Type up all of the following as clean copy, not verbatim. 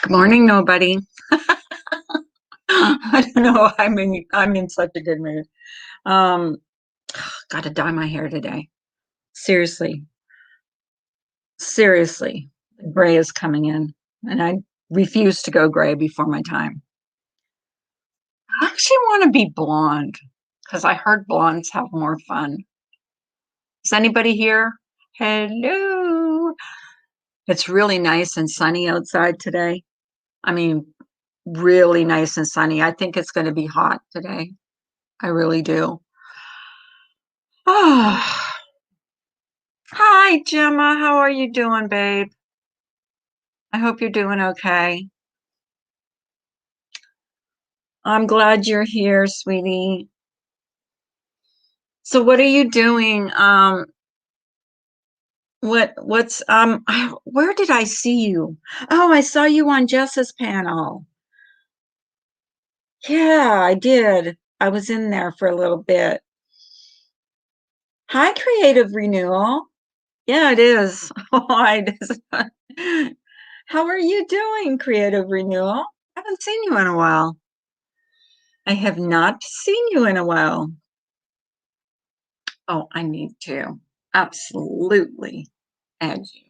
Good morning, nobody. I don't know. I'm in such a good mood. Um, got to dye my hair today. Seriously, seriously. Gray is coming in, and I refuse to go gray before my time. I actually want to be blonde because I heard blondes have more fun. Is anybody here? Hello. It's really nice and sunny outside today. I mean, really nice and sunny. I think it's going to be hot today. I really do. Oh. Hi, Gemma. How are you doing, babe? I hope you're doing okay. I'm glad you're here, sweetie. So what are you doing? Where did I see you? Oh, I saw you on Jess's panel. Yeah, I did. I was in there for a little bit. Hi, Creative Renewal. Yeah, it is. Why does How are you doing, Creative Renewal? I haven't seen you in a while. I have not seen you in a while. Oh, I need to absolutely add you.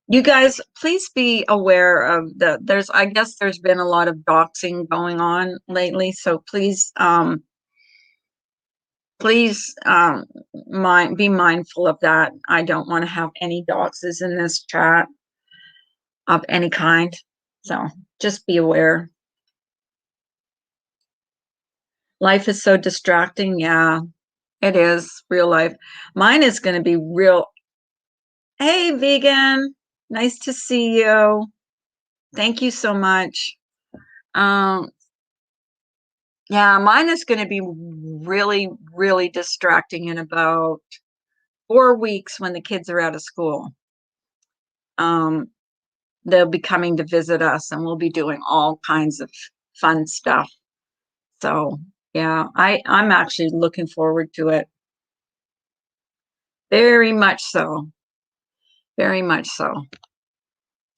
You guys, please be aware of I guess there's been a lot of doxing going on lately, so please be mindful of that. I don't want to have any doxes in this chat of any kind. So just be aware. Life is so distracting. Yeah, it is real life. Mine is going to be real. Hey, vegan. Nice to see you. Thank you so much. Um, yeah, mine is going to be really, really distracting in about 4 weeks when the kids are out of school. Um, they'll be coming to visit us and we'll be doing all kinds of fun stuff. So yeah, I'm actually looking forward to it. Very much so. Very much so.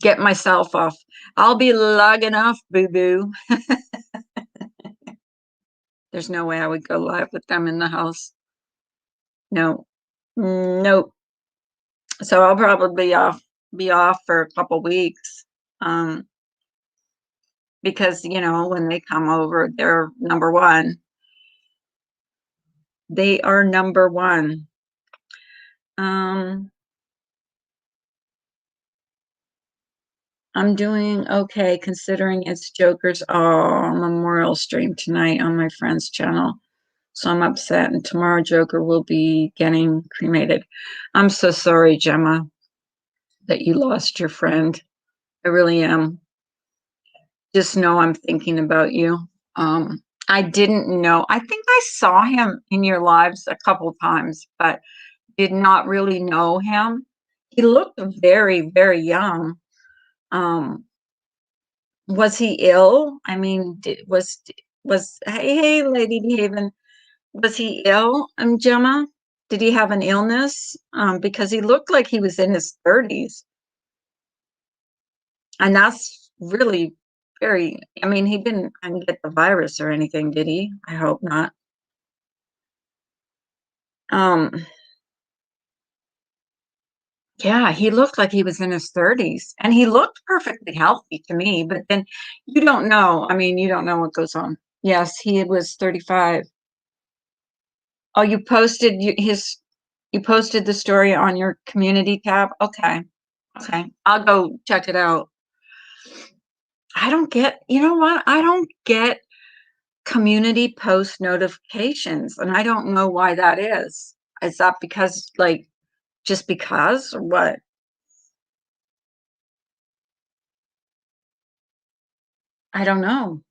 Get myself off. I'll be logging off, boo-boo. There's no way I would go live with them in the house. No. Nope. So I'll probably be off for a couple weeks. Because when they come over, they're number one. They are number one. I'm doing okay considering it's Joker's memorial stream tonight on my friend's channel. So I'm upset, and tomorrow Joker will be getting cremated. I'm so sorry, Gemma, that you lost your friend. I really am. Just know I'm thinking about you. I didn't know. I think I saw him in your lives a couple times, but did not really know him. He looked very, very young. Um, was he ill? I mean, hey, Lady Haven, was he ill, Gemma? Did he have an illness? Because he looked like he was in his 30s. And that's really very, I mean, he didn't get the virus or anything, did he? I hope not. Um, yeah, he looked like he was in his 30s and he looked perfectly healthy to me, but then you don't know. I mean, you don't know what goes on. Yes, he was 35. Oh, you posted the story on your community tab? Okay. Okay. I'll go check it out. I don't get, you know what? I don't get community post notifications, and I don't know why that is. Is that because, like, just because, or what? I don't know.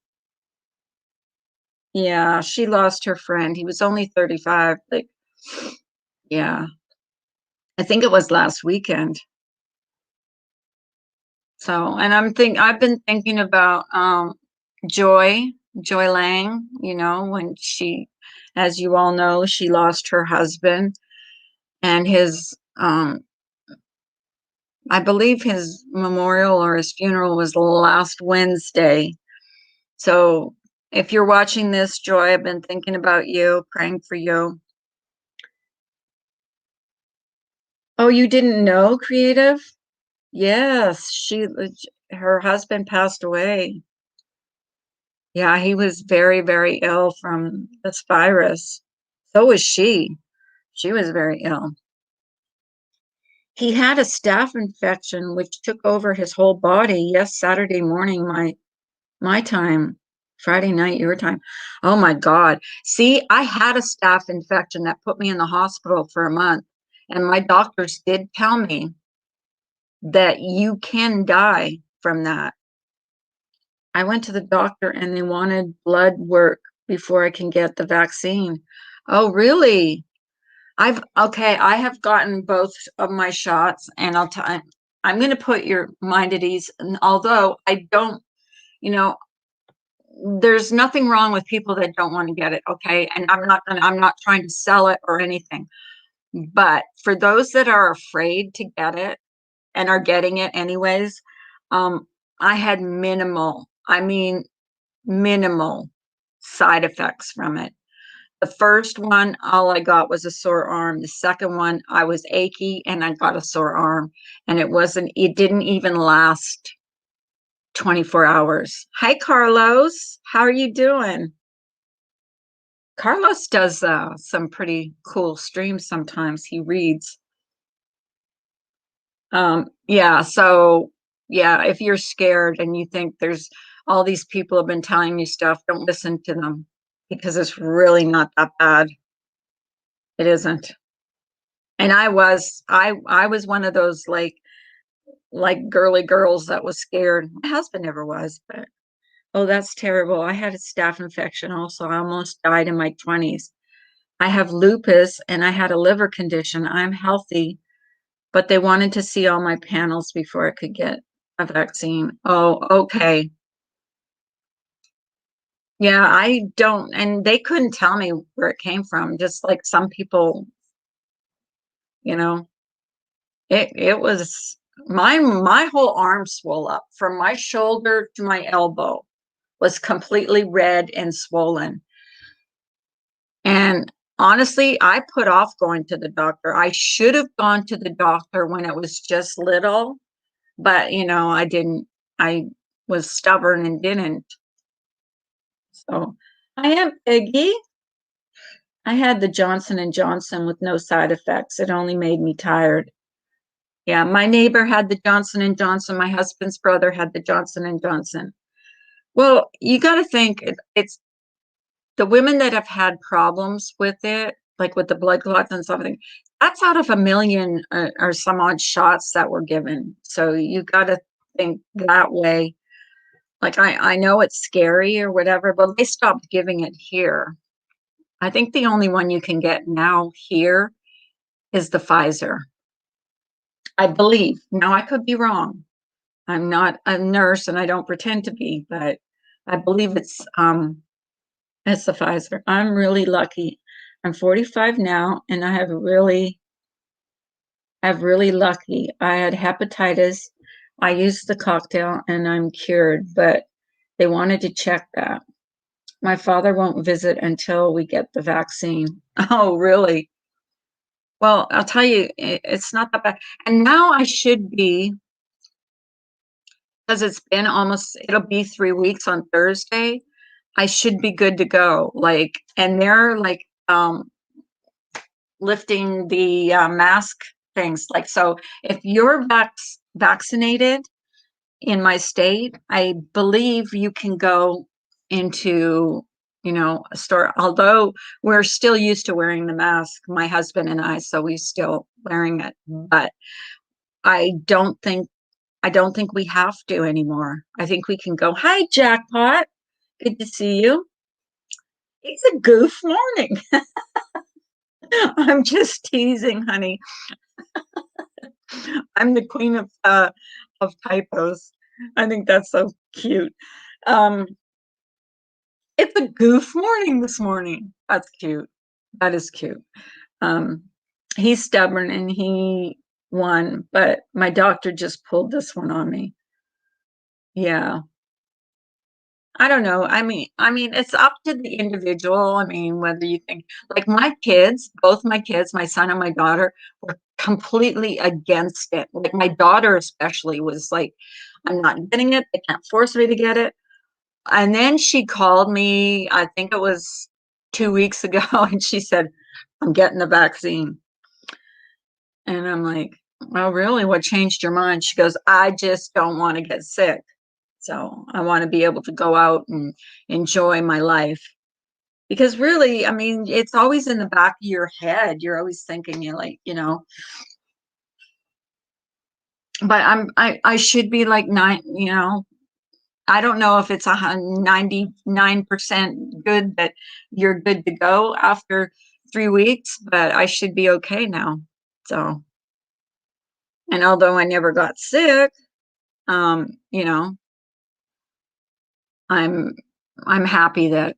Yeah, she lost her friend. He was only 35. Like, yeah, I think it was last weekend. So, and I've been thinking about Joy, Joy Lang, when as you all know, she lost her husband and his I believe his memorial or his funeral was last Wednesday. So if you're watching this, Joy, I've been thinking about you, praying for you. Oh, you didn't know, Creative? Yes, her husband passed away. Yeah, he was very, very ill from this virus. So was she. She was very ill. He had a staph infection which took over his whole body. Yes, Saturday morning, my time, Friday night, your time. Oh my God. See, I had a staph infection that put me in the hospital for a month. And my doctors did tell me that you can die from that. I went to the doctor and they wanted blood work before I can get the vaccine. Oh, really? I have gotten both of my shots, and I'm going to put your mind at ease. And although I don't, you know, there's nothing wrong with people that don't want to get it. Okay. And I'm not trying to sell it or anything, but for those that are afraid to get it and are getting it anyways, um, I had minimal side effects from it. The first one, all I got was a sore arm. The second one, I was achy and I got a sore arm. And it didn't even last 24 hours. Hi, Carlos. How are you doing? Carlos does some pretty cool streams sometimes. He reads. Yeah, so yeah, if you're scared and you think there's all these people have been telling you stuff, don't listen to them because it's really not that bad. It isn't. And I was one of those like girly girls that was scared. My husband never was, but oh, that's terrible. I had a staph infection also. I almost died in my 20s. I have lupus and I had a liver condition. I'm healthy, but they wanted to see all my panels before I could get a vaccine. Oh, okay. Yeah, I don't, and they couldn't tell me where it came from. Just like some people, you know, it was my whole arm swelled up from my shoulder to my elbow was completely red and swollen. And honestly, I put off going to the doctor. I should have gone to the doctor when it was just little, but I didn't. I was stubborn and didn't. So I am Peggy. I had the Johnson and Johnson with no side effects. It only made me tired. Yeah, my neighbor had the Johnson and Johnson. My husband's brother had the Johnson and Johnson. Well, you got to think it's the women that have had problems with it, like with the blood clots and something. That's out of a million or some odd shots that were given. So you got to think that way. Like I know it's scary or whatever, but they stopped giving it here. I think the only one you can get now here is the Pfizer. I believe. Now I could be wrong. I'm not a nurse and I don't pretend to be, but I believe it's the Pfizer. I'm really lucky. I'm 45 now and I have really lucky. I had hepatitis. I used the cocktail and I'm cured, but they wanted to check that. My father won't visit until we get the vaccine. Oh, really? Well, I'll tell you, it's not that bad. And now I should be, because it'll be 3 weeks on Thursday. I should be good to go. And they're lifting the mask things. So if you're vaccinated in my state, I believe you can go into, a store. Although we're still used to wearing the mask, my husband and I, so we still wearing it. But I don't think I don't think we have to anymore. I think we can go. Hi, Jackpot. Good to see you. It's a goof morning. I'm just teasing, honey. I'm the queen of typos. I think that's so cute. Um, it's a goof morning this morning. That's cute. That is cute. Um, he's stubborn and he one, but my doctor just pulled this one on me. Yeah. I don't know. I mean, it's up to the individual. I mean, whether you think like my kids, both my kids, my son and my daughter, were completely against it. Like my daughter especially was like, I'm not getting it. They can't force me to get it. And then she called me, I think it was 2 weeks ago, and she said, I'm getting the vaccine. And I'm like, well, really? What changed your mind? She goes, I just don't want to get sick. So I want to be able to go out and enjoy my life. Because really, I mean, it's always in the back of your head. You're always thinking, you're like, but I should be like nine. I don't know if it's 99% good that you're good to go after 3 weeks, but I should be okay now. So, and although I never got sick, um, you know, I'm I'm happy that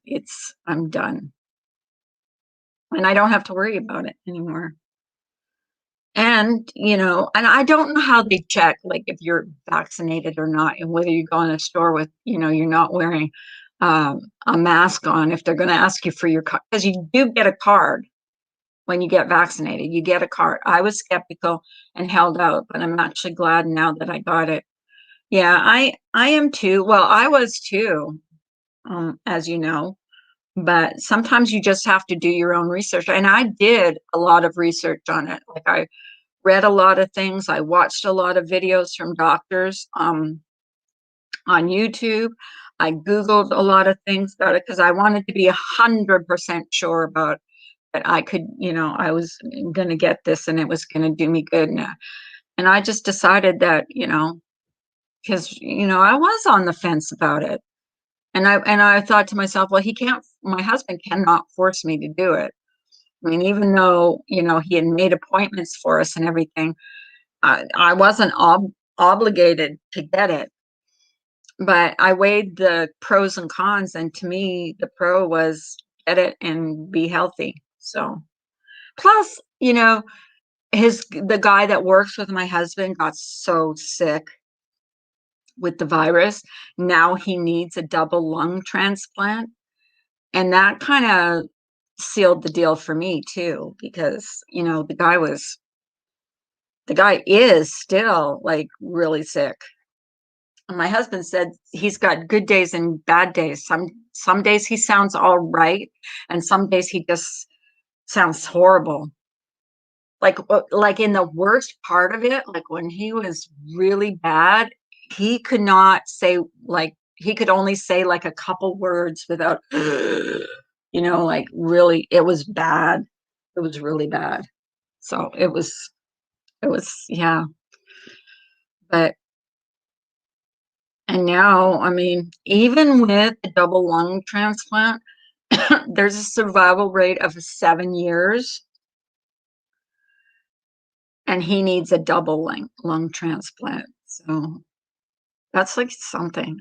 I'm done and I don't have to worry about it anymore. And I don't know how they check, like if you're vaccinated or not, and whether you go in a store with, you're not wearing a mask on, if they're going to ask you for your card, because you do get a card when you get vaccinated. You get a card. I was skeptical and held out, but I'm actually glad now that I got it. Yeah, I am too. Well, I was too, as you know. But sometimes you just have to do your own research, and I did a lot of research on it. Like I read a lot of things. I watched a lot of videos from doctors on YouTube. I Googled a lot of things about it because I wanted to be 100% sure about that I could, I was going to get this and it was going to do me good. And I just decided that, because, I was on the fence about it. And I thought to myself, well, my husband cannot force me to do it. I mean, even though, he had made appointments for us and everything, I wasn't obligated to get it, but I weighed the pros and cons, and to me, the pro was get it and be healthy. So, plus, the guy that works with my husband got so sick with the virus. Now he needs a double lung transplant, and that kind of sealed the deal for me too, because the guy is still like really sick. My husband said he's got good days and bad days. Some days he sounds all right, and some days he just sounds horrible. Like in the worst part of it, like when he was really bad, he could not say like he could only say like a couple words without like really it was bad. It was really bad. So it was yeah. But and now, I mean, even with a double lung transplant, there's a survival rate of 7 years, and he needs a double lung transplant. So that's like something.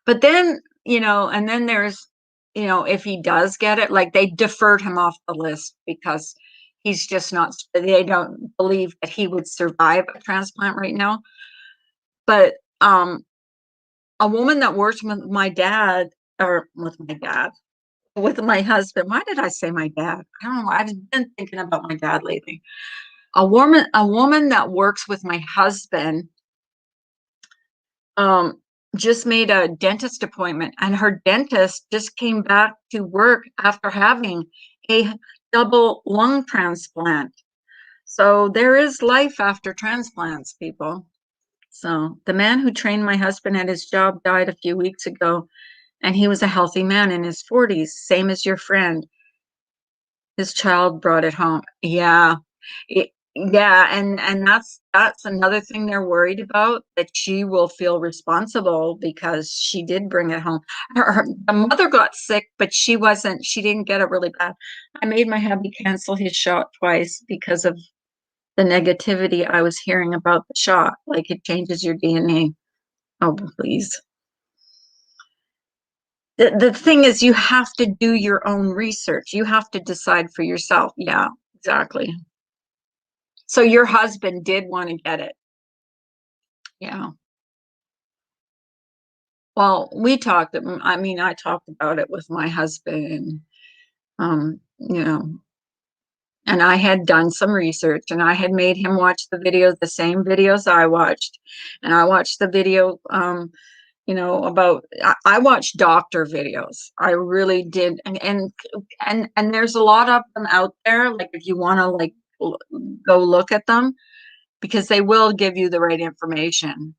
But then, and then there's, if he does get it, like they deferred him off the list because he's just not, they don't believe that he would survive a transplant right now. But a woman that works with my dad, or with my husband. Why did I say my dad? I don't know. I've been thinking about my dad lately. A woman that works with my husband um just made a dentist appointment, and her dentist just came back to work after having a double lung transplant. So there is life after transplants, people. So the man who trained my husband at his job died a few weeks ago, and he was a healthy man in his 40s, same as your friend. His child brought it home. Yeah. Yeah, and that's another thing they're worried about, that she will feel responsible because she did bring it home. The mother got sick, but she didn't get it really bad. I made my hubby cancel his shot twice because of the negativity I was hearing about the shot, like it changes your DNA. Oh, please. The thing is, you have to do your own research. You have to decide for yourself. Yeah, exactly. So your husband did want to get it. Yeah. Well, I mean, I talked about it with my husband, you know, and I had done some research and I had made him watch the videos, the same videos I watched. And I watched the video, about I watched doctor videos. I really did. And there's a lot of them out there. Like if you want to go look at them because they will give you the right information.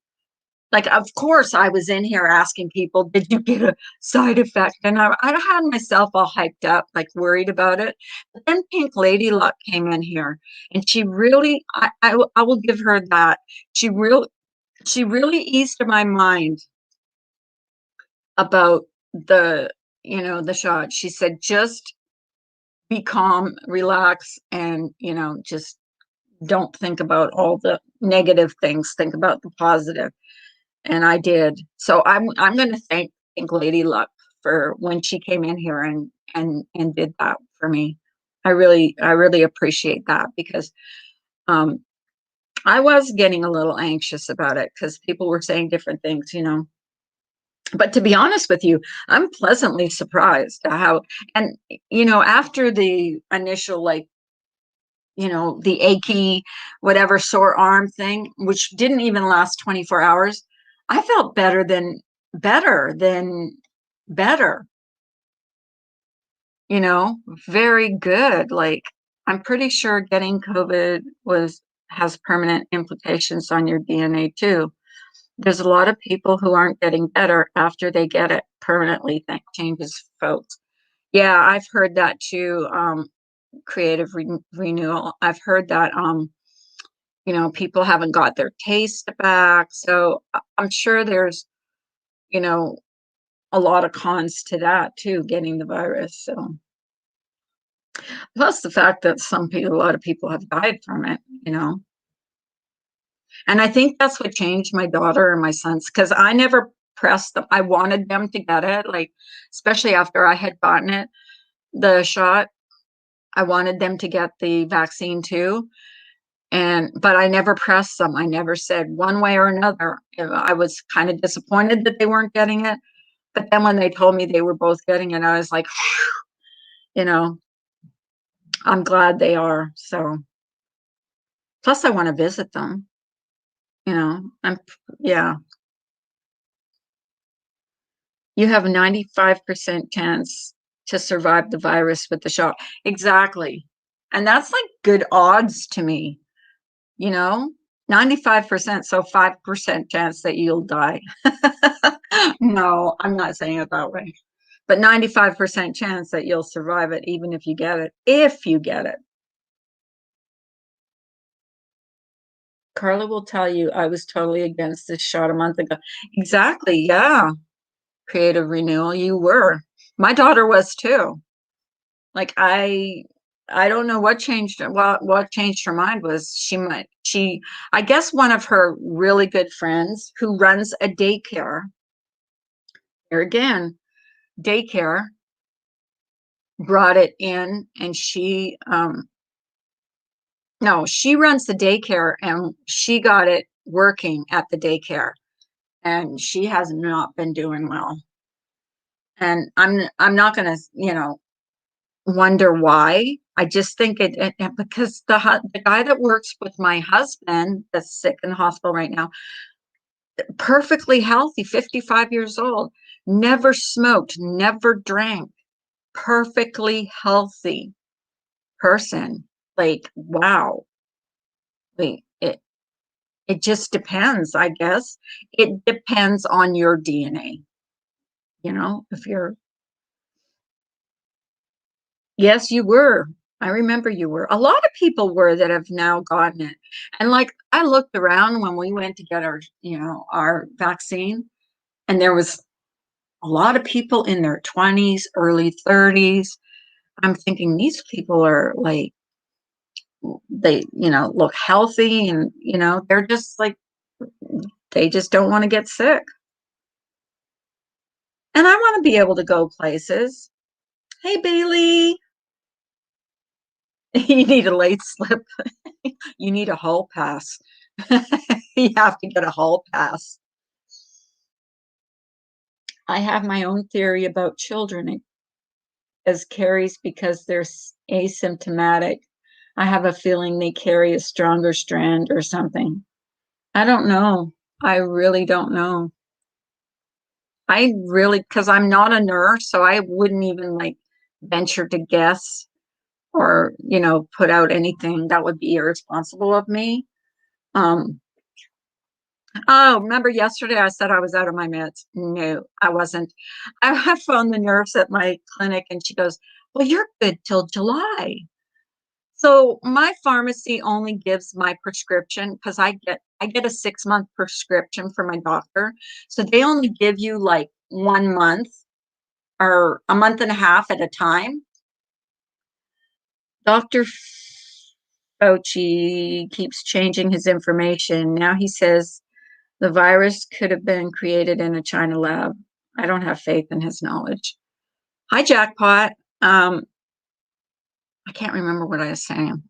Like, of course, I was in here asking people, did you get a side effect? And I had myself all hyped up, like worried about it. But then Pink Lady Luck came in here and she really, I will give her that. She really eased my mind about the shot. She said, just be calm, relax, and, just don't think about all the negative things. Think about the positive. And I did. So I'm going to thank Lady Luck for when she came in here and did that for me. I really appreciate that because um, I was getting a little anxious about it because people were saying different things. But to be honest with you, I'm pleasantly surprised how, and after the initial the achy, whatever sore arm thing, which didn't even last 24 hours, I felt better than better, very good. Like, I'm pretty sure getting COVID has permanent implications on your DNA too. There's a lot of people who aren't getting better after they get it permanently. That changes folks. Yeah, I've heard that too. Renewal. I've heard that people haven't got their taste back. So I'm sure there's, you know, a lot of cons to that too, getting the virus. So plus the fact that a lot of people have died from it. And I think that's what changed my daughter and my sons, because I never pressed them. I wanted them to get it, like, especially after I had gotten the shot. I wanted them to get the vaccine too. But I never pressed them. I never said one way or another. I was kind of disappointed that they weren't getting it. But then when they told me they were both getting it, I was like, you know, I'm glad they are. So plus I want to visit them, yeah. You have a 95% chance to survive the virus with the shot. Exactly. And that's like good odds to me, you know? 95%, so 5% chance that you'll die. No, I'm not saying it that way. But 95% chance that you'll survive it, even if you get it. If you get it. Carla will tell you I was totally against this shot a month ago. Exactly, yeah. Creative renewal, you were. My daughter was too. Like I don't know what changed. What changed her mind was I guess one of her really good friends who runs a daycare, here again, daycare, brought it in, and she runs the daycare, and she got it working at the daycare, and she has not been doing well. And I'm not going to, wonder why. I just think because the guy that works with my husband that's sick in the hospital right now, perfectly healthy, 55 years old, never smoked, never drank, perfectly healthy person. Like, wow. Wait, it just depends, I guess. It depends on your DNA, if you're. Yes, you were. I remember you were. A lot of people were that have now gotten it. And like I looked around when we went to get our vaccine, and there was a lot of people in their 20s, early 30s. I'm thinking these people are like they, look healthy, and they're just like they just don't want to get sick. And I want to be able to go places. Hey, Bailey. You need a late slip. You need a hall pass. You have to get a hall pass. I have my own theory about children as carries because they're asymptomatic. I have a feeling they carry a stronger strand or something. I don't know. I really don't know. I really, because I'm not a nurse, so I wouldn't even like venture to guess or, put out anything that would be irresponsible of me. Um, oh, remember yesterday I said I was out of my meds? No, I wasn't. I phoned the nurse at my clinic and she goes, "Well, you're good till July." So my pharmacy only gives my prescription because I get a 6 month prescription from my doctor. So they only give you like 1 month or a month and a half at a time. Dr. Fauci keeps changing his information. Now he says the virus could have been created in a China lab. I don't have faith in his knowledge. Hi, Jackpot. I can't remember what I was saying.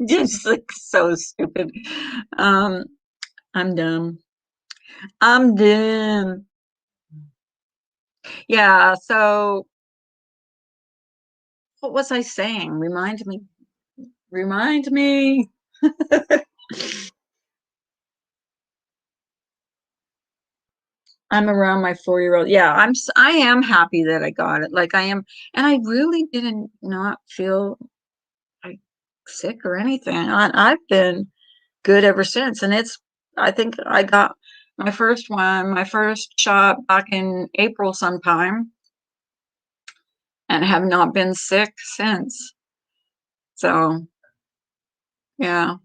Just like so stupid. Um, I'm dumb. I'm dumb. Yeah. So what was I saying? Remind me. Remind me. I'm around my 4-year-old. Yeah, I am happy that I got it. Like I am, and I really didn't not feel like sick or anything. I've been good ever since. And I think I got my first shot back in April sometime and have not been sick since. So, yeah.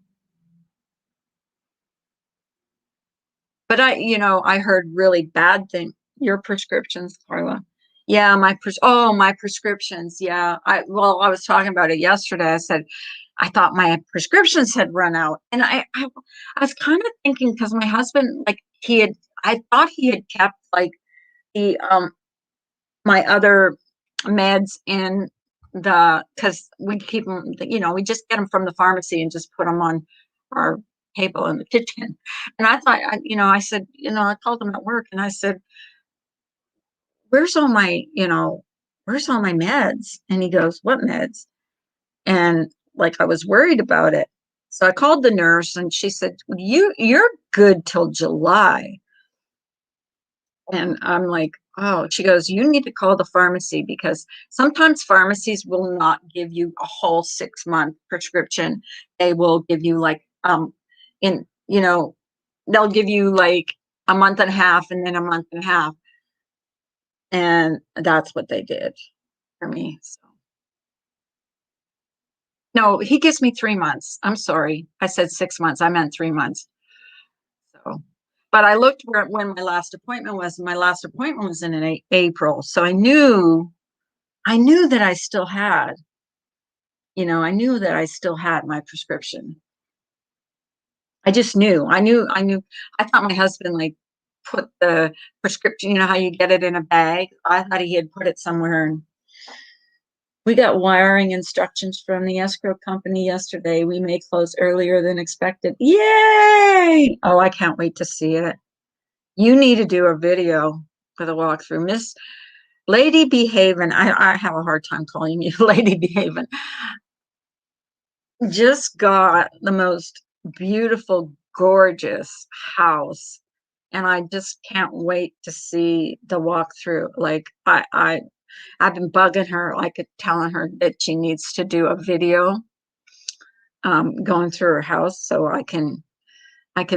But I heard really bad thing. Your prescriptions, Carla. Yeah, my prescriptions. Yeah. I was talking about it yesterday. I said I thought my prescriptions had run out. And I was kind of thinking because my husband, like I thought he had kept like the my other meds in because we keep them, we just get them from the pharmacy and just put them on our table in the kitchen. And I thought, I said, I called him at work and I said, where's all my, where's all my meds? And he goes, what meds? And like I was worried about it. So I called the nurse and she said, you're good till July. And I'm like, oh, she goes, you need to call the pharmacy because sometimes pharmacies will not give you a whole 6 month prescription. They will give you like, in, they'll give you like a month and a half and then a month and a half. And that's what they did for me. So. No, he gives me 3 months. I'm sorry. I said 6 months. I meant 3 months. So, but I looked when my last appointment was. My last appointment was in April, so I knew that I still had. I knew that I still had my prescription. I just knew. I knew. I knew. I thought my husband like put the prescription. You know how you get it in a bag. I thought he had put it somewhere. And we got wiring instructions from the escrow company yesterday. We may close earlier than expected. Yay! Oh, I can't wait to see it. You need to do a video for the walkthrough. Miss Lady Behaven, I have a hard time calling you Lady Behaven, just got the most beautiful, gorgeous house. And I just can't wait to see the walkthrough. Like I've been bugging her, like telling her that she needs to do a video going through her house so I can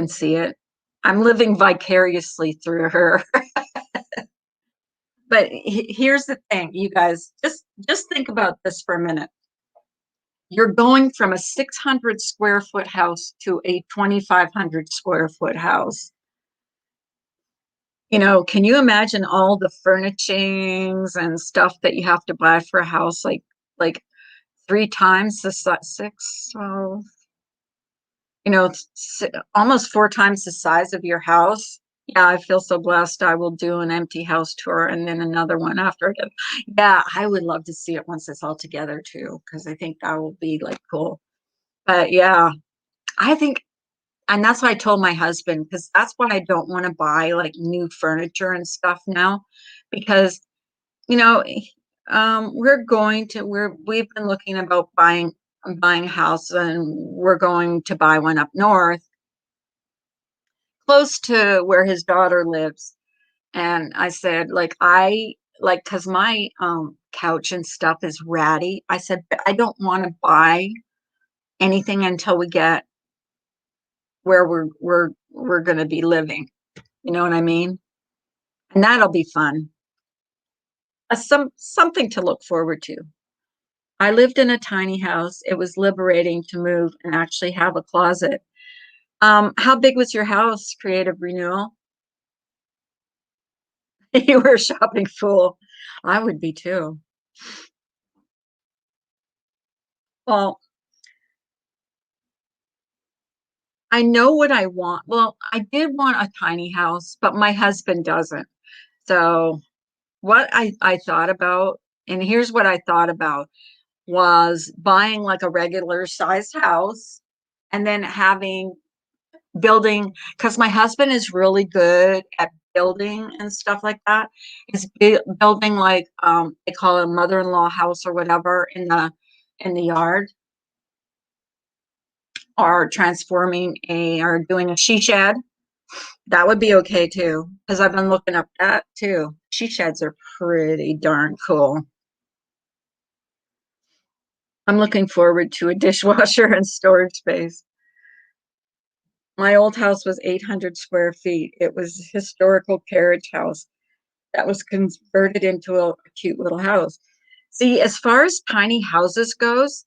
see it. I'm living vicariously through her. But here's the thing, you guys, just think about this for a minute. You're going from a 600 square foot house to a 2,500 square foot house. Can you imagine all the furnishings and stuff that you have to buy for a house like three times the six, well, almost four times the size of your house? Yeah, I feel so blessed. I will do an empty house tour and then another one after it. Yeah, I would love to see it once it's all together too, because I think that will be like cool. But yeah, I think, and that's why I told my husband, because that's why I don't want to buy like new furniture and stuff now, because you know, we've been looking about buying a house, and we're going to buy one up north, close to where his daughter lives. And I said, because my couch and stuff is ratty. I said, "But I don't want to buy anything until we get where we're going to be living. You know what I mean? And that'll be fun. Something to look forward to. I lived in a tiny house. It was liberating to move and actually have a closet. How big was your house, Creative Renewal? You were a shopping fool. I would be too. Well, I know what I want. Well, I did want a tiny house, but my husband doesn't. So what I thought about, and here's what I thought about, was buying like a regular sized house and then having building, because my husband is really good at building and stuff like that, is building like they call it a mother-in-law house or whatever in the yard, or transforming a or doing a she shed. That would be okay too, because I've been looking up that too. She sheds are pretty darn cool. I'm looking forward to a dishwasher and storage space. My old house was 800 square feet. It was a historical carriage house that was converted into a cute little house. See, as far as tiny houses goes,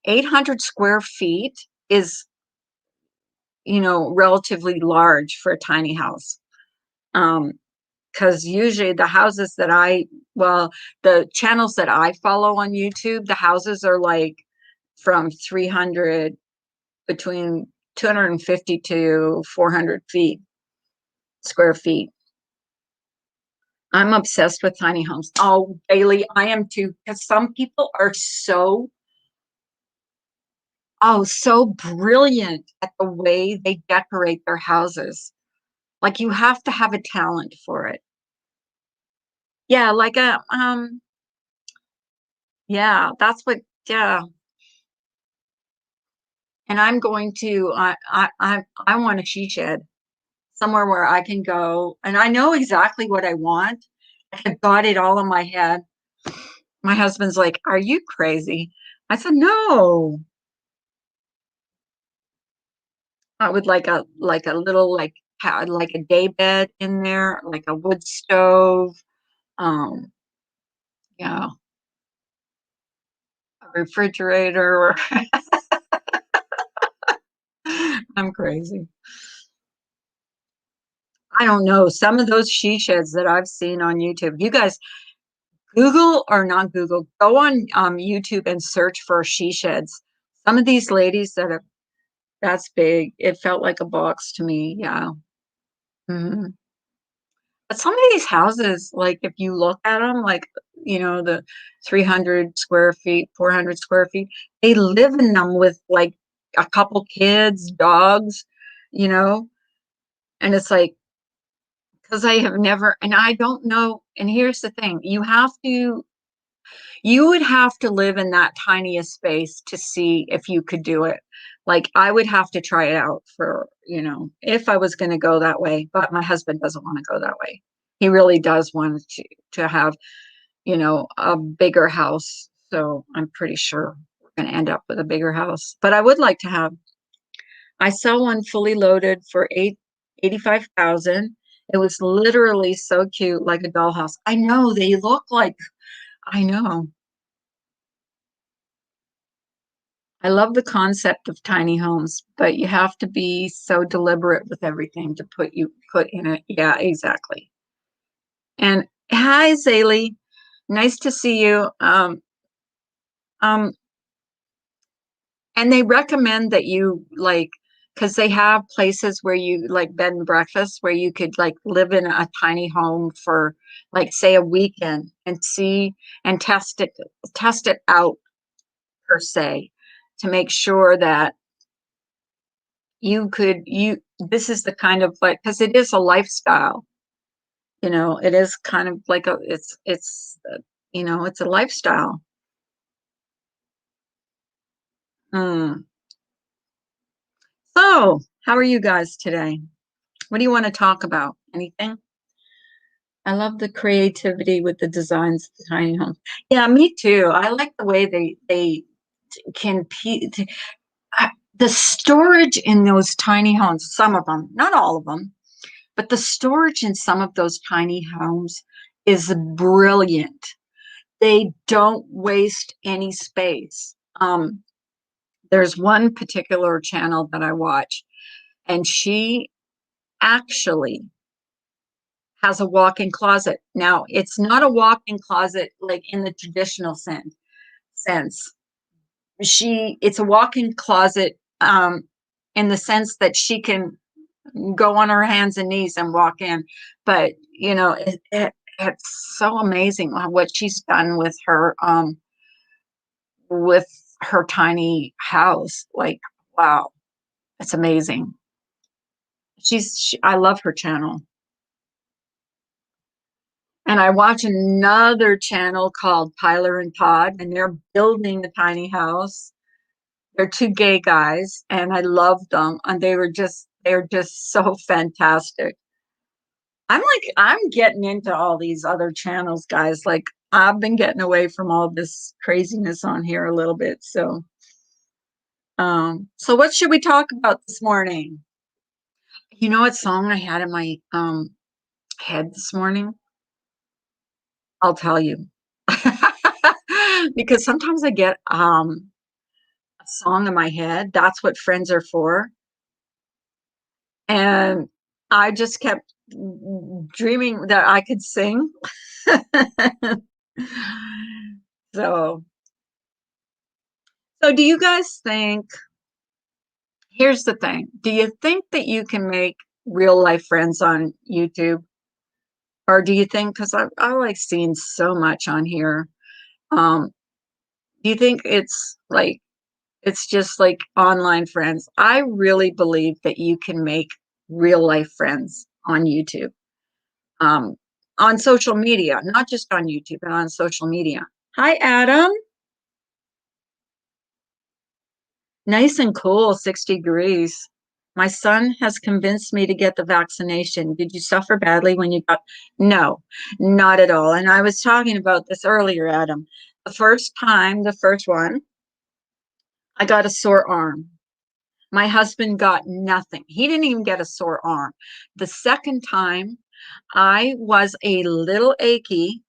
800 square feet is, relatively large for a tiny house. Because usually well, the channels that I follow on YouTube, the houses are like from 300, between 250 to 400 square feet. I'm obsessed with tiny homes. Oh, Bailey, I am too, because some people are so brilliant at the way they decorate their houses. Like you have to have a talent for it. Yeah, yeah, that's what, yeah. And I'm going to, I want a she shed somewhere where I can go, and I know exactly what I want. I've got it all in my head. My husband's like, "Are you crazy?" I said, "No, I would like a little like a day bed in there, like a wood stove, um, yeah, a refrigerator." Or I'm crazy. I don't know. Some of those she sheds that I've seen on YouTube. You guys, Google or not Google, go on YouTube and search for she sheds. Some of these ladies that's big. It felt like a box to me. Yeah. Mhm. But some of these houses, like if you look at them, like, the 300 square feet, 400 square feet, they live in them with like a couple kids, dogs, you know, and it's like, because I have never, and I don't know. And here's the thing, you would have to live in that tiniest space to see if you could do it. Like I would have to try it out if I was going to go that way, but my husband doesn't want to go that way. He really does want to have, a bigger house. So I'm pretty sure we're going to end up with a bigger house. But I would like to I saw one fully loaded for 85,000. It was literally so cute, like a dollhouse. I know they look like, I know. I love the concept of tiny homes, but you have to be so deliberate with everything to put in it. Yeah, exactly. And hi, Zaylee. Nice to see you. Um, and they recommend that you like because they have places where you like bed and breakfast where you could like live in a tiny home for like say a weekend and see and test it out per se to make sure that you this is the kind of like because it is a lifestyle, you know, it is kind of like a you know, it's a lifestyle. Hmm. So how are you guys today? What do you want to talk about? Anything? I love the creativity with the designs of the tiny homes. Yeah, me too. I like the way they can the storage in those tiny homes, some of them, not all of them, but the storage in some of those tiny homes is brilliant. They don't waste any space. There's one particular channel that I watch, and she actually has a walk-in closet. Now, it's not a walk-in closet like in the traditional sense. It's a walk-in closet in the sense that she can go on her hands and knees and walk in. But you know, it's so amazing what she's done with her tiny house. Like, wow, it's amazing. I love her channel. And I watch another channel called Tyler and Todd, and they're building the tiny house. They're two gay guys, and I love them. And they're just so fantastic. I'm getting into all these other channels, guys. Like I've been getting away from all this craziness on here a little bit. So what should we talk about this morning? You know what song I had in my head this morning? I'll tell you. Because sometimes I get a song in my head. That's what friends are for. And I just kept dreaming that I could sing. So, so do you guys think, here's the thing, do you think that you can make real life friends on YouTube? Or do you think, because I like seeing so much on here, um, do you think it's just like online friends? I really believe that you can make real life friends on YouTube, um, on social media, not just on YouTube, but on social media. Hi, Adam. Nice and cool, 60 degrees. My son has convinced me to get the vaccination. Did you suffer badly when you got? No, not at all. And I was talking about this earlier, Adam. The first time, the first one, I got a sore arm. My husband got nothing. He didn't even get a sore arm. The second time, I was a little achy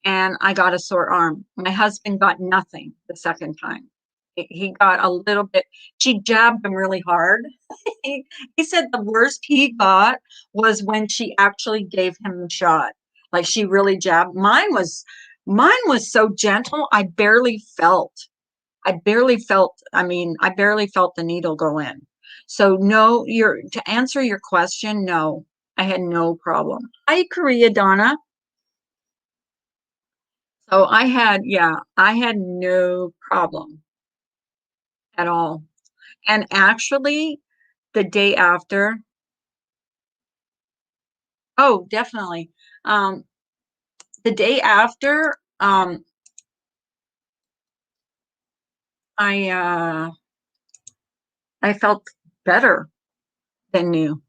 and I got a sore arm. My husband got nothing the second time. He got a little bit, she jabbed him really hard. He said the worst he got was when she actually gave him the shot. Like she really jabbed. Mine was so gentle, I barely felt the needle go in. So no, to answer your question, no, I had no problem. Hi, Korea Donna. So I had no problem at all. And actually, the day after, oh, definitely. Um, the day after, I I felt better than new.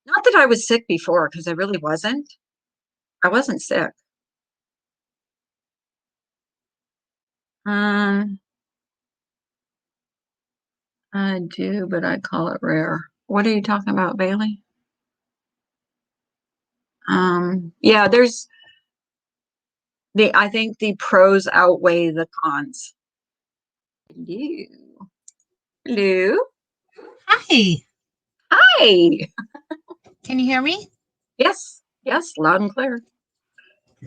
Not that I was sick before, because I really wasn't. I wasn't sick. Um, I do, but I call it rare. What are you talking about, Bailey? Yeah, I think the pros outweigh the cons. Hello. Hello. Hi, Hi. can you hear me? Yes, yes, loud and clear.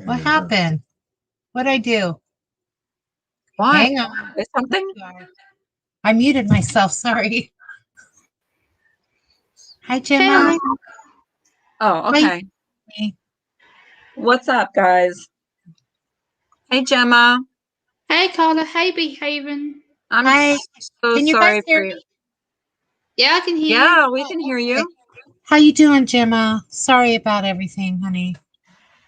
What happened? What'd I do? What? Hang on. Is something? I muted myself. Sorry. Hi, Hey, Gemma. Oh, How you okay. doing? What's up, guys? Hey, Gemma. hey, Carla. Hey, Behaven. I'm Hi. so Can you guys sorry hear for you. me? Yeah, I can hear you. Yeah, we can Oh, hear okay. you. How you doing, Gemma? Sorry about everything, honey.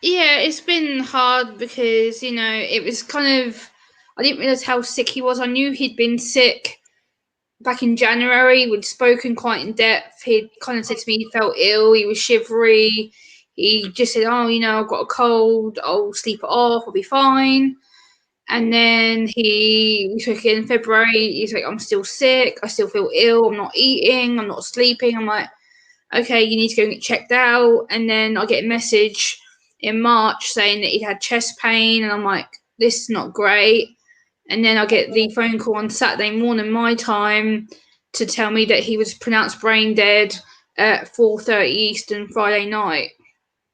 Yeah, it's been hard because it was kind of. I didn't realize how sick he was. I knew he'd been sick back in January. We'd spoken quite in depth. He'd kind of said to me he felt ill. He was shivery. He just said, "Oh, I've got a cold. I'll sleep it off. I'll be fine." And then we took it in February. He's like, "I'm still sick. I still feel ill. I'm not eating. I'm not sleeping." I'm like, okay, you need to go and get checked out. And then I get a message in March saying that he'd had chest pain. And I'm like, this is not great. And then I get the phone call on Saturday morning, my time, to tell me that he was pronounced brain dead at 4:30 Eastern Friday night.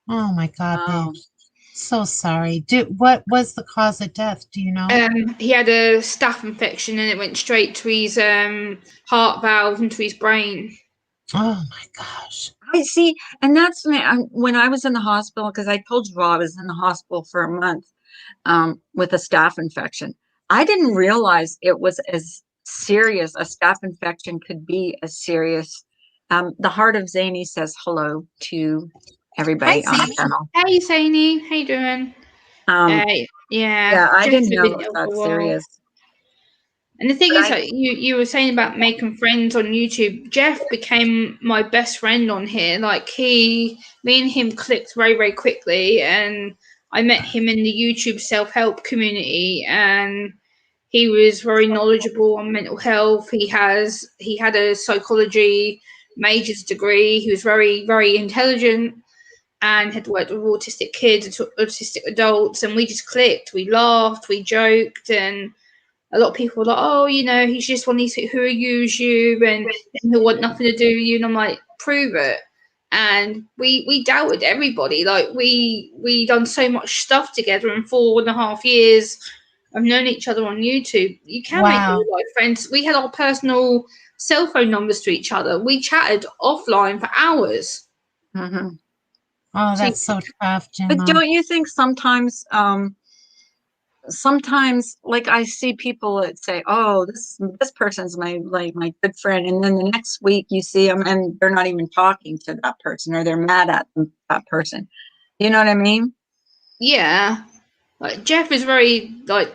Oh my God, babe. Oh, So sorry. What was the cause of death? Do you know? He had a staph infection and it went straight to his heart valve into his brain. Oh my gosh. I see. And that's when I was in the hospital, because I told you all I was in the hospital for a month with a staph infection. I didn't realize it was as serious. A staph infection could be as serious. The Heart of Zany says hello to Hi, everybody on the Zane. channel. Hey, Saini, how you doing? Um, Yeah, yeah, I Jeff didn't had know been it was ill for that a while. serious. And the thing But is, like you were saying about making friends on YouTube, Jeff became my best friend on here. Like me and him clicked very, very quickly, and I met him in the YouTube self help community, and he was very knowledgeable on mental health. He had a psychology major's degree. He was very, very intelligent and had worked with autistic kids and autistic adults, and we just clicked. We laughed, we joked, and a lot of people were like, "Oh, he's just one of these who use you and he'll want nothing to do with you." And I'm like, "Prove it." And we doubted everybody. Like we done so much stuff together in 4.5 years of knowing each other on YouTube. You can make Wow. real life friends. We had our personal cell phone numbers to each other. We chatted offline for hours. mhm. Oh, So that's so tough, But Gemma. don't you think sometimes like I see people that say, "Oh, this person's my good friend," and then the next week you see them and they're not even talking to that person or they're mad at that person. You know what I mean? yeah, like Jeff is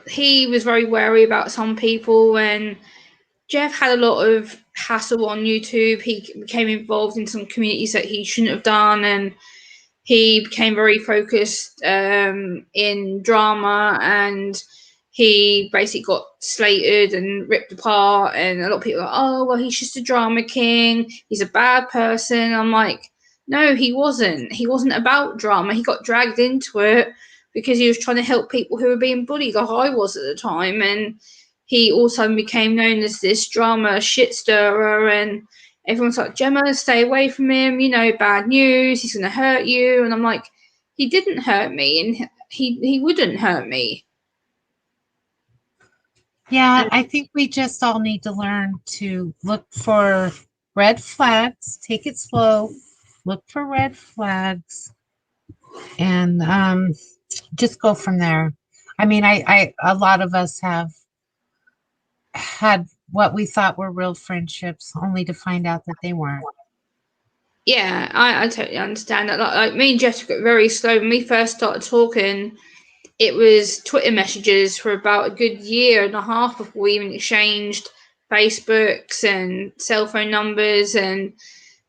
he was very wary about some people, and Jeff had a lot of hassle on YouTube. He became involved in some communities that he shouldn't have done, and he became very focused in drama, and he basically got slated and ripped apart. And a lot of people are like, "Oh, well, he's just a drama king. He's a bad person." I'm like, no, he wasn't. He wasn't about drama. He got dragged into it because he was trying to help people who were being bullied, like I was at the time. And he also became known as this drama shit stirrer, and everyone's like, "Gemma, stay away from him. Bad news. He's going to hurt you." And I'm like, he didn't hurt me, and he wouldn't hurt me. Yeah, And I think we just all need to learn to look for red flags, take it slow, look for red flags, and just go from there. I mean, a lot of us have had what we thought were real friendships only to find out that they weren't. yeah, I totally understand that. Like me and Jess got very slow when we first started talking. It was Twitter messages for about a good year and a half before we even exchanged Facebooks and cell phone numbers, and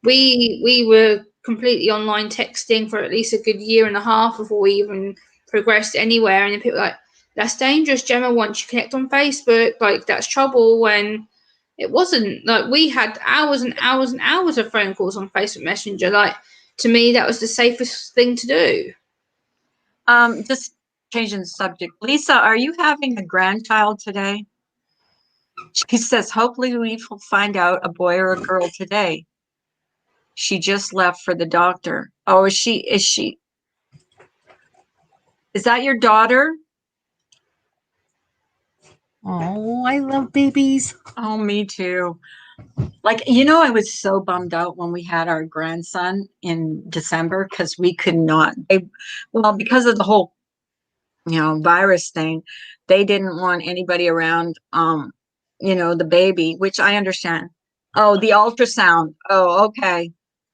we were completely online texting for at least a good year and a half before we even progressed anywhere. And then people were like, "That's dangerous, Gemma. Once you connect on Facebook, like that's trouble." When it wasn't. Like we had hours and hours and hours of phone calls on Facebook Messenger. Like to me, that was the safest thing to do. Just changing the subject. Lisa, are you having a grandchild today? She says, hopefully we will find out a boy or a girl today. She just left for the doctor. Oh, is that your daughter? Oh, I love babies. Oh, me too. Like, you know, I was so bummed out when we had our grandson in December because we could not, well, because of the whole, virus thing, they didn't want anybody around, the baby, which I understand. Oh, the ultrasound. Oh, okay.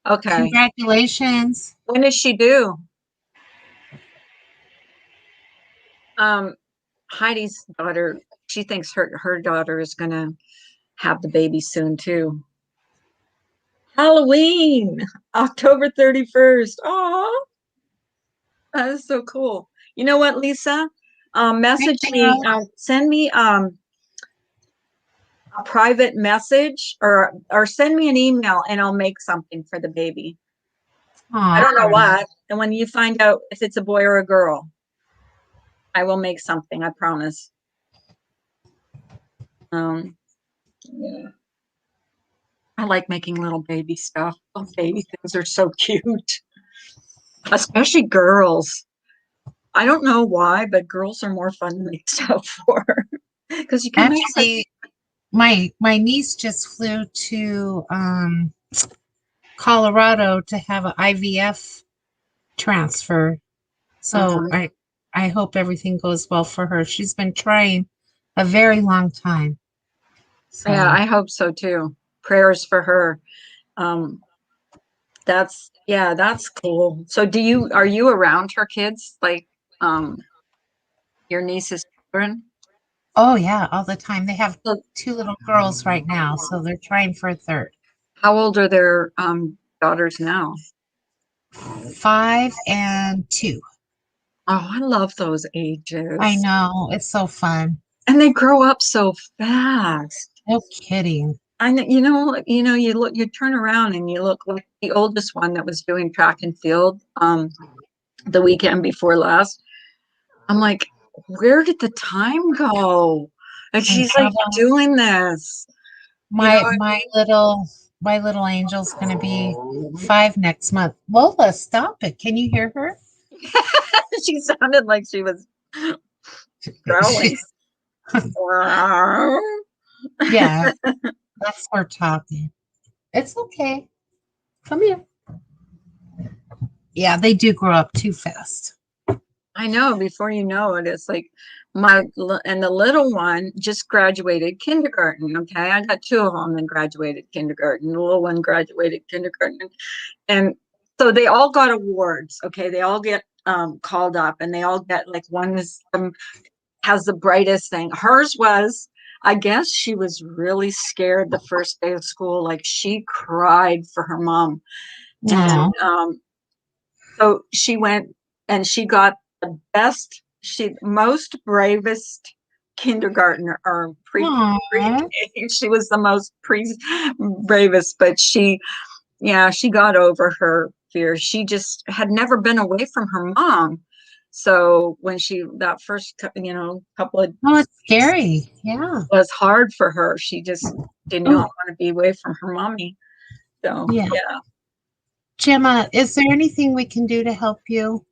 Okay. Congratulations. When is she due? Um, Heidi's daughter, she thinks her daughter is gonna have the baby soon too. Halloween, October 31st. Oh, that is so cool. You know what, Lisa? Hey, Message me, girl. send me a private message or send me an email and I'll make something for the baby. I Aw, don't know girl. what. And when you find out if it's a boy or a girl, I will make something, I promise. Yeah. I like making little baby stuff. Oh, baby things are so cute, especially girls. I don't know why, but girls are more fun to make stuff for because you can make like, Actually, my niece just flew to Colorado to have an IVF transfer. So uh, I hope everything goes well for her. She's been trying a very long time. yeah, So I hope so too. Prayers for her. Um, that's cool. So are you around her kids, like um your niece's children? oh yeah, all the time. They have So two little girls right now, so they're trying for a third. how old are their daughters now? 5 and 2. Oh, I love those I ages. know, it's so fun. And they grow up so fast. No kidding. I know, you turn around and you look like the oldest one that was doing track and field the weekend before last. I'm like, where did the time go? And I she's like know. doing this, you know. My little angel's gonna be 5 next month. Lola, stop it. Can you hear her? She sounded like she was growling. Yeah, that's her talking. It's okay. Come here. Yeah, they do grow up too fast. I know, before you know it, it's like and the little one just graduated kindergarten. Okay. I got two of them that graduated kindergarten. The little one graduated kindergarten. And so they all got awards. Okay. They all get called up and they all get like one is, has the brightest thing. Hers was, I guess she was really scared the first day of school. Like she cried for her mom. And Oh, so she went and she got the best, most bravest kindergartner or pre aw. she was the most bravest, but she got over her fear. She just had never been away from her mom. So when that first, couple of Oh, it's scary. Yeah. was hard for her. She just did not Oh, want to be away from her mommy. So yeah. yeah. Gemma, is there anything we can do to help you?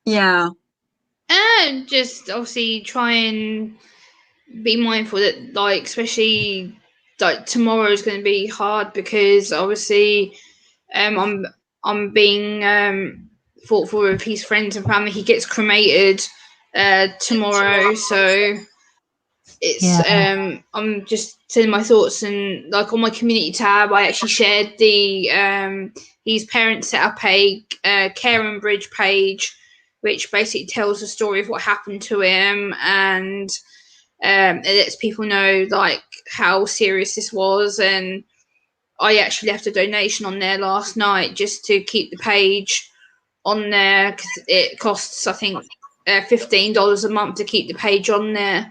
Yeah. And just obviously try and be mindful that, like, especially like tomorrow is going to be hard because obviously, I'm being thoughtful of his friends and family. He gets cremated tomorrow, so it's Yeah. I'm just sending my thoughts, and like on my community tab I actually shared the his parents set up a care and bridge page which basically tells the story of what happened to him, and it lets people know like how serious this was. And I actually left a donation on there last night just to keep the page on there because it costs, I think, $15 a month to keep the page on there. Yeah.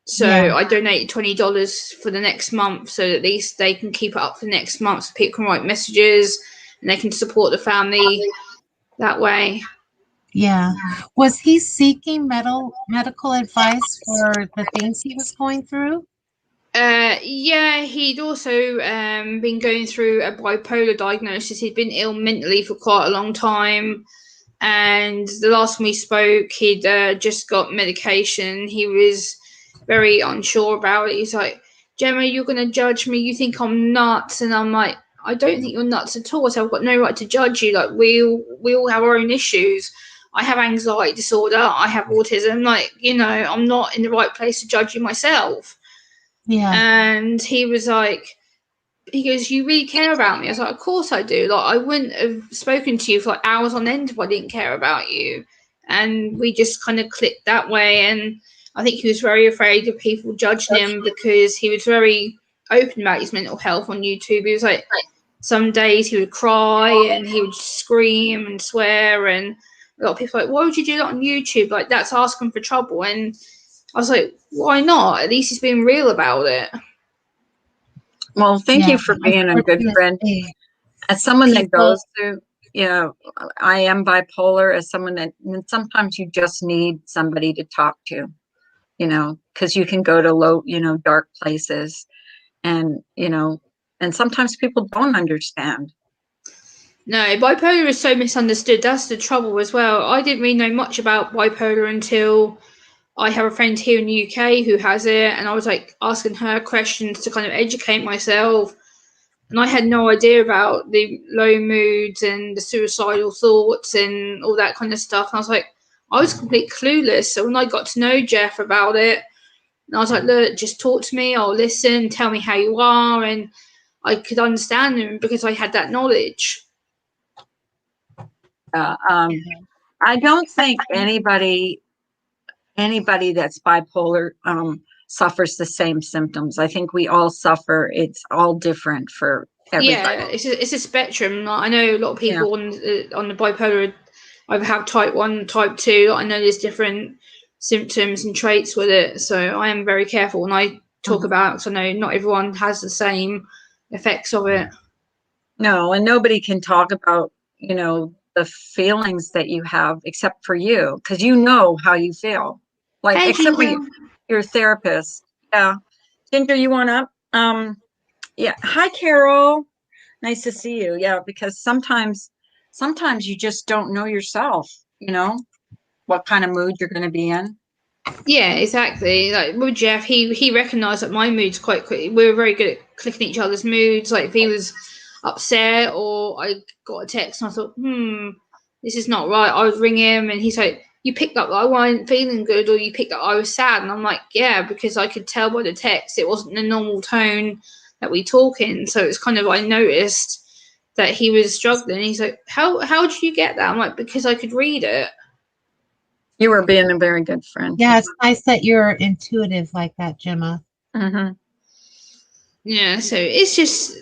So I donated $20 for the next month, so at least they can keep it up for next month, so people can write messages and they can support the family that way. Yeah. Was he seeking medical advice for the things he was going through? Yeah, he'd also been going through a bipolar diagnosis. He'd been ill mentally for quite a long time. And the last time we spoke, he'd just got medication. He was very unsure about it. He's like, Gemma, you're going to judge me. You think I'm nuts. And I'm like, I don't think you're nuts at all. So I've got no right to judge you. Like, we all have our own issues. I have anxiety disorder. I have autism. Like, I'm not in the right place to judge you myself. Yeah. And he was like, he goes, you really care about me? I was like, of course I do. Like, I wouldn't have spoken to you for like hours on end if I didn't care about you. And we just kind of clicked that way. And I think he was very afraid of people judging him because he was very open about his mental health on YouTube. He was like, some days he would cry and he would scream and swear. And a lot of people were like, why would you do that on YouTube? Like, that's asking for trouble. And I was like, why not? At least he's being real about it. Well, thank you for being a good friend. As someone that goes through, I am bipolar. As someone that sometimes you just need somebody to talk to, because you can go to low, dark places, and and sometimes people don't understand. No, bipolar is so misunderstood. That's the trouble as well. I didn't really know much about bipolar until I have a friend here in the UK who has it, and I was like asking her questions to kind of educate myself. And I had no idea about the low moods and the suicidal thoughts and all that kind of stuff. And I was like, I was completely clueless. So when I got to know Jeff about it, and I was like, look, just talk to me. I'll listen. Tell me how you are. And I could understand him because I had that knowledge. I don't think anybody that's bipolar suffers the same symptoms. I think we all suffer. It's all different for everybody. Yeah, it's a spectrum. I know a lot of people on the bipolar either have type 1, type 2. I know there's different symptoms and traits with it. So I am very careful when I talk about it, because I know not everyone has the same effects of it. No, and nobody can talk about, the feelings that you have except for you, because you know how you feel. Like, hey, except Ginger. for your therapist. Yeah. Ginger, you want up? Yeah. Hi, Carol. Nice to see you. Yeah, because sometimes you just don't know yourself, what kind of mood you're going to be in. Yeah, exactly. Like with Jeff, he recognised that my moods quite quickly. We were very good at clicking each other's moods. Like if he was upset or I got a text and I thought, this is not right, I would ring him and he's like, you picked up that I wasn't feeling good, or you picked up I was sad. And I'm like, yeah, because I could tell by the text it wasn't the normal tone that we talk in. So it's kind of, I noticed that he was struggling. He's like, how did you get that? I'm like, because I could read it. You were being a very good friend. Yeah, it's nice that you're intuitive like that, Gemma. Mm-hmm. Yeah, so it's just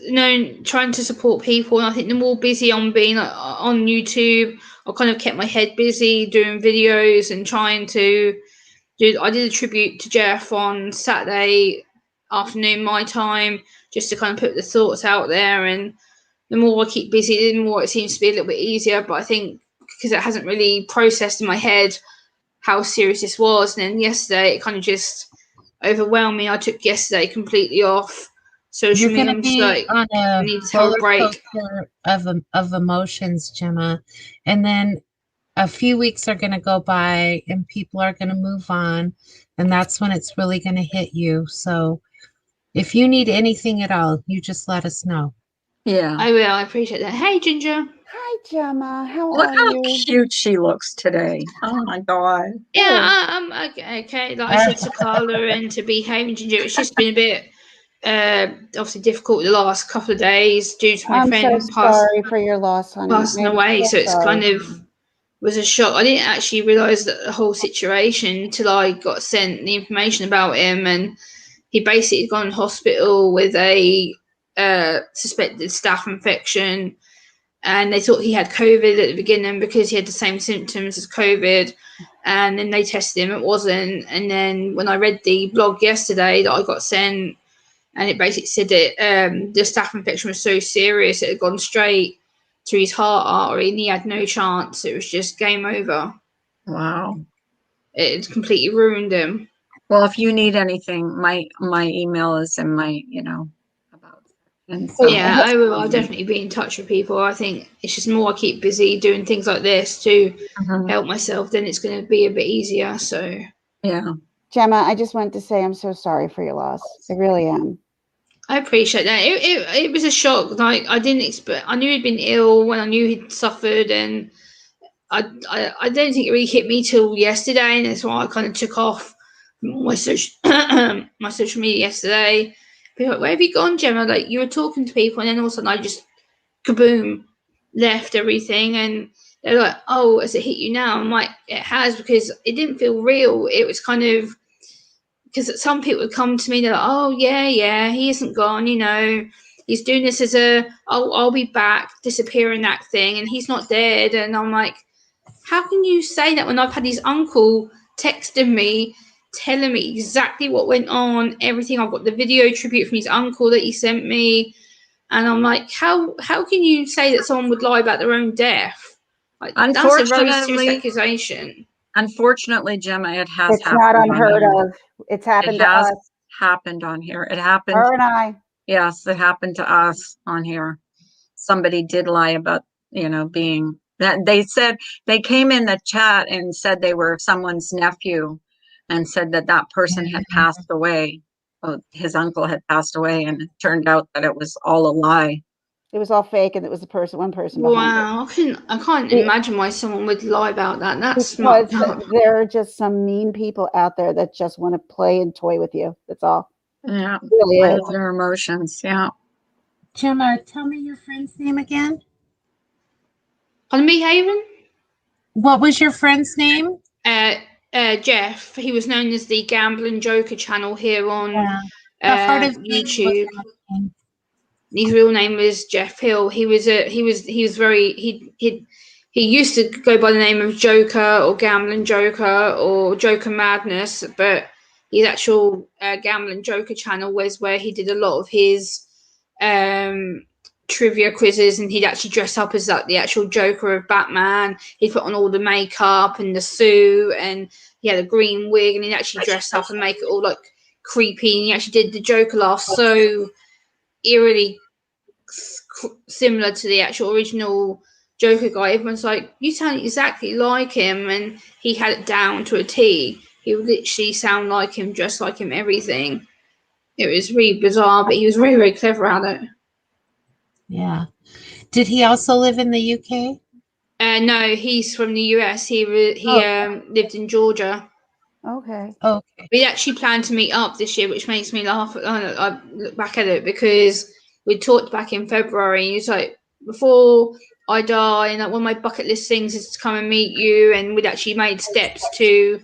trying to support people, and I think the more busy I'm being on YouTube, I kind of kept my head busy doing videos and trying to do. I did a tribute to Jeff on Saturday afternoon my time, just to kind of put the thoughts out there. And the more I keep busy, the more it seems to be a little bit easier. But I think because it hasn't really processed in my head how serious this was, and then yesterday it kind of just overwhelmed me. I took yesterday completely off social media. I'm just like, on I need to have a break of emotions, Gemma, and then a few weeks are going to go by and people are going to move on, and that's when it's really going to hit you. So if you need anything at all, you just let us know. Yeah, I will. I appreciate that. Hey, Ginger. Hi, Gemma. Look how cute she looks today. Oh my God. Yeah, I'm okay. Like I said to Carla and to behave, Ginger, it's just been a bit obviously difficult the last couple of days due to my friend sorry for your loss, honey. passing away. So it's kind of was a shock. I didn't actually realise that the whole situation until I got sent the information about him, and he basically had gone to hospital with a suspected staph infection, and they thought he had COVID at the beginning because he had the same symptoms as COVID. And then they tested him, it wasn't. And then when I read the blog yesterday that I got sent, and it basically said that the staph infection was so serious it had gone straight to his heart artery and he had no chance. It was just game over. Wow. It completely ruined him. Well, if you need anything, my email is in my, about. And so, yeah, I'll definitely be in touch with people. I think it's just more I keep busy doing things like this to help myself, then it's going to be a bit easier. So yeah. Gemma, I just wanted to say I'm so sorry for your loss. I really am. I appreciate that. It was a shock. Like I didn't expect. I knew he'd been ill when I knew he'd suffered, and I don't think it really hit me till yesterday, and that's why I kind of took off my social my social media yesterday. People were like, where have you gone, Gemma? Like you were talking to people, and then all of a sudden I just kaboom left everything, and they're like, oh, has it hit you now? I'm like, it has, because it didn't feel real. It was kind of, because some people would come to me, they're like, oh yeah, he isn't gone, he's doing this as a, oh, I'll be back, disappearing act thing, and he's not dead. And I'm like, how can you say that when I've had his uncle texting me, telling me exactly what went on, everything? I've got the video tribute from his uncle that he sent me, and I'm like, how can you say that someone would lie about their own death? Like, that's a very serious accusation. Unfortunately, Gemma, it has It's happened. not unheard of. It's happened to us. Happened on here. It happened. Her and I. Yes, it happened to us on here. Somebody did lie about, being that. They said they came in the chat and said they were someone's nephew, and said that person had passed away. Oh, his uncle had passed away, and it turned out that it was all a lie. It was all fake, and it was one person behind it. Wow, I can't imagine why someone would lie about that. That's because not. There are just some mean people out there that just want to play and toy with you. That's all. Yeah, it really is. Their emotions. Yeah. Gemma, tell me your friend's name again. Pardon me, Haven? What was your friend's name? Jeff. He was known as the Gambling Joker channel here on YouTube. His real name was Jeff Hill. He used to go by the name of Joker or Gambling Joker or Joker Madness, but his actual Gambling Joker channel was where he did a lot of his trivia quizzes, and he'd actually dress up as like the actual Joker of Batman. He'd put on all the makeup and the suit, and he had a green wig, and he'd actually dress up and make it all like creepy, and he actually did the Joker laugh so eerily similar to the actual original Joker guy. Everyone's like, you sound exactly like him, and he had it down to a T. He would literally sound like him, dress like him, everything. It was really bizarre, but he was very, very clever at it. Yeah. Did he also live in the UK? No, he's from the US. He lived in Georgia. Okay. We actually planned to meet up this year, which makes me laugh. I look back at it because we talked back in February, and he's like, before I die, and like one of my bucket list things is to come and meet you, and we'd actually made steps to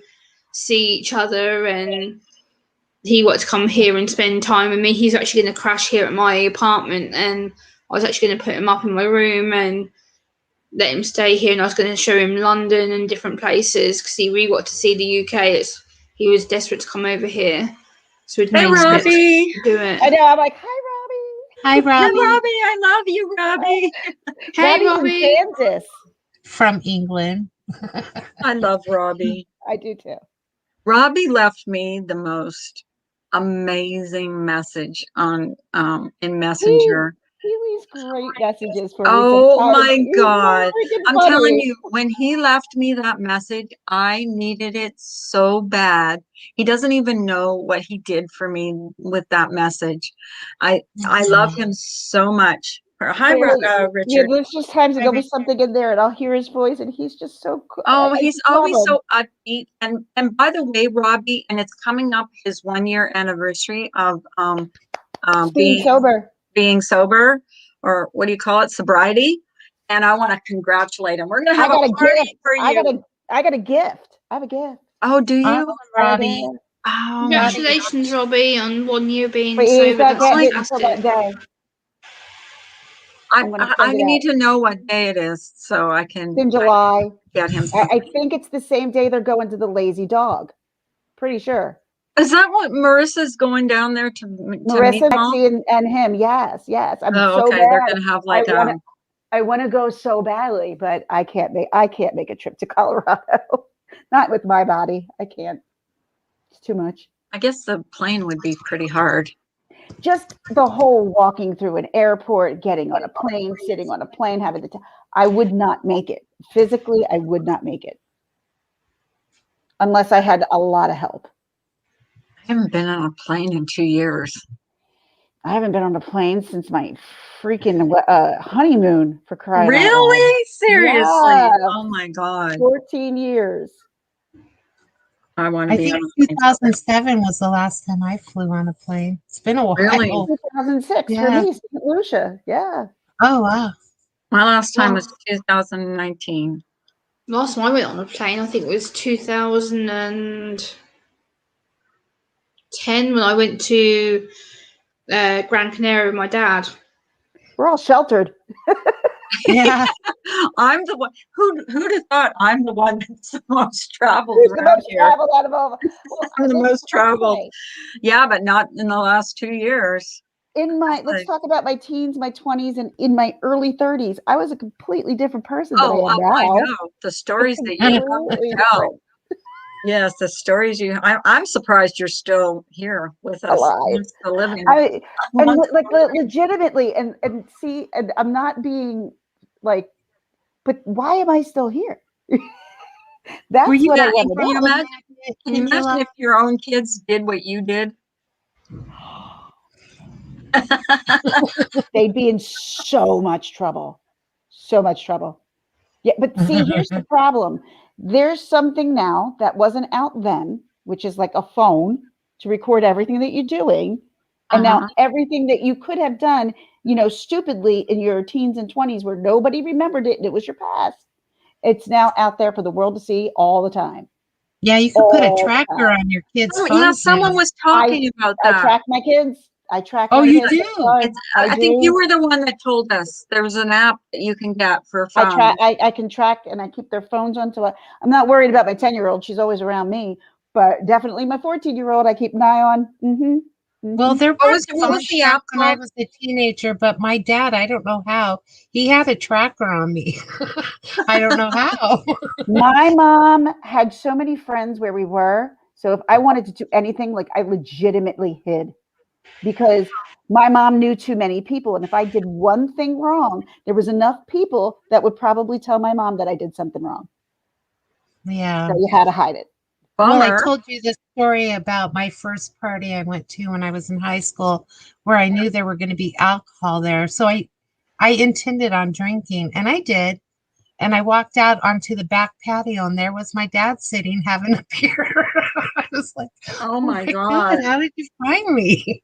see each other, and he wanted to come here and spend time with me. He's actually going to crash here at my apartment, and I was actually going to put him up in my room and let him stay here, and I was going to show him London and different places because he really wanted to see the UK. He was desperate to come over here. So we'd made steps to do it. I know. I'm like, hi, Robbie. Hi, Robbie. Hi, Robbie. I love you, Robbie. Hey, Robbie. From Kansas. From England. I love Robbie. I do too. Robbie left me the most amazing message on in Messenger. He leaves great messages for me. Oh my God. I'm funny. telling you, when he left me that message, I needed it so bad. He doesn't even know what he did for me with that message. I love him so much. Hi, Richard. Yeah, there's just times there'll be something in there, and I'll hear his voice, and he's just so cool. Oh, he's always so upbeat. And by the way, Robbie, and it's coming up his 1-year anniversary of being sober, or what do you call it, sobriety. And I want to congratulate him. We're gonna have a party for you. I got a gift. I have a gift. Oh, do you? Oh, Robbie. Oh, Congratulations, Robbie, on 1 year being sober. That's fantastic. That day. I need to know what day it is so I can. It's in July. Get him. I think it's the same day they're going to the Lazy Dog. Pretty sure. Is that what Marissa's going down there to Marissa, Lexi, and him? Yes. I'm so okay. bad. They're gonna have like I want to go so badly, but I can't make a trip to Colorado. Not with my body. I can't. It's too much. I guess the plane would be pretty hard. Just the whole walking through an airport, getting on a plane, sitting on a plane, having I would not make it. Physically, I would not make it. Unless I had a lot of help. I haven't been on a plane in 2 years. I haven't been on a plane since my freaking honeymoon, for crying out loud. Really? Seriously? Yeah, Oh my God. 14 years. I want to I be think on a plane. 2007 was the last time I flew on a plane. It's been a while. Really? 2006 for Yeah. me, St. Lucia. Yeah. Oh, wow. My last time was Well, 2019. last time I went on a plane, I think it was 2010 when I went to Gran Canaria with my dad. We're all sheltered. Yeah. I'm the one who'd have thought I'm the one that's the most traveled Who's the around most here. traveled out of all? Well, I'm the let's most traveled. say, Yeah, but not in the last 2 years. let's Like, talk about my teens, my 20s, and in my early 30s. I was a completely different person than I am I now. know the stories that you have to Completely tell. different. Yes, the stories I'm surprised you're still here with us. Alive. You're still living. And amongst like us. legitimately, and see, and I'm not being like, but why am I still here? That's Were you what I Yeah, want and to can you know. imagine? Can you imagine if your own kids did what you did? They'd be in so much trouble. So much trouble. Yeah, but see, here's the problem. There's something now that wasn't out then, which is like a phone to record everything that you're doing. And now Uh-huh. everything that you could have done, stupidly in your teens and 20s where nobody remembered it and it was your past. It's now out there for the world to see all the time. Yeah, you could put a All the tracker time. on your kids' Oh, yeah, phones now. someone was talking about I that. track my kids. I track Oh, my you kids. do? I think you were the one that told us there was an app that you can get for a phone. I can track and I keep their phones on. I'm not worried about my 10-year-old. She's always around me, but definitely my 14-year-old, I keep an eye on. Well, there What weren't was phones the back app when I called? was a teenager, but my dad, I don't know how, he had a tracker on me. I don't know how. My mom had so many friends where we were. So if I wanted to do anything, like I legitimately hid because my mom knew too many people. And if I did one thing wrong, there was enough people that would probably tell my mom that I did something wrong. Yeah. So you had to hide it. Well, I Bummer. told you the story about my first party I went to when I was in high school, where I knew there were going to be alcohol there. So I intended on drinking, and I did. And I walked out onto the back patio, and there was my dad sitting having a beer. I was like, Oh "Oh my my God. God, how did you find me?"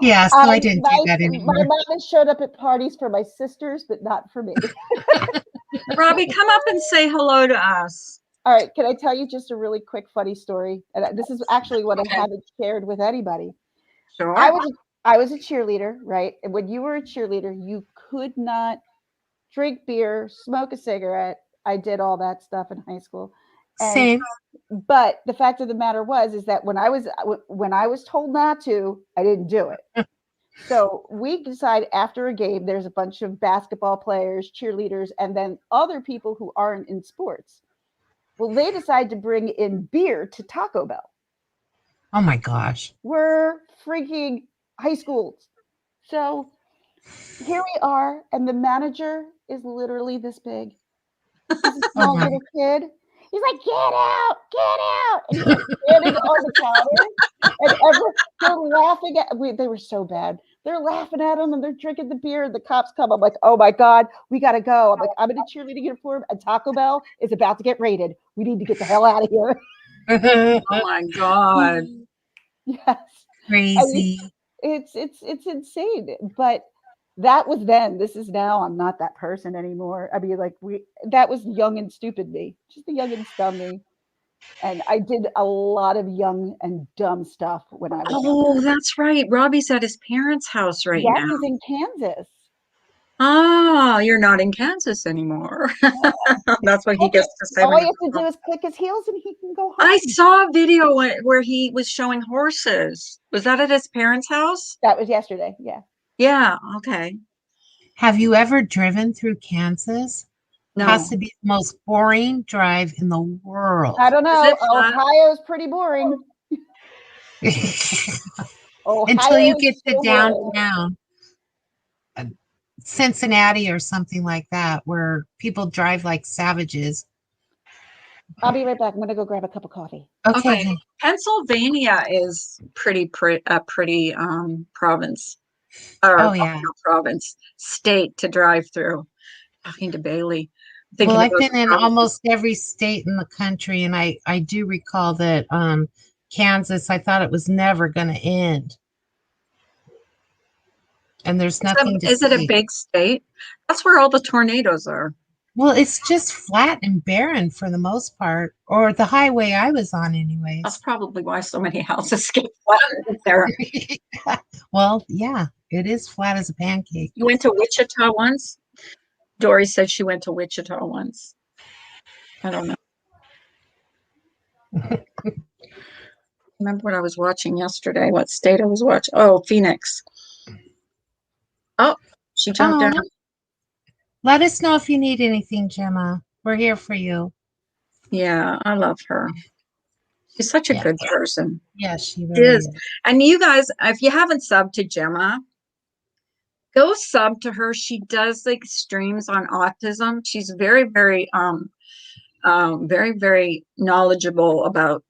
Yeah, so I didn't do that My anymore. mom has showed up at parties for my sisters, but not for me. Robbie, come up and say hello to us. All right, can I tell you just a really quick funny story? And this is actually what I Okay. haven't shared with anybody. Sure. I was a cheerleader, right? And when you were a cheerleader, you could not drink beer, smoke a cigarette. I did all that stuff in high school. And Same. but the fact of the matter is that when I was told not to, I didn't do it. So we decide after a game, there's a bunch of basketball players, cheerleaders, and then other people who aren't in sports. Well, they decide to bring in beer to Taco Bell. Oh my gosh. We're freaking high schools. So here we are, and the manager is literally this big. He's a Oh small my. little kid. He's like, get out. And he's like standing on the counter. And they're laughing they were so bad. They're laughing at him and they're drinking the beer. And the cops come. I'm like, oh my God, we got to go. I'm like, I'm in a cheerleading uniform and Taco Bell is about to get raided. We need to get the hell out of here. Oh my God. Yes. And Crazy. it's insane. But that was then. This is now. I'm not that person anymore. I mean, like that was young and stupid me, just a young and dumb me. And I did a lot of young and dumb stuff when I was Oh, younger. that's right. Robbie's at his parents' house right Yes, now. he's in Kansas. Oh, you're not in Kansas anymore. That's what he gets to say All when you he have to comes do home. is click his heels and he can go I home. saw a video where he was showing horses. Was that at his parents' house? That was yesterday. Yeah. Yeah, okay. Have you ever driven through Kansas? Has No. to be the most boring drive in the world. I don't Is know. it fun? Ohio's pretty boring. Until you Ohio get is to so boring. downtown, Cincinnati or something like that, where people drive like savages. I'll be right back. I'm gonna go grab a cup of coffee. Okay. Okay. Pennsylvania is pretty province, or Oh yeah. not province, state to drive through. Talking to Bailey, thinking Well, I've about been in provinces. almost every state in the country, and I do recall that Kansas, I thought it was never going to end. And there's nothing to Is it a see. big state? That's where all the tornadoes are. Well, it's just flat and barren for the most part, or the highway I was on anyways. That's probably why so many houses get flattened there. Well, yeah, it is flat as a pancake. You went to Wichita once? Dory said she went to Wichita once. I don't know. Remember what I was watching yesterday? What state I was watching? Oh, Phoenix. Oh, she jumped Oh, down. let us know if you need anything, Gemma. We're here for you. Yeah, I love her. She's such a Yeah. good person. Yes, she She really is. is. And you guys, if you haven't subbed to Gemma, go sub to her. She does like streams on autism. She's very, very, very, very knowledgeable about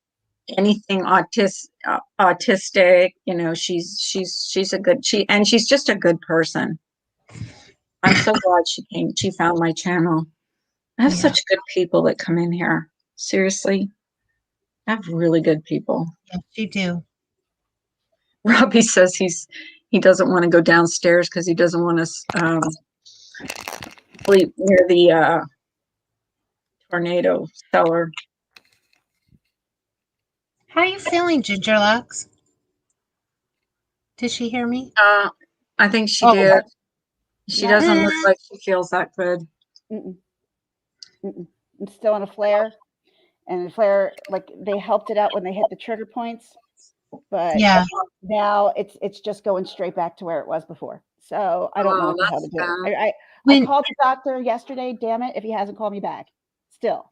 anything autistic. You know, she's a good and she's just a good person. I'm so glad she found my channel. I have Yeah. such good people that come in here. Seriously, I have really good people. Yes, you do. Robbie says he doesn't want to go downstairs because he doesn't want to sleep near the tornado cellar. How are you feeling, Gingerlux? Did she hear me? I think she Oh. did. She No. doesn't look like she feels that good. Mm-mm. Mm-mm. I'm still on a flare, and the flare, like they helped it out when they hit the trigger points, but Yeah. now it's just going straight back to where it was before. So I don't know Oh, what the hell to that's do. bad. I When called the doctor yesterday. Damn it, if he hasn't called me back. Still,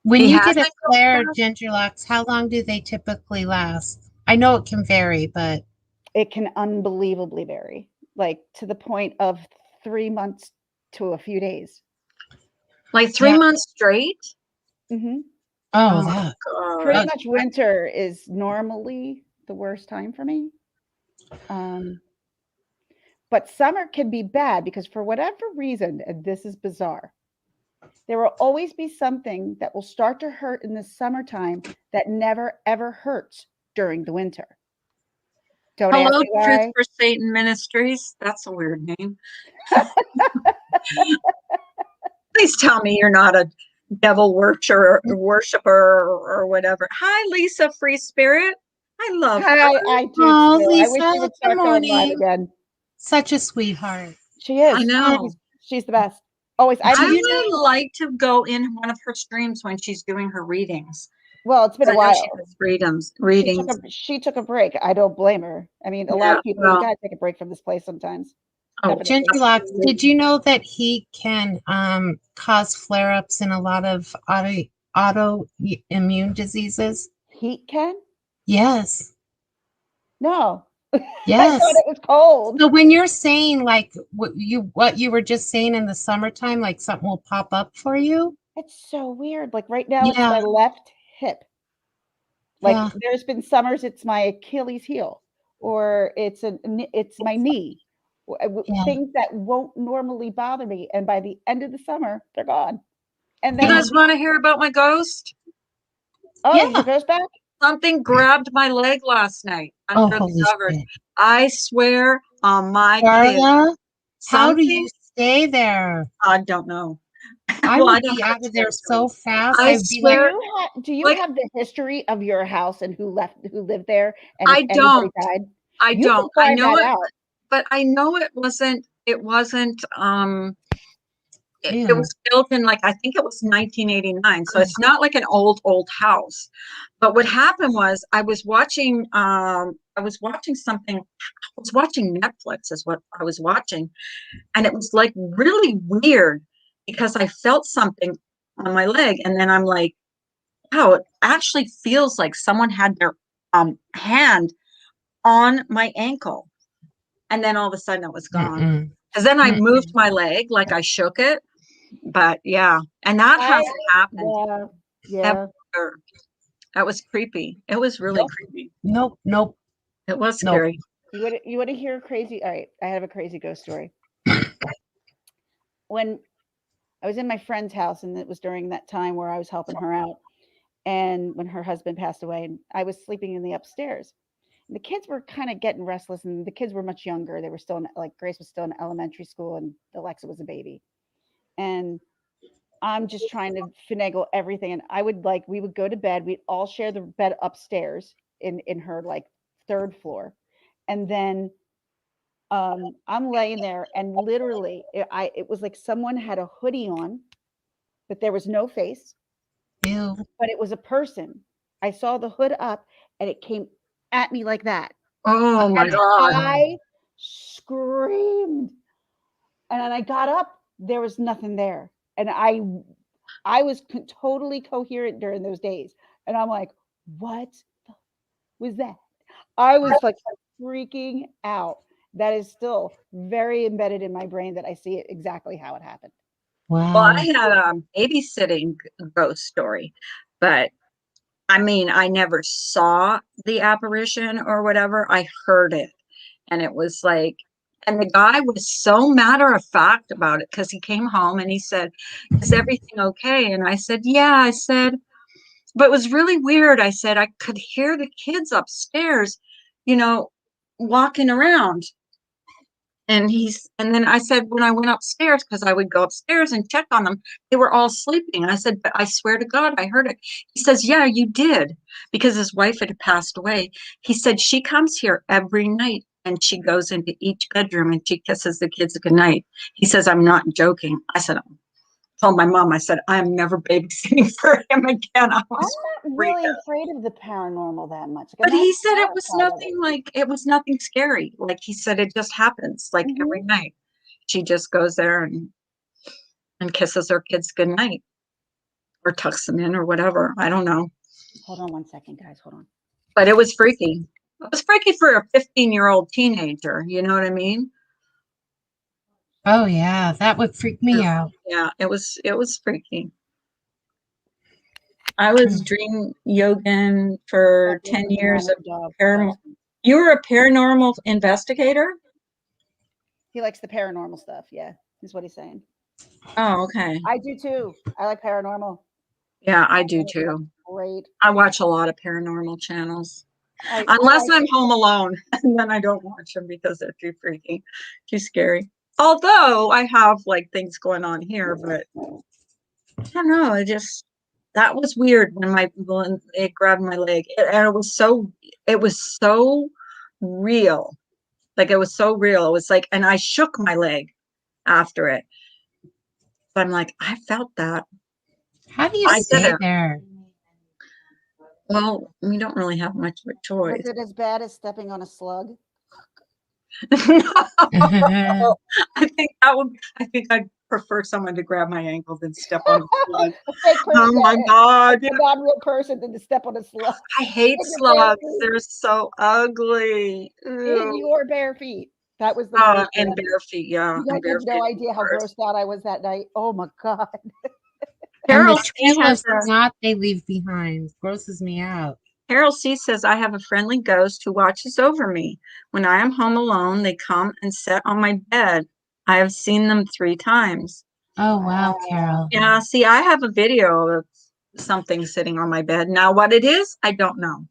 when He you get a hasn't come flare, back? Gingerlux, how long do they typically last? I know it can vary, but it can unbelievably vary, like to the point of 3 months to a few days. Like 3 Yeah. months straight? hmm oh, Oh, that. God. Pretty much winter is normally the worst time for me. But summer can be bad because for whatever reason, and this is bizarre, there will always be something that will start to hurt in the summertime that never ever hurts during the winter. Don't ask Hello, me Truth why. for Satan Ministries. That's a weird name. Please tell me you're not a devil worshiper or whatever. Hi, Lisa Free Spirit. I love her. I do Oh, too. I wish Lisa, she would good start going live morning. again. Such a sweetheart. She is. I know. She's the best. Always. I Did you would like to go in one of her streams when she's doing her readings. Well, it's been a I know she while. does readings. She took a break. I don't blame her. I mean, a lot Yeah, of people, well, you gotta take a break from this place sometimes. oh, Definitely. Gingerlux, did you know that he can cause flare-ups in a lot of autoimmune diseases? Heat can? Yes. No. I Yes. thought it was cold. So when you're saying like what you were just saying in the summertime, like something will pop up for you? It's so weird. Like right now, it's Yeah. my left hip. Like Yeah. there's been summers, it's my Achilles heel, or it's my knee. Yeah. Things that won't normally bother me, and by the end of the summer, they're gone. And you then, guys want to hear about my ghost? oh, Yeah. your goes back. Something grabbed my leg last night Oh, under the holy covers. shit. I swear on my kid. Carla, how do Something you stay there? I don't know. I Well, would don't be have out of to there tell you. so fast. I I'd be like, swear, Do you like- have the history of your house and who lived there, and I if anybody don't. died? I You don't. can I find know that it, out. but I know it wasn't it Yeah. was built in like I think it was 1989. So it's not like an old house. But what happened was I was watching something. I was watching Netflix is what I was watching. And it was like really weird because I felt something on my leg. And then I'm like, wow, it actually feels like someone had their hand on my ankle. And then all of a sudden it was gone. Mm-mm. Because then I Mm-mm. moved my leg, like I shook it. But yeah, and that hasn't happened. Yeah, Yeah. ever. That was creepy. It was really Nope. creepy. Nope. Nope. It was Nope. scary. You want to hear a crazy? All right, I have a crazy ghost story. When I was in my friend's house, and it was during that time where I was helping her out, and when her husband passed away, and I was sleeping in the upstairs. And the kids were kind of getting restless, and the kids were much younger. They were still in, like, Grace was still in elementary school, and Alexa was a baby. And I'm just trying to finagle everything. And we would go to bed. We'd all share the bed upstairs in her like third floor, and then I'm laying there, and literally, it was like someone had a hoodie on, but there was no face, Ew. but it was a person. I saw the hood up, and it came at me like that, Oh my and God. I screamed, and then I got up. There was nothing there, and I was totally coherent during those days, and I'm like, "What was that?" I was like freaking out. That is still very embedded in my brain that I see it exactly how it happened. Well, Wow. I had a babysitting ghost story, but I mean, I never saw the apparition or whatever. I heard it. And it was like, and the guy was so matter of fact about it because he came home and he said, "Is everything okay?" And I said, "Yeah." I said, but it was really weird. I said, I could hear the kids upstairs, you know, walking around. And then I said, when I went upstairs, because I would go upstairs and check on them, they were all sleeping. I said, "But I swear to God, I heard it." He says, "Yeah, you did," because his wife had passed away. He said, "She comes here every night and she goes into each bedroom and she kisses the kids goodnight." He says, "I'm not joking." I said, told my mom, I said, "I'm never babysitting for him again." I I'm was not freaked really out. afraid of the paranormal that much. Like, I'm But not he said it was terrified of nothing it. like, it was nothing scary. Like he said, it just happens like every Mhm. night. She just goes there and kisses her kids goodnight or tucks them in or whatever. I don't know. Hold on one second, guys. Hold on. But it was freaky. It was freaky for a 15-year-old teenager. You know what I mean? Oh yeah, that would freak me out. Yeah, it was freaky. I was dream yogin for Stop 10 moving around years with of the dog. you were a paranormal investigator? He likes the paranormal stuff. Yeah, is what he's saying. Oh, okay. I do too. I like paranormal. Yeah, I do too. Great. I watch a lot of paranormal channels. I Unless like I'm home alone, and then I don't watch them because they're too freaky, too scary. Although I have like things going on here, but I don't know. That was weird when it grabbed my leg, and it was so real. Like it was so real. It was like, and I shook my leg after it. So I'm like, I felt that. How do you I stay didn't. there? Well, we don't really have much of a choice. Was it as bad as stepping on a slug? No, I think I'd prefer someone to grab my ankle than step on the slug. A fake person, Oh my God. a non-real person than to step on a slug I hate in your bare slugs. feet. They're so ugly. In Ew. your bare feet. That was the Oh, worst and one. bare feet. Yeah, You and guys have bare no feet is idea the how worst. grossed out I was that night. Oh my God. And the Carol C smell of has snot they leave behind grosses me out. Carol C says, "I have a friendly ghost who watches over me. When I am home alone, they come and sit on my bed. I have seen them 3 times." Oh wow, Carol. Yeah, see, I have a video of something sitting on my bed. Now, what it is, I don't know.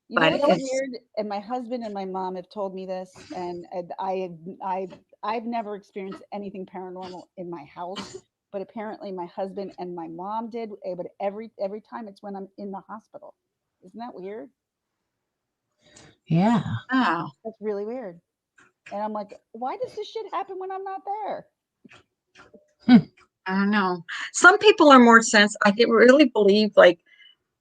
You know But what's it's weird? And my husband and my mom have told me this, and I've never experienced anything paranormal in my house, but apparently my husband and my mom did. But every time it's when I'm in the hospital. Isn't that weird? Yeah. oh, That's really weird. And I'm like, why does this shit happen when I'm not there? I don't know. Some people are more I think really believe like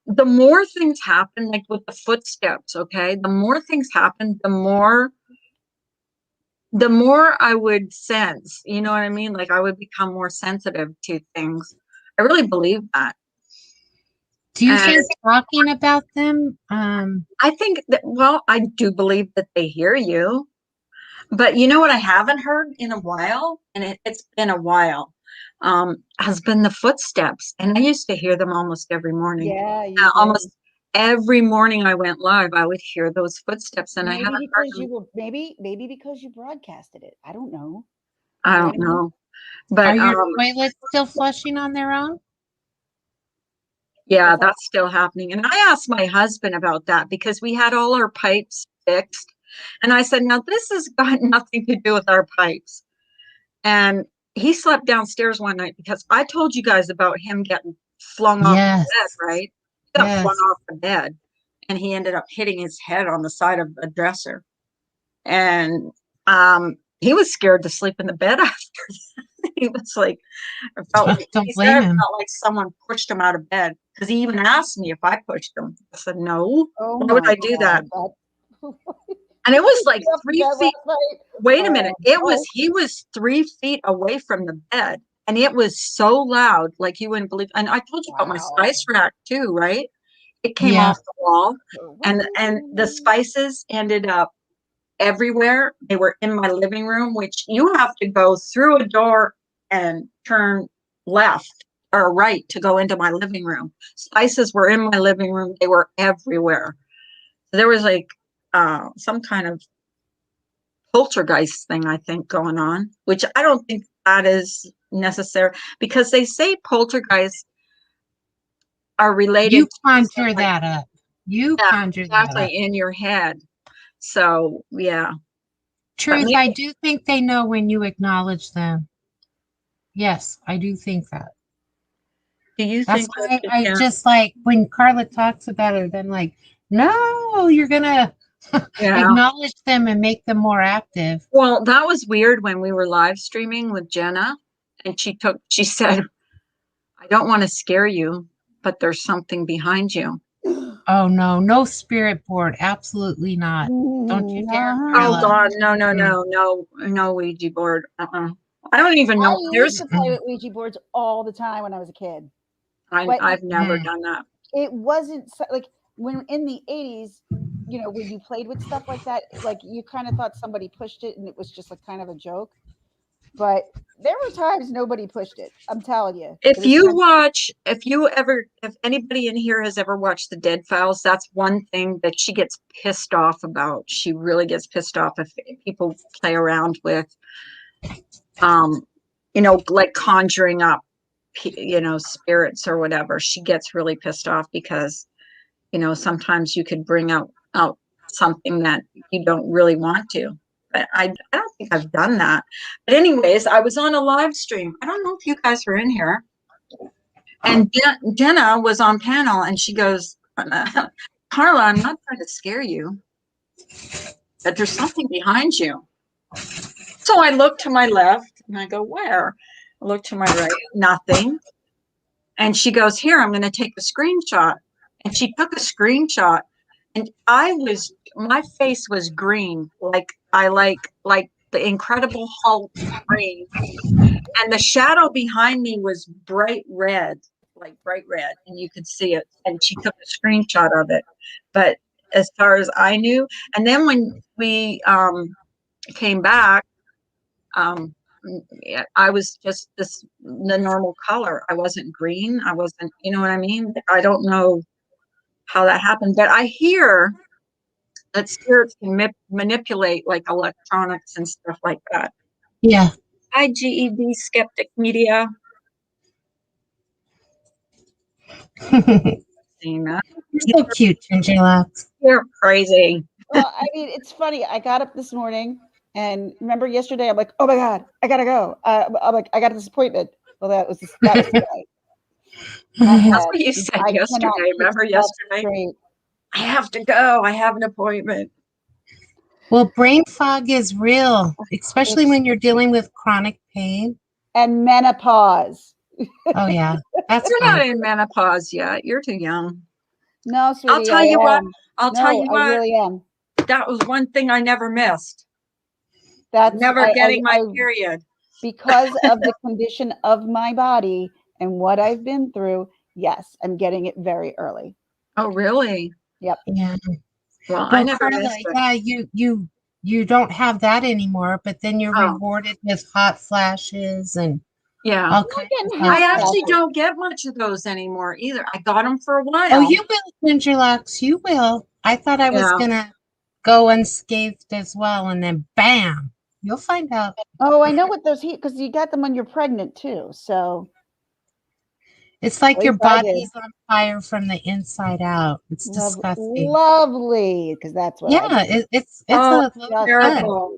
the more things happen, like with the footsteps, okay, the more things happen, the more I would sense, you know what I mean? Like I would become more sensitive to things. I really believe that. Do you And think talking about them? I think that, well, I do believe that they hear you. But you know what I haven't heard in a while? And it's been a while. has been the footsteps. And I used to hear them almost every morning. Yeah, you did. Almost every morning I went live, I would hear those footsteps, and I Maybe haven't heard because them. you were maybe because you broadcasted it. I don't know. I You know don't what I mean? know. But Are your toilets still flushing on their own? yeah, What's that? that's still happening. And I asked my husband about that because we had all our pipes fixed. And I said, now this has got nothing to do with our pipes. And he slept downstairs one night because I told you guys about him getting flung off the Yes. bed, right? He got flung Yes. off the bed and he ended up hitting his head on the side of a dresser. And he was scared to sleep in the bed after. He was like, Don't he said blame it him. felt like someone pushed him out of bed because he even asked me if I pushed him. I said, no, Oh why would my I do that? God. And it was like Off the 3 bed feet. last night? Wait a minute. Oh, He was 3 feet away from the bed and it was so loud, like you wouldn't believe. And I told you about my wow. spice rack too, right? It came Yeah. off the wall and the spices ended up everywhere. They were in my living room, which you have to go through a door and turn left or right to go into my living room. Spices were in my living room. They were everywhere. There was like some kind of poltergeist thing, I think, going on, which I don't think that is necessary because they say poltergeists are related You to conjure like, that up. You yeah, conjure that exactly up. in your head. So yeah. Truth, maybe, I do think they know when you acknowledge them. Yes, I do think that. do you That's think why that I just like when Carla talks about it, I'm like, no, you're gonna yeah. acknowledge them and make them more active. Well, that was weird when we were live streaming with Jenna and she said, I don't want to scare you, but there's something behind you. Oh no, no spirit board. Absolutely not. Don't you dare, Oh Carla. God, no, Mm-mm. no Ouija board. I don't even I know. used to There's, play with Ouija boards all the time when I was a kid, I, but I've never Mm. done that. it wasn't like when in the 80s, you know, when you played with stuff like that, like you kind of thought somebody pushed it and it was just like kind of a joke. But there were times nobody pushed it. I'm telling you. It was kind If anybody in here has ever watched the Dead Files, that's one thing that she gets pissed off about. She really gets pissed off if people play around with, um, like conjuring up, spirits or whatever. She gets really pissed off because, sometimes you could bring out something that you don't really want to. But I don't think I've done that. But anyways, I was on a live stream. I don't know if you guys were in here. And Jenna was on panel and she goes, Carla, I'm not trying to scare you, but there's something behind you. So I look to my left and I go, where? I look to my right, nothing. And she goes, here, I'm going to take a screenshot. And she took a screenshot and my face was green, like the Incredible Hulk green. And the shadow behind me was bright red, like bright red, and you could see it. And she took a screenshot of it. But as far as I knew, and then when we came back, yeah, I was just the normal color. I wasn't green. I wasn't, you know what I mean? I don't know how that happened, but I hear that spirits can manipulate like electronics and stuff like that. Yeah. Hi, GED Skeptic Media. Seeing that. You're so cute, Ginger Locks. You're crazy. well, I mean, it's funny. I got up this morning and remember yesterday, I'm like, oh my God, I gotta go. I'm like, I got this appointment. Well, that was today. My That's head. what you said I yesterday. cannot keep Remember stuff yesterday? straight. I have to go. I have an appointment. Well, brain fog is real, especially when you're dealing with chronic pain. And menopause. Oh yeah, that's You're fine. not in menopause yet. You're too young. No, sweetie, I'll tell I you what. am. I'll tell No, you I what. really am. That was one thing I never missed. That's Never getting my period. because of the condition of my body and what I've been through. Yes, I'm getting it very early. Oh, really? Yep. Yeah. Well, I Well, never Carla, missed it. yeah, you don't have that anymore, but then you're Oh. rewarded with hot flashes and Yeah. All kinds of getting stuff. I half actually Chocolate. don't get much of those anymore either. I got them for a while. Oh, you will, Ginger Locks. You will. I thought I was Yeah. gonna go unscathed as well, and then bam, you'll find out. Oh, I know what those heat because you got them when you're pregnant too. So It's like at your least I did. body's on fire from the inside out. It's disgusting. Lovely, because that's what I Yeah, did. it's Oh, a load of fun. terrible.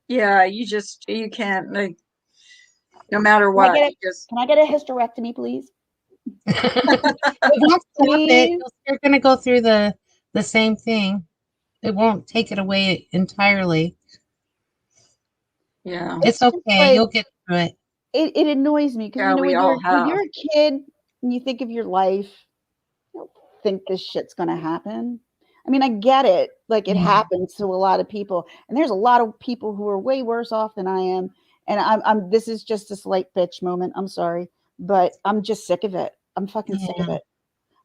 Yeah, you can't, like, no matter Can I what, get you just, Can I get a hysterectomy, please? It won't stop it. Please? You're going to go through the same thing. It won't take it away entirely. yeah. It's just okay. like- You'll get through it. It annoys me because Yeah, you know we when all when you're have. a kid and you think of your life, you don't think this shit's gonna happen. I mean, I get it. Like it Yeah. happens to a lot of people, and there's a lot of people who are way worse off than I am. And I'm this is just a slight bitch moment. I'm sorry, but I'm just sick of it. I'm fucking sick of Yeah. it.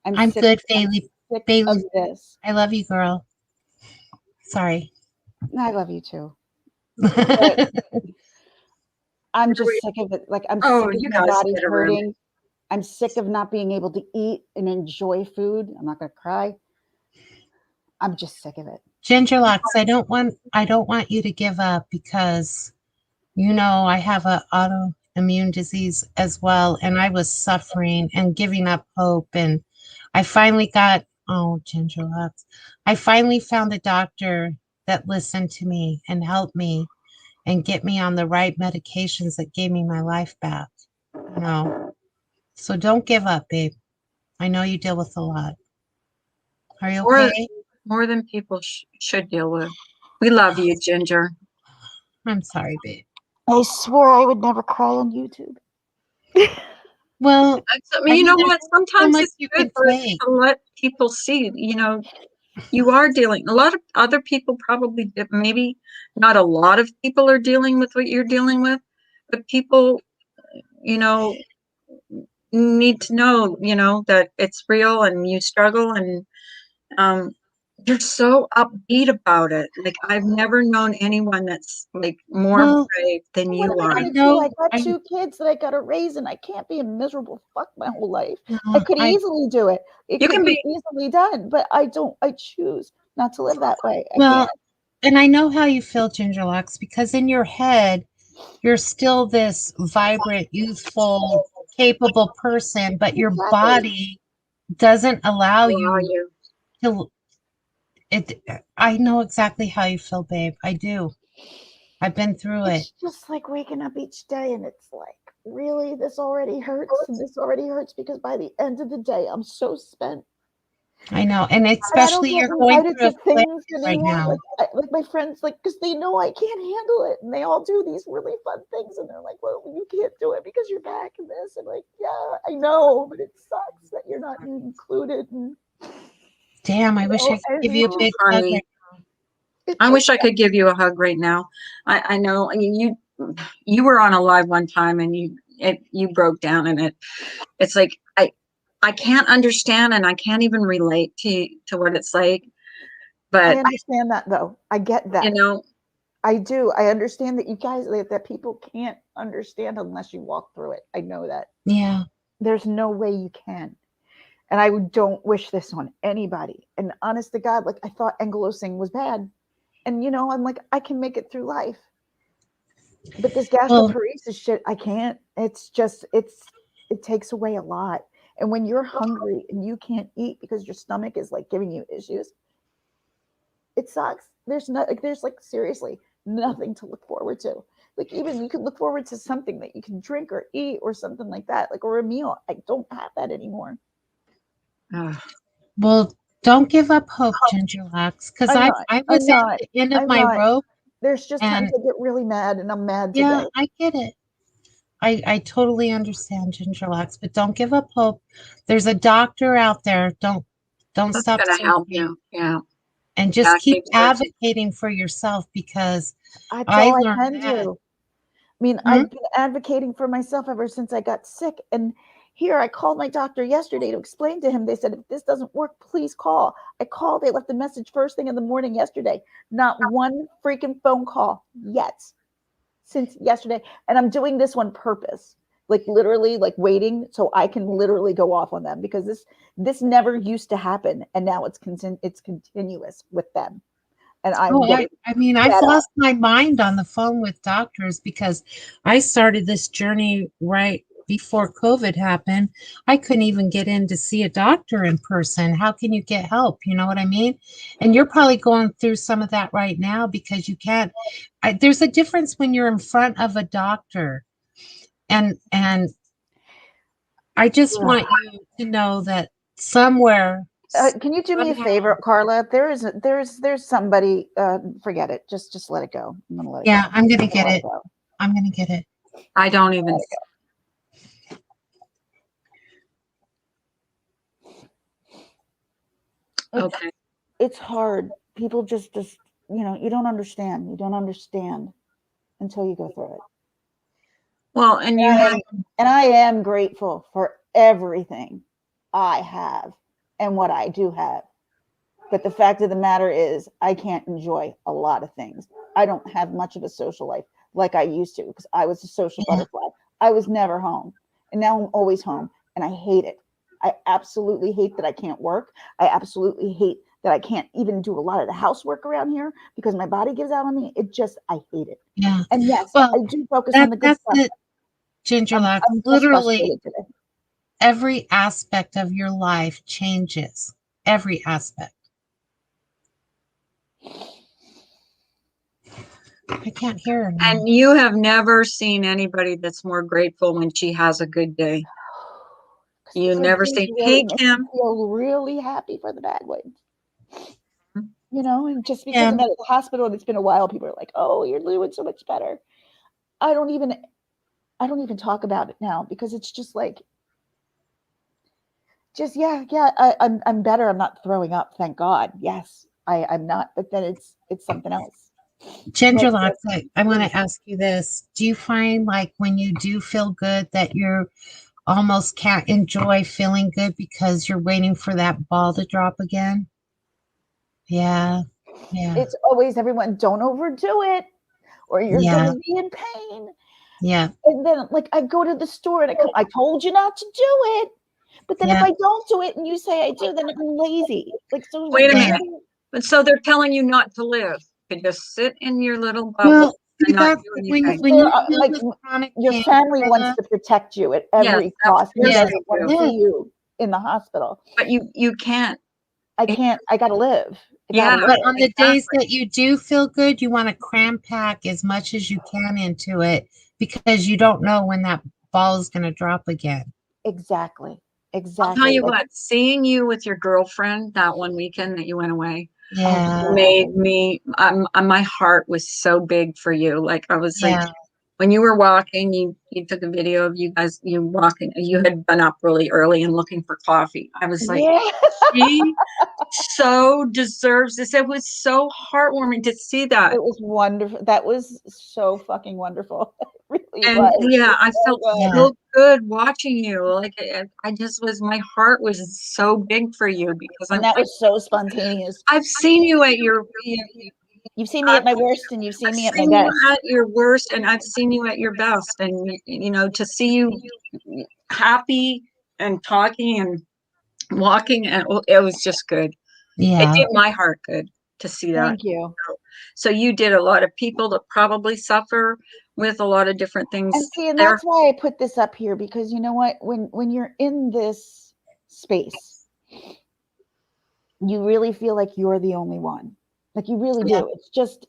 I'm sick, good, I'm Bailey. sick Bailey, of this. I love you, girl. Sorry. I love you too. Yeah. I'm Where just we- sick of it. Like I'm Oh, sick of you my guys body get around it. hurting. I'm sick of not being able to eat and enjoy food. I'm not gonna cry. I'm just sick of it. Ginger Locks, I don't want you to give up because you know I have a autoimmune disease as well, and I was suffering and giving up hope, and I finally got Ginger Locks. I finally found a doctor that listened to me and helped me and get me on the right medications that gave me my life back. You know. So don't give up, babe. I know you deal with a lot. Are you More, okay? more than people should deal with. We love you, Ginger. I'm sorry, babe. I swore I would never cry on YouTube. Well, I mean, you know what? so Sometimes much it's you good could say. to let people see, you are dealing. A lot of other people probably, maybe not a lot of people are dealing with what you're dealing with, but people, you know, need to know, that it's real and you struggle, and you're so upbeat about it. Like, I've never known anyone that's like more Well, brave than What you am I are. gonna do? know. I got two kids that I gotta raise, and I can't be a miserable fuck my whole life. I No, could easily do it. It You could can be be, easily done, but I don't. I choose not to live that way. I well, can't. and I know how you feel, Gingerlocks, because in your head, you're still this vibrant, youthful, capable person, but your Exactly. body doesn't allow allow you you. to. It. I know exactly how you feel, babe. I do. I've been through it. It's just like waking up each day, and it's like, really, this already hurts, and this already hurts because by the end of the day, I'm so spent. I know, and And I don't especially get you're going invited through a to flare things right anymore. now. Like my friends, like because they know I can't handle it, and they all do these really fun things, and they're like, "Well, you can't do it because you're back in this." And like, yeah, I know, but it sucks that you're not included. And Damn, I wish I could and give you a big hug. Honey, Right I wish I could give you a hug right now. I know. I mean, you were on a live one time, and you broke down, and it's like I can't understand, and I can't even relate to what it's like. I But understand that though. I get that. you know, I do. I understand that you guys that people can't understand unless you walk through it. I know that. Yeah. There's no way you can. And I don't wish this on anybody. And honest to God, like I thought ankylosing was bad. And I'm like, I can make it through life. But this Well, gastroparesis shit, I can't. It takes away a lot. And when you're hungry and you can't eat because your stomach is like giving you issues, it sucks. There's like seriously nothing to look forward to. Like even you could look forward to something that you can drink or eat or something like that, like or a meal. I don't have that anymore. well, don't give up hope, Gingerlocks, because I'm I not. I I'm was at not. the end of I'm my not. rope, There's just times and I get really mad, and I'm mad yeah, today. I get it. I totally understand, Gingerlocks, but don't give up hope. There's a doctor out there. Don't that's stop gonna help searching, you. Yeah, and just yeah. keep Keep searching. advocating for yourself because That's I all I learned can that. do. I mean, Hmm? I've been advocating for myself ever since I got sick. And here I called my doctor yesterday to explain to him. They said, if this doesn't work, please call. I called. They left a message first thing in the morning yesterday. Not one freaking phone call yet since yesterday. And I'm doing this on purpose like literally like waiting so I can literally go off on them, because this never used to happen, and now it's continuous with them. And I'm Oh, getting I mean, fed I've up. lost my mind on the phone with doctors because I started this journey right before COVID happened. I couldn't even get in to see a doctor in person. How can you get help? You know what I mean? And you're probably going through some of that right now because you can't. There's a difference when you're in front of a doctor, and I just want you to know that somewhere. Can you do me a somehow- favor, Carla? There's somebody. Forget it. Just let it go. I'm gonna let it Yeah, go. I'm gonna I'm get let it. go. I'm gonna get it. I don't even. Let it go. Okay. It's hard. People just you don't understand. You don't understand until you go through it. Well, and you have. And I am grateful for everything I have and what I do have. But the fact of the matter is, I can't enjoy a lot of things. I don't have much of a social life like I used to, because I was a social butterfly. I was never home. And now I'm always home. And I hate it. I absolutely hate that I can't work. I absolutely hate that I can't even do a lot of the housework around here because my body gives out on me. I hate it. Yeah. And yes, Well, I do focus on the good that's stuff. it, Ginger I'm Locke. just Literally frustrated today. every aspect of your life changes. Every aspect. I can't hear her now. And you have never seen anybody that's more grateful when she has a good day. You Good never things say, really "Hey, make me Kim." feel really happy for the bad ones. And just because Yeah. I'm at the hospital and it's been a while, people are like, "Oh, you're doing so much better." I don't even talk about it now, because it's just like, I'm better. I'm not throwing up, thank God. Yes, I'm not, but then it's something else. Ginger Like, Locke, I want to ask you this. Do you find like when you do feel good that you're almost can't enjoy feeling good because you're waiting for that ball to drop again? Yeah. Yeah. it's always everyone, don't overdo it, or you're Yeah. gonna be in pain. Yeah. And then, like, I go to the store and I told you not to do it. But then if Yeah. I don't do it and you say I do, then I'm lazy. Like, so Wait a Yeah. minute. But so they're telling you not to live. You could just sit in your little bubble Well, and not that's do when anything. you feel like, this chronic your pain, family wants Carla, to protect you at Yes, every of cost. He course Yeah. doesn't they want do. to see you in the hospital. But you can't. I can't. I gotta live. I Yeah. gotta live. but on the days Exactly. that you do feel good, you want to cram pack as much as you can into it because you don't know when that ball is going to drop again. Exactly. I'll tell you Like, what, seeing you with your girlfriend that one weekend that you went away Yeah. made me, my heart was so big for you. Like I was like, Yeah. when you were walking, you took a video of you guys, you walking, you had been up really early and looking for coffee. I was like, yeah. she so deserves this. It was so heartwarming to see that. It was wonderful. That was so fucking wonderful. It really And was. yeah, I So felt good. Yeah. so good watching you. Like I just was, my heart was so big for you because And that was so spontaneous. I've seen you at your, You've seen me at my worst, and you've seen I've me at my seen best. you at your worst, and I've seen you at your best. And to see you happy and talking and walking, and it was just good. It Yeah. did my heart good to see that. Thank you. So you did a lot of people that probably suffer with a lot of different things. And see, and there. that's why I put this up here, because you know what? When you're in this space, you really feel like you're the only one. Like you really do. Yeah.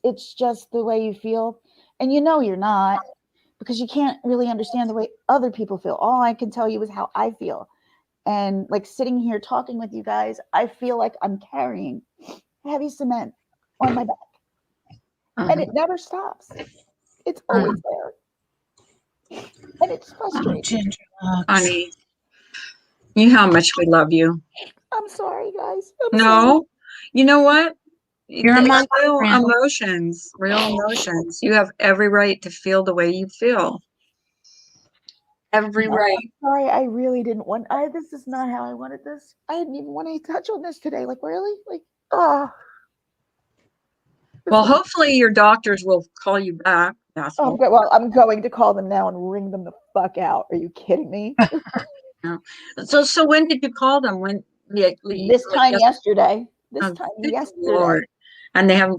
It's just the way you feel. And you're not, because you can't really understand the way other people feel. All I can tell you is how I feel. And like sitting here talking with you guys, I feel like I'm carrying heavy cement on my back. And it never stops. It's always there. And it's frustrating. Ginger Locke. Honey, you know how much we love you. I'm sorry, guys. I'm sorry. No, you know what? You're a monster, Real friend. emotions, real emotions. You have every right to feel the way you feel. Every right. I'm sorry. I really didn't want. This is not how I wanted this. I didn't even want to touch on this today. Like really, like oh. Well, hopefully your doctors will call you back Asshole. Well, I'm going to call them now and ring them the fuck out. Are you kidding me? No. So when did you call them? When This time yesterday. This Oh, time good yesterday. Lord. And they have,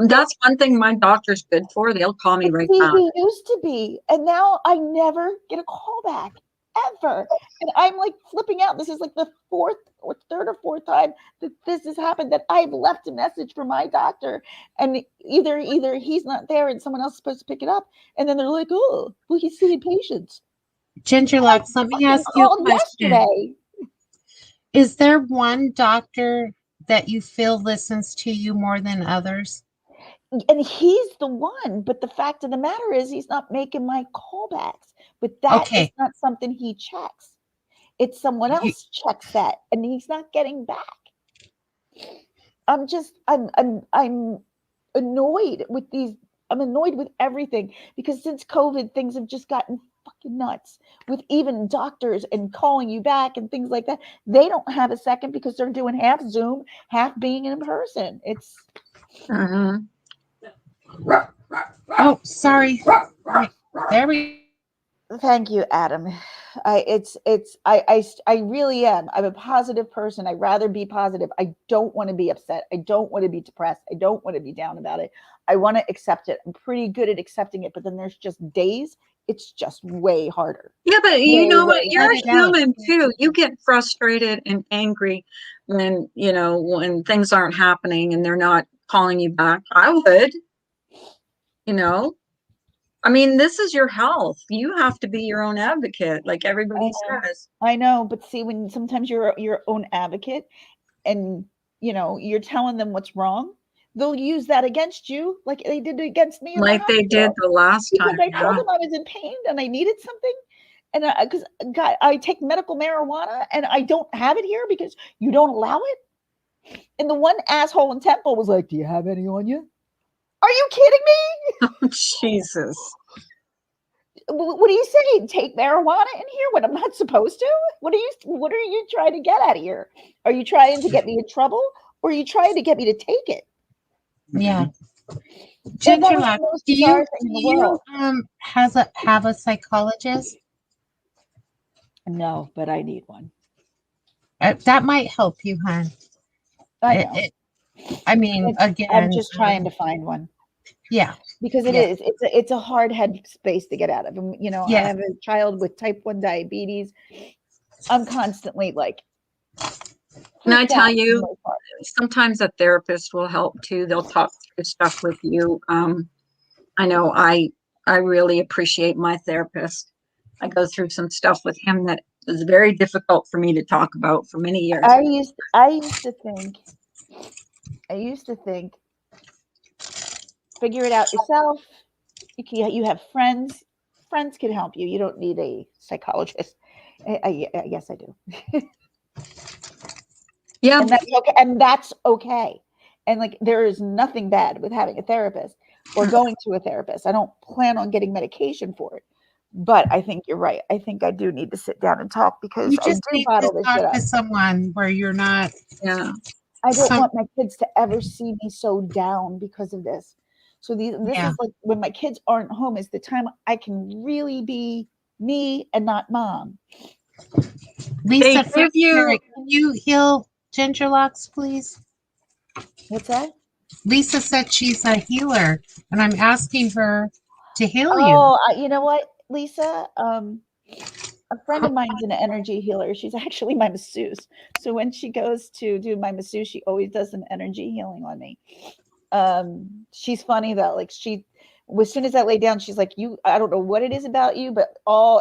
that's one thing my doctor's good for. They'll call me right See, back. he used to be, and now I never get a call back ever. And I'm like flipping out. This is like the third or fourth time that this has happened, that I've left a message for my doctor, and either he's not there and someone else is supposed to pick it up, and then they're like, "Oh, well, he's seeing patients." Gingerlocks, let me ask you a Called question. yesterday. Is there one doctor that you feel listens to you more than others? And he's the one, but the fact of the matter is he's not making my callbacks. But that is Okay. not something he checks. It's someone else checks that, and he's not getting back. I'm annoyed with these. I'm annoyed with everything, because since COVID, things have just gotten fucking nuts with even doctors and calling you back and things like that. They don't have a second because they're doing half Zoom, half being in person. It's Mhm. Oh, sorry. There we Thank you, Adam. I really am. I'm a positive person. I'd rather be positive. I don't want to be upset. I don't want to be depressed. I don't want to be down about it. I want to accept it. I'm pretty good at accepting it, but then there's just days it's just way harder. Yeah, but you know what? Way You're Let it out. human too. You get frustrated and angry when, when things aren't happening and they're not calling you back. I would, I mean, this is your health. You have to be your own advocate, like everybody says. I know, but see, when sometimes you're your own advocate and you're telling them what's wrong, they'll use that against you like they did against me in the Like they did hospital. the last Because time. I told them I was in pain and I needed something. And because I take medical marijuana and I don't have it here because you don't allow it. And the one asshole in Temple was like, "Do you have any on you?" Are you kidding me? Oh, Jesus. What are you saying? Take marijuana in here when I'm not supposed to? What are you trying to get out of here? Are you trying to get me in trouble, or are you trying to get me to take it? Yeah. And that was Gingerlock, the most do bizarre you thing in the world. have a psychologist? No, but I need one. That might help you, hon. I know. I mean, again, I'm just trying to find one. Yeah. Because it's a hard head space to get out of. And, I have a child with type 1 diabetes. I'm constantly like, Can I tell you, sometimes a therapist will help too. They'll talk through stuff with you. I know I really appreciate my therapist. I go through some stuff with him that is very difficult for me to talk about for many years. I used to think, figure it out yourself. You have friends. Friends can help you. You don't need a psychologist. Yes, I do. Yeah. And that's okay. And that's okay. And like, there is nothing bad with having a therapist or going to a therapist. I don't plan on getting medication for it, but I think you're right. I think I do need to sit down and talk, because You I just do need bottle to this shit talk up. to someone where you're not. Yeah. I don't want my kids to ever see me so down because of this. So this is like, when my kids aren't home is the time I can really be me and not mom. Lisa, can you heal Gingerlocks, please? What's that? Lisa said she's a healer, and I'm asking her to heal you. Oh, you know what, Lisa? A friend of mine's an energy healer. She's actually my masseuse. So when she goes to do my masseuse, she always does some energy healing on me. She's funny though. Like, as soon as I lay down, she's like, I don't know what it is about you, but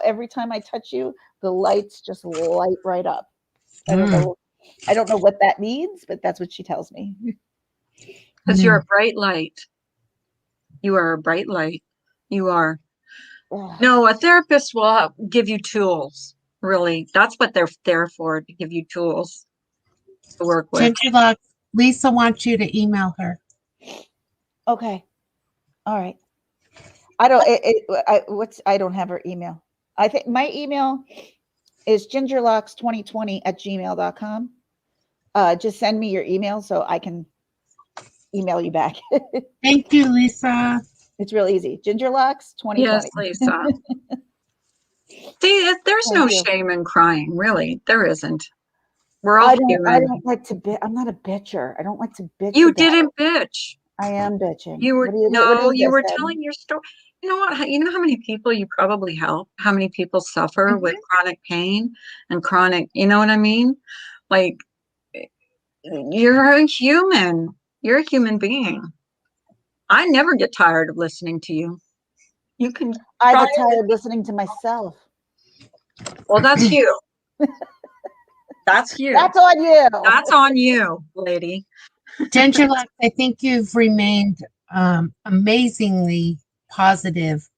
every time I touch you, the lights just light right up. I don't know what that means, but that's what she tells me. Because you're a bright light. You are a bright light. You are. No, a therapist will give you tools. Really, that's what they're there for, to give you tools to work with. Gingerlocks, Lisa wants you to email her. Okay. All right. I don't have her email. I think my email is gingerlocks2020@gmail.com. Just send me your email so I can email you back. Thank you, Lisa. It's real easy. Ginger Locks 2020. Yes, Lisa. See, there's Thank no you. shame in crying, really. There isn't. We're all I human. don't like to bitch. I'm not a bitcher. I don't like to bitch. You about didn't it. bitch. I am bitching. You were what is you this were then? telling your story. You know what? You know how many people you probably help? How many people suffer with chronic pain and chronic, you know what I mean? Like you're a human. You're a human being. I never get tired of listening to you. You can I try get tired listening to myself. Well, that's you. That's you. That's on you. That's on you, lady. Ginger Locks, I think you've remained amazingly positive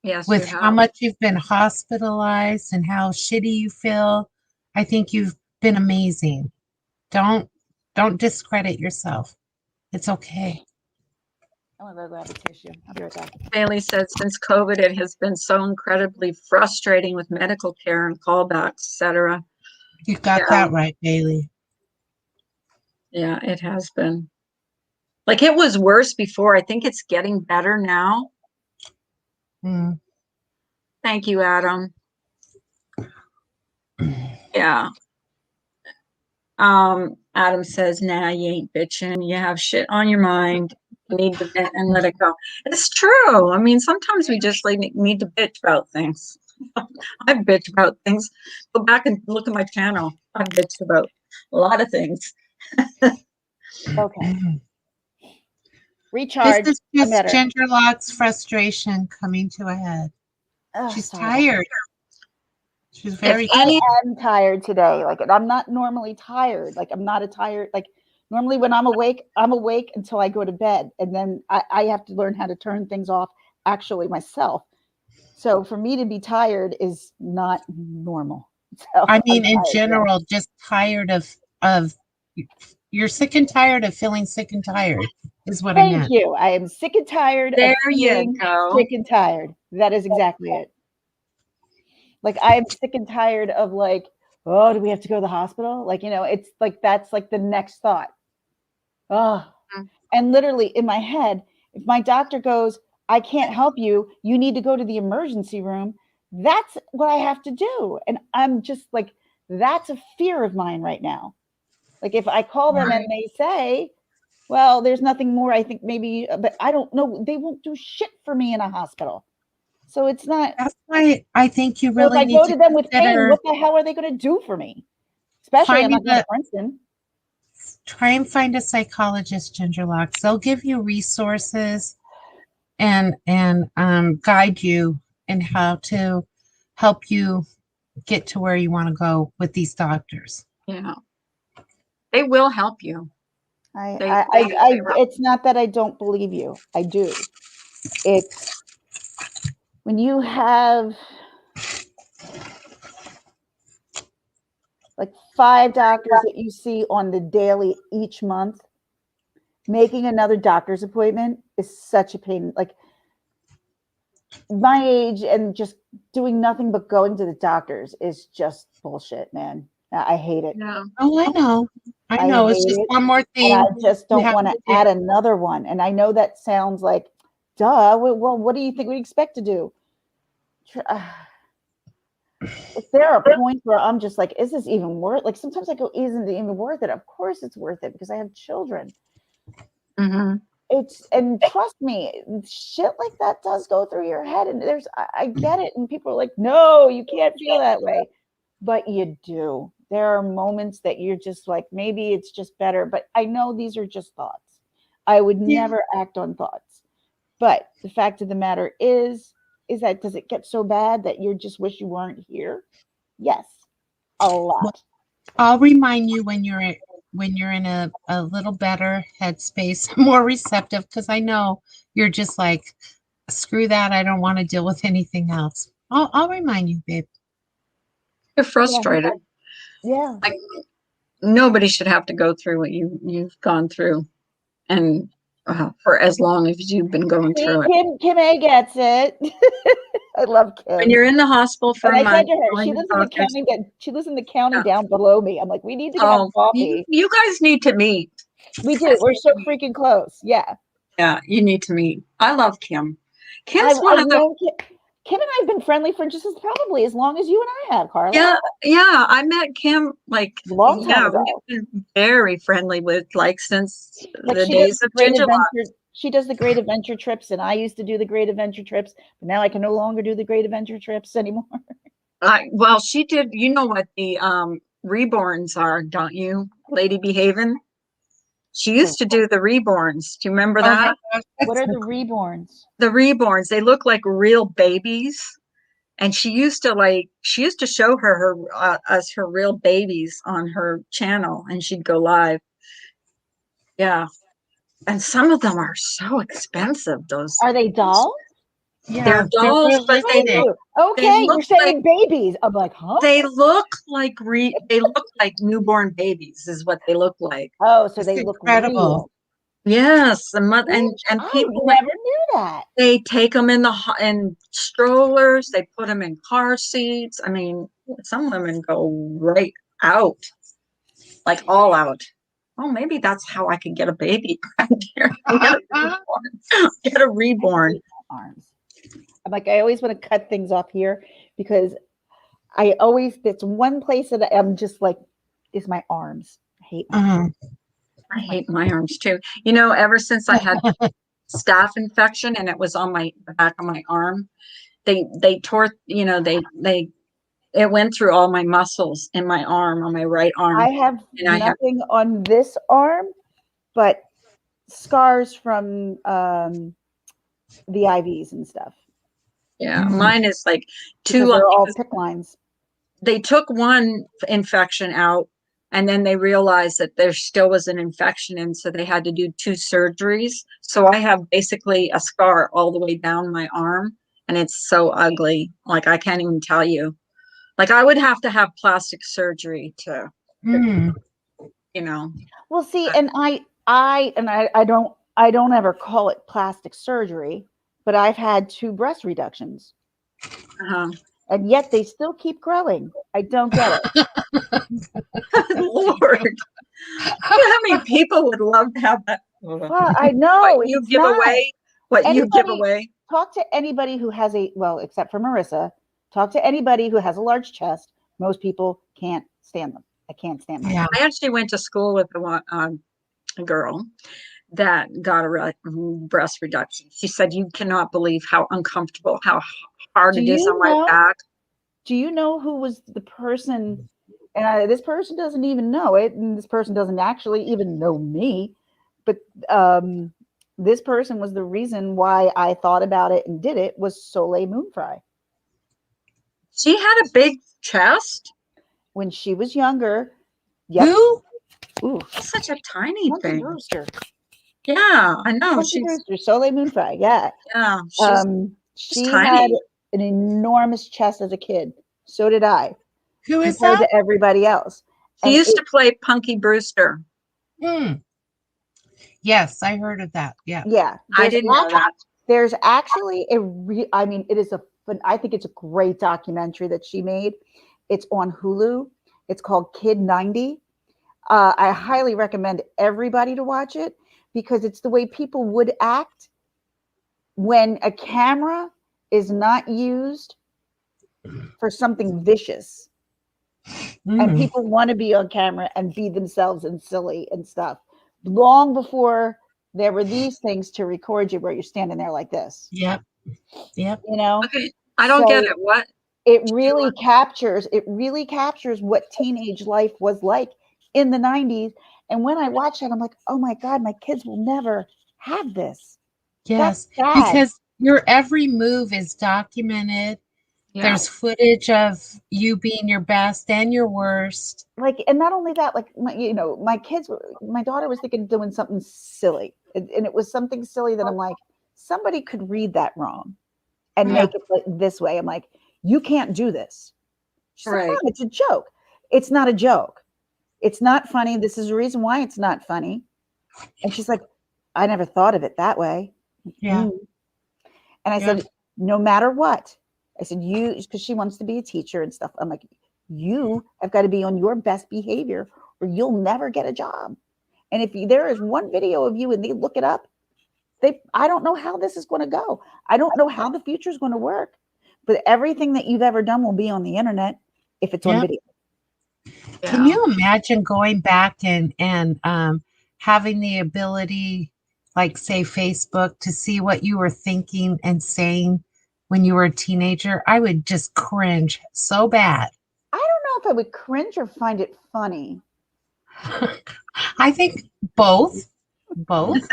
Yes, with you how have. much you've been hospitalized and how shitty you feel. I think you've been amazing. Don't discredit yourself. It's okay. I'm gonna go grab a tissue. I'll be right back. Bailey said, since COVID, it has been so incredibly frustrating with medical care and callbacks, etc. You got that right, Bailey. Yeah, it has been. Like it was worse before. I think it's getting better now. Mm. Thank you, Adam. Yeah. Adam says, nah, you ain't bitching. You have shit on your mind. You need to vent and let it go. It's true. I mean, sometimes we just like need to bitch about things. I bitch about things. Go back and look at my channel. I've bitched about a lot of things. Okay. This Recharge. is I'm just better. Ginger Locks' frustration coming to a head. Oh, She's sorry about that. tired. She's very I am tired today. Like I'm not normally tired. Like I'm not a tired. Like normally when I'm awake until I go to bed, and then I have to learn how to turn things off actually myself. So for me to be tired is not normal. So I mean, I'm in tired today. general, just tired of you're sick and tired of feeling sick and tired is what I Thank meant. you. I am sick and tired There of you feeling go. sick and tired. That is exactly it. Like I'm sick and tired of like, oh, do we have to go to the hospital? Like, it's like that's like the next thought. Oh, and literally in my head, if my doctor goes, I can't help you, you need to go to the emergency room, that's what I have to do. And I'm just like, that's a fear of mine right now. Like if I call them and they say, well, there's nothing more, I think maybe, but I don't know, they won't do shit for me in a hospital. So it's not. That's why I think you So if really I need go to them with pain, consider what the hell are they going to do for me? Especially I'm finding not going to Princeton. try and find a psychologist, Ginger Locks. They'll give you resources and guide you in how to help you get to where you want to go with these doctors. Yeah. They will help you. It's not that I don't believe you. I do. It's when you have like 5 doctors that you see on the daily each month, making another doctor's appointment is such a pain. Like my age and just doing nothing but going to the doctors is just bullshit, man. I hate it. Yeah. Oh, I know. I know. It's hate just it, one more thing. And I just you don't have want to to do. add another one. And I know that sounds like, duh. Well, what do you think we expect to do? Is there a point where I'm just like, is this even worth? Like sometimes I go, isn't it even worth it? Of course it's worth it because I have children. Mm-hmm. And trust me, shit like that does go through your head. And I get it. And people are like, no, you can't feel that way. But you do. There are moments that you're just like, maybe it's just better. But I know these are just thoughts. I would never act on thoughts. But the fact of the matter is that does it get so bad that you just wish you weren't here? Yes, a lot. Well, I'll remind you when you're in a little better headspace, more receptive, because I know you're just like, screw that. I don't want to deal with anything else. I'll remind you, babe. You're frustrated. Yeah. Like nobody should have to go through what you've gone through, and for as long as you've been going through it. Kim A gets it. I love Kim. When you're in the hospital for a And I said month, to her, she lives in the county Yeah. down below me. I'm like, we need to have coffee. You guys need to meet. We do. We're so freaking close. Yeah. Yeah, you need to meet. I love Kim. Kim's I've one of the known Kim and I have been friendly for just probably as long as you and I have, Carla. yeah. I met Kim like A long time ago. we've been very friendly with like since Like the she does days the of great Ginger Locks. adventure. She does the great adventure trips, and I used to do the great adventure trips, but now I can no longer do the great adventure trips anymore. Well, she did. You know what the reborns are, don't you, Lady Behavin'? She used to do the reborns. Do you remember Oh my that? gosh, What that's are so the cool. reborns? The reborns, they look like real babies. And she used to show her us her real babies on her channel, and she'd go live. Yeah. And some of them are so expensive, those. Are they dolls? They're Yeah, they're dolls, but realistic. they Okay, look you're saying like babies. I'm like, huh? they look like they look like newborn babies is what they look like. Oh, so It's they look incredible. real. Yes, and I people never knew that. they take them in strollers, they put them in car seats. I mean, some women go right out, like all out. Oh, maybe that's how I can get a baby around here. Get a reborn. Arms. I'm like, I always want to cut things off here because it's one place that I'm just like, is my arms. I hate my Uh-huh. I hate my arms too. You know, ever since I had staph infection and it was on the back of my arm, they tore, it went through all my muscles in my arm, on my right arm. I have And I have nothing on this arm, but scars from the IVs and stuff. yeah, mine is like Because two. they're all PICC lines. They took one infection out and then they realized that there still was an infection, and so they had to do 2 surgeries. So I have basically a scar all the way down my arm, and it's so ugly. Like I can't even tell you. Like I would have to have plastic surgery to, Mm. you know. Well, see, and I don't ever call it plastic surgery, but I've had 2 breast reductions, Uh-huh. and yet they still keep growing. I don't get it. Good Lord. How many people would love to have that? Well, I know What you it's give not. away? What you give Anybody away? talk to anybody who has except for Marissa, talk to anybody who has a large chest. Most people can't stand them. I can't stand them. Yeah. I actually went to school with a girl that got a breast reduction. She said, "You cannot believe how uncomfortable, how hard Do it is you on my know? back." Do you know who was the person? And this person doesn't even know it, and this person doesn't actually even know me. But this person was the reason why I thought about it and did it. Was Soleil Moonfry. She had a big chest. When she was younger. Yep. Who? Ooh, It's such a tiny Punky thing. Brewster. Yeah, I know. Punky Brewster, Soleil Moonfry. Yeah. She's She tiny. had an enormous chest as a kid. So did I. Who is Compared that? to everybody else. She And used to play Punky Brewster. Mm. Yes, I heard of that. Yeah. yeah, I didn't know that. there's actually it is I think it's a great documentary that she made. It's on Hulu. It's called Kid 90. I highly recommend everybody to watch it because it's the way people would act when a camera is not used for something vicious. And people want to be on camera and be themselves and silly and stuff. Long before there were these things to record you where you're standing there like this. Yep. Yep. You know? Okay, I don't get it. What? It really captures what teenage life was like in the 90s. And when I watch that, I'm like, oh my God, my kids will never have this. Yes. That's sad. Because your every move is documented. Yeah. There's footage of you being your best and your worst. Like, and not only that, like, my daughter was thinking of doing something silly. And it was something silly that I'm like, somebody could read that wrong and make it like this way. I'm like, you can't do this. She's like, Mom, it's a joke. It's not a joke. It's not funny. This is the reason why it's not funny. And she's like, I never thought of it that way. Yeah. And I said, no matter what, I said, because she wants to be a teacher and stuff. I'm like, you have got to be on your best behavior or you'll never get a job. And if there is one video of you and they look it up, I don't know how this is going to go. I don't know how the future is going to work. But everything that you've ever done will be on the internet if it's on Yep. video. Can you imagine going back and having the ability, like say Facebook, to see what you were thinking and saying when you were a teenager? I would just cringe so bad. I don't know if I would cringe or find it funny. I think both. Both.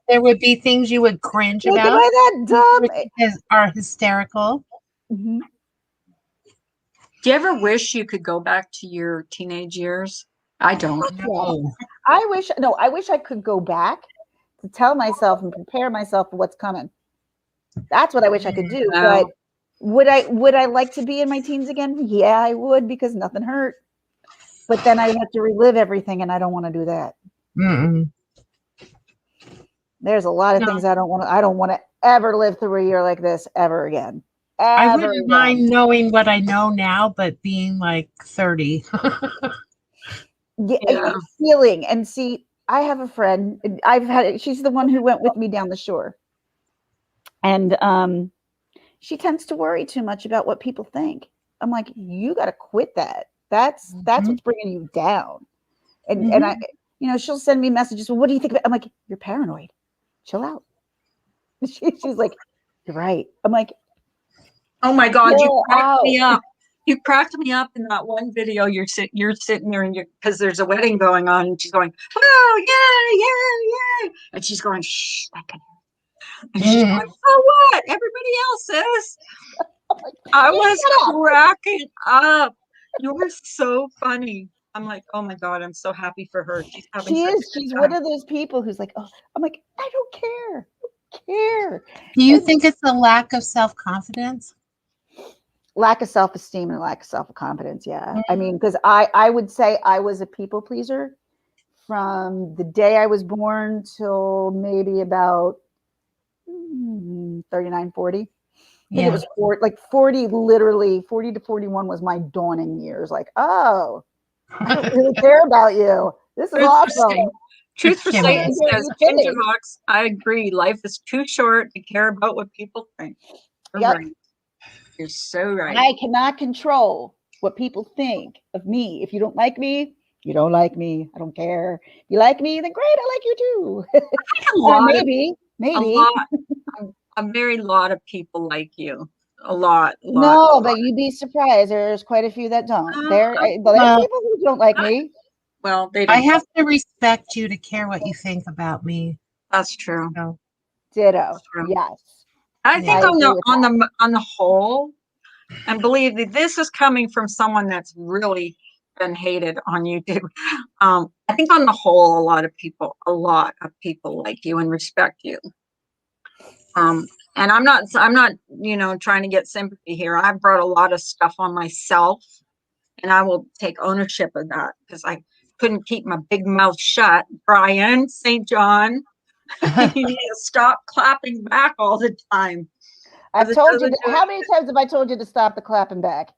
There would be things you would cringe Like, am about. I that dumb? Are hysterical. Mhm. Do you ever wish you could go back to your teenage years? I don't. No. I wish I could go back to tell myself and prepare myself for what's coming. That's what I wish I could do. No. But would I like to be in my teens again? Yeah, I would, because nothing hurt. But then I'd have to relive everything, and I don't want to do that. Mm-mm. There's a lot of No. things I don't want to ever live through a year like this ever again. I Ever wouldn't again. mind knowing what I know now, but being like 30. Yeah. Feeling. And see, I have a friend. She's the one who went with me down the shore. And she tends to worry too much about what people think. I'm like, you got to quit that. That's what's bringing you down. And I, she'll send me messages. Well, what do you think about? I'm like, you're paranoid. Chill out. She's like, you're right. I'm like, Oh my God, you chill cracked out. me up. You cracked me up in that one video. You're sitting there, and because there's a wedding going on, and she's going, oh yeah, and she's going, shh, I can. And she's going, so what? Everybody else says. I was cracking up. You were so funny. I'm like, oh my God, I'm so happy for her. She's having such a good She's time. one of those people who's like, oh, I'm like, I don't care. I don't care. Do you think it's a lack of self-confidence? Lack of self-esteem and lack of self-confidence. Yeah. I mean, because I would say I was a people pleaser from the day I was born till maybe about 39, 40. I think it was 40, literally 40 to 41 was my dawning years. Like, oh, I don't really care about you. This is awesome. Truth for Satan says, You're kidding. Vox, I agree. Life is too short to care about what people think. You're Yep. right. You're so right. I cannot control what people think of me. If you don't like me, you don't like me. I don't care. If you like me, then great. I like you too. Maybe. A very lot of people like you. A lot. No, but you'd be surprised. There's quite a few that don't. There's people who don't like me. Well, they don't. I have to respect you to care what you think about me. That's true. So, Ditto. Yes. I think on the whole, and believe me, this is coming from someone that's really been hated on YouTube. I think on the whole, a lot of people like you and respect you. And I'm not, trying to get sympathy here. I've brought a lot of stuff on myself, and I will take ownership of that because I couldn't keep my big mouth shut. Brian St. John, you need to stop clapping back all the time. I've told you. How many times have I told you to stop the clapping back?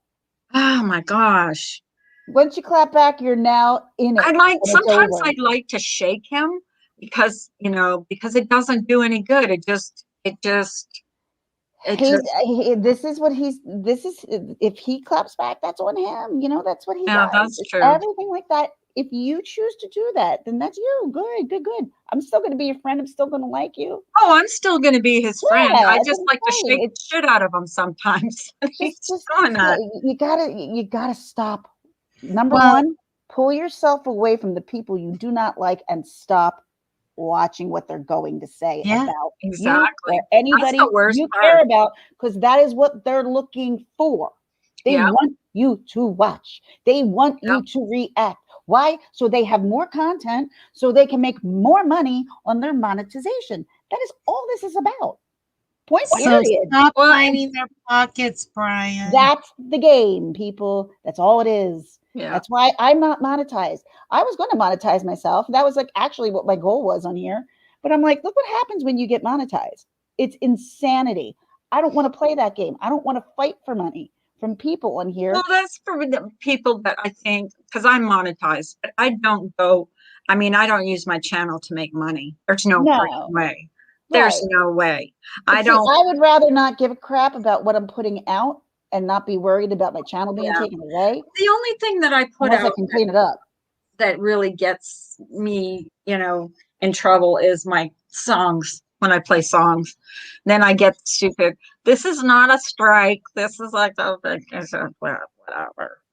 Oh my gosh. Once you clap back, you're now in it. Sometimes I'd like to shake him because it doesn't do any good. If he claps back, that's on him. That's what he does. That's true. Everything like that. If you choose to do that, then that's you. Good. I'm still going to be your friend. I'm still going to like you. Oh, I'm still going to be his friend. I just like to shake the shit out of him sometimes. You gotta stop. Number one, pull yourself away from the people you do not like and stop watching what they're going to say about you or anybody you care about, because that is what they're looking for. They want you to watch. They want you to react. Why? So they have more content, so they can make more money on their monetization. That is all this is about. Point period. Stop lining their pockets, Brian. That's the game, people. That's all it is. Yeah. That's why I'm not monetized. I was going to monetize myself. That was actually what my goal was on here. But I'm like, look what happens when you get monetized. It's insanity. I don't want to play that game. I don't want to fight for money from people on here. Well, that's for the people that I think, because I'm monetized, but I don't use my channel to make money. There's no way. There's Right. no way. But I see, don't. I would rather not give a crap about what I'm putting out and not be worried about my channel being Yeah. taken away The only thing that I put unless I out can clean it up. that really gets me, in trouble is my songs. When I play songs, then I get stupid. This is not a strike. This is like whatever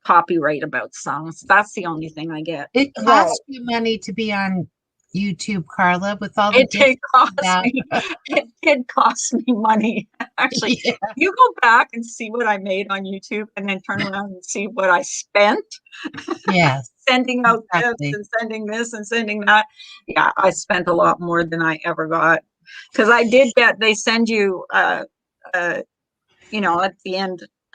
copyright about songs. That's the only thing I get. It Right. costs you money to be on YouTube, Carla, with all the It did cost that. me. It did cost me money. Actually, Yeah. you go back and see what I made on YouTube, and then turn around and see what I spent Yes, sending out exactly. this and sending this and sending that. Yeah, I spent a lot more than I ever got because I did get. They send you, at the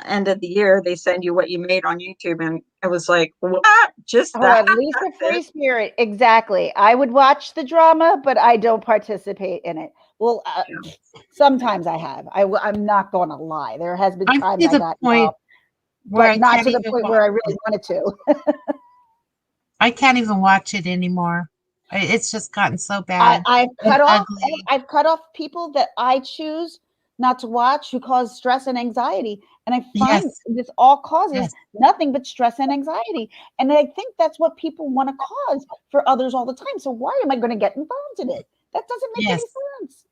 end of the year, they send you what you made on YouTube, and it was like, what? Just Oh, that? at least a That's free it? spirit. Exactly. I would watch the drama, but I don't participate in it. Well, sometimes I have. I'm not going to lie. There has been I'm times to I the got point involved, where but I not can't to the even point watch where I really it. wanted to. I can't even watch it anymore. It's just gotten so I, bad I've and cut off. ugly. I've cut off people that I choose not to watch who cause stress and anxiety, and I find Yes, this all causes yes, nothing but stress and anxiety. And I think that's what people want to cause for others all the time. So why am I going to get involved in it? That doesn't make any yes. sense.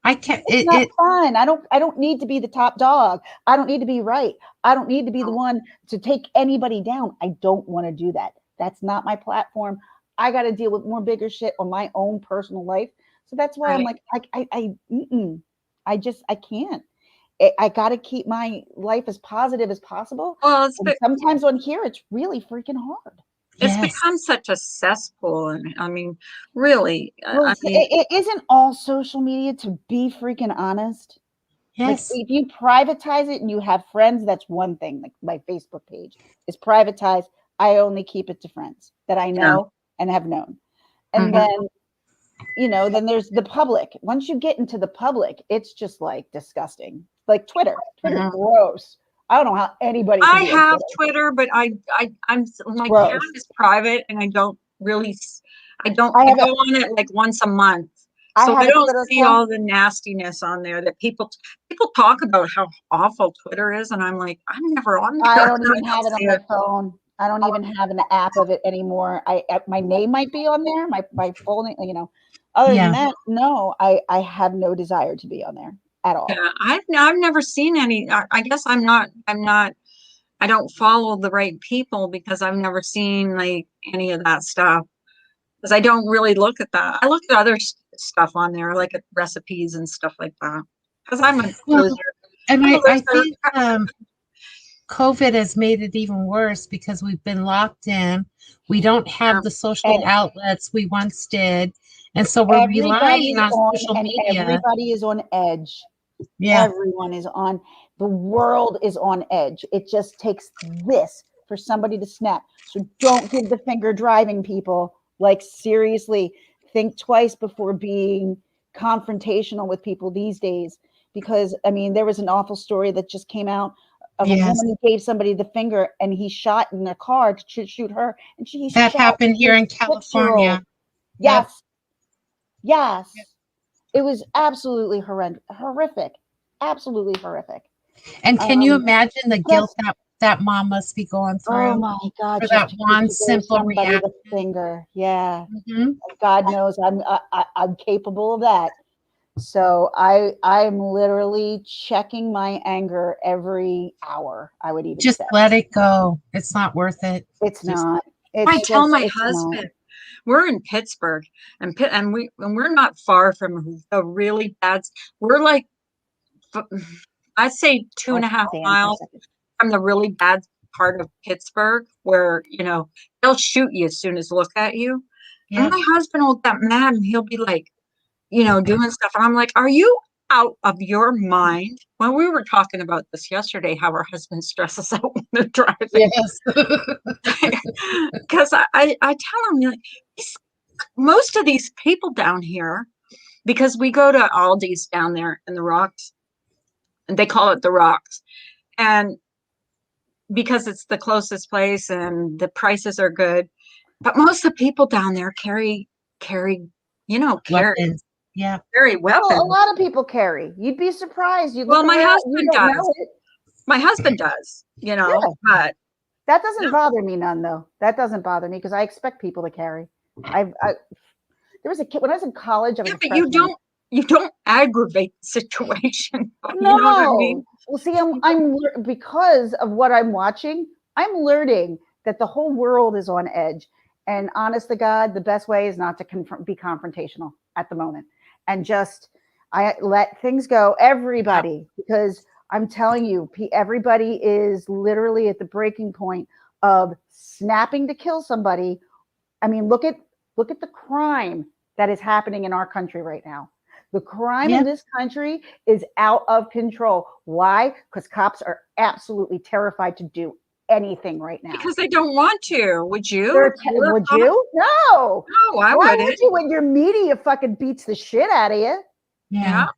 I can't. It's not fun. I don't need to be the top dog. I don't need to be right. I don't need to be the one to take anybody down. I don't want to do that. That's not my platform. I got to deal with more bigger shit on my own personal life. So that's why I'm Right. like, I can't. I got to keep my life as positive as possible. Well, And sometimes on here, it's really freaking hard. it's Yes, become such a cesspool, and I mean, really, Well, I mean, it isn't all social media, to be freaking honest. Like yes, if you privatize it and you have friends, that's one thing. Like my Facebook page is privatized. I only keep it to friends that I yeah. know and have known. And Mhm. then there's the public. Once you get into the public, it's just like disgusting. Like Twitter. Twitter's Mhm. gross. I don't know how anybody can I be on have Twitter. Twitter, but I'm It's my account gross. is private, and I don't really. I don't. I I have go a on it like once a month, I so have I a don't Twitter see account. all the nastiness on there that people talk about how awful Twitter is, and I'm like, I'm never on I there. don't I even don't have it on see my it. phone. I don't even have an app of it anymore. My name might be on there, my full name. Other than yeah. that, no, I have no desire to be on there at all. Yeah, I've never seen any. I guess I'm not. I don't follow the right people because I've never seen like any of that stuff. Because I don't really look at that. I look at other stuff on there, like at recipes and stuff like that. Because I'm a Well, loser. and I'm a I loser. think COVID has made it even worse because we've been locked in. We don't Yeah. have the social And outlets we once did. And so we're relying everybody's on on, social and media. everybody is on edge. Yeah. Everyone is on. The world is on edge. It just takes this for somebody to snap. So don't give the finger driving, people. Like seriously, think twice before being confrontational with people these days. Because I mean, there was an awful story that just came out of a Yes. woman who gave somebody the finger and he shot in their car to shoot her, and he That shot happened here his in 6-year-old. California. Yep. Yes, yes. It was absolutely horrific, absolutely horrific. And can you imagine the What guilt else? that mom must be going Oh through my God! for Just that to one give simple somebody reaction? the finger, yeah. Hmm. God knows I'm capable of that. So I'm literally checking my anger every hour. I would even Just say let it go. It's not worth it. it's Just not. I It's tell just my it's not. husband, we're in Pittsburgh, and we're not far from the really bad. We're like, I'd say two I'll and a half stand for a miles second. from the really bad part of Pittsburgh, where they'll shoot you as soon as look at you. And yeah. my husband will get mad, and he'll be like, doing stuff. And I'm like, are you out of your mind? When we were talking about this yesterday, how our husband stresses out when they're driving. Yes. Because I tell him, like, most of these people down here, because we go to Aldi's down there in the Rocks, and they call it the Rocks. And because it's the closest place and the prices are good. But most of the people down there carry, carry, carry Weapons. Yeah. very Well, a weapon. lot of people carry. You'd be surprised. You Well, look my around, you husband don't does. know it. My husband does, you know, Yeah. but That doesn't bother me none though. That doesn't bother me because I expect people to carry. There was a kid when I was in college. I was yeah, a but freshman. you don't aggravate the situation. You know what I mean? No. Well, see, because of what I'm watching, I'm learning that the whole world is on edge. And honest to God, the best way is not to be confrontational at the moment, and just I let things go. Everybody, because I'm telling you, everybody is literally at the breaking point of snapping to kill somebody. I mean, look at the crime that is happening in our country right now. The crime in this country is out of control. Why? Because cops are absolutely terrified to do anything right now. Because they don't want to. Would you? Would you? No. No, I Why wouldn't. would you when your media fucking beats the shit out of you? Yeah.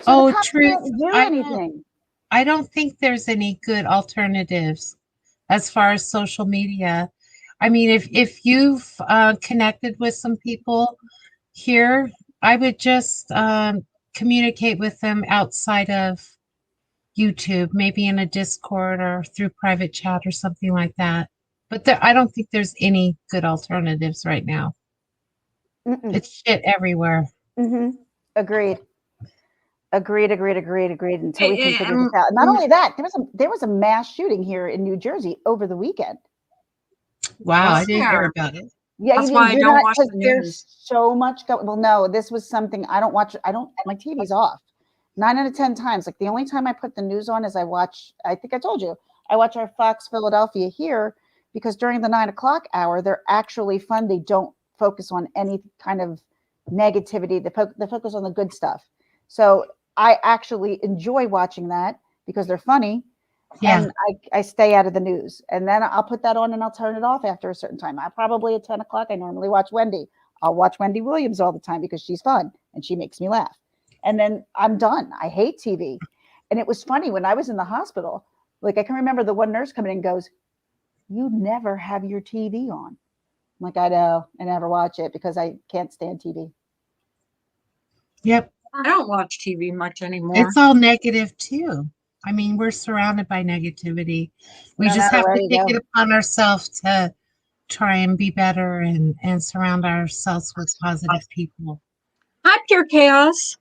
So the cops truth. can't do anything. I don't think there's any good alternatives as far as social media. I mean, if you've connected with some people here, I would just communicate with them outside of YouTube, maybe in a Discord or through private chat or something like that. But I don't think there's any good alternatives right now. Mm-mm. It's shit everywhere. Mm-hmm. Agreed. Until we can figure And- this out. Not only that, there was a mass shooting here in New Jersey over the weekend. Wow, Was I didn't hear there? about it. Yeah, That's why I don't watch the there's news. so much going. Well, no, this was something I don't watch. My TV's off. 9 out of 10 times. Like the only time I put the news on is I think I told you, I watch our Fox Philadelphia here because during the 9 o'clock hour, they're actually fun. They don't focus on any kind of negativity. They focus on the good stuff. So I actually enjoy watching that because they're funny. Yeah. And I stay out of the news. And then I'll put that on and I'll turn it off after a certain time. I probably at 10 o'clock, I normally watch Wendy. I'll watch Wendy Williams all the time because she's fun and she makes me laugh. And then I'm done. I hate TV. And it was funny when I was in the hospital, like I can remember the one nurse coming in and goes, "You never have your TV on." I'm like, I know, I never watch it because I can't stand TV. Yep. I don't watch TV much anymore. It's all negative too. I mean, we're surrounded by negativity. We No just matter have where to you take go. it upon ourselves to try and be better and surround ourselves with positive people. Hi, Pure Chaos.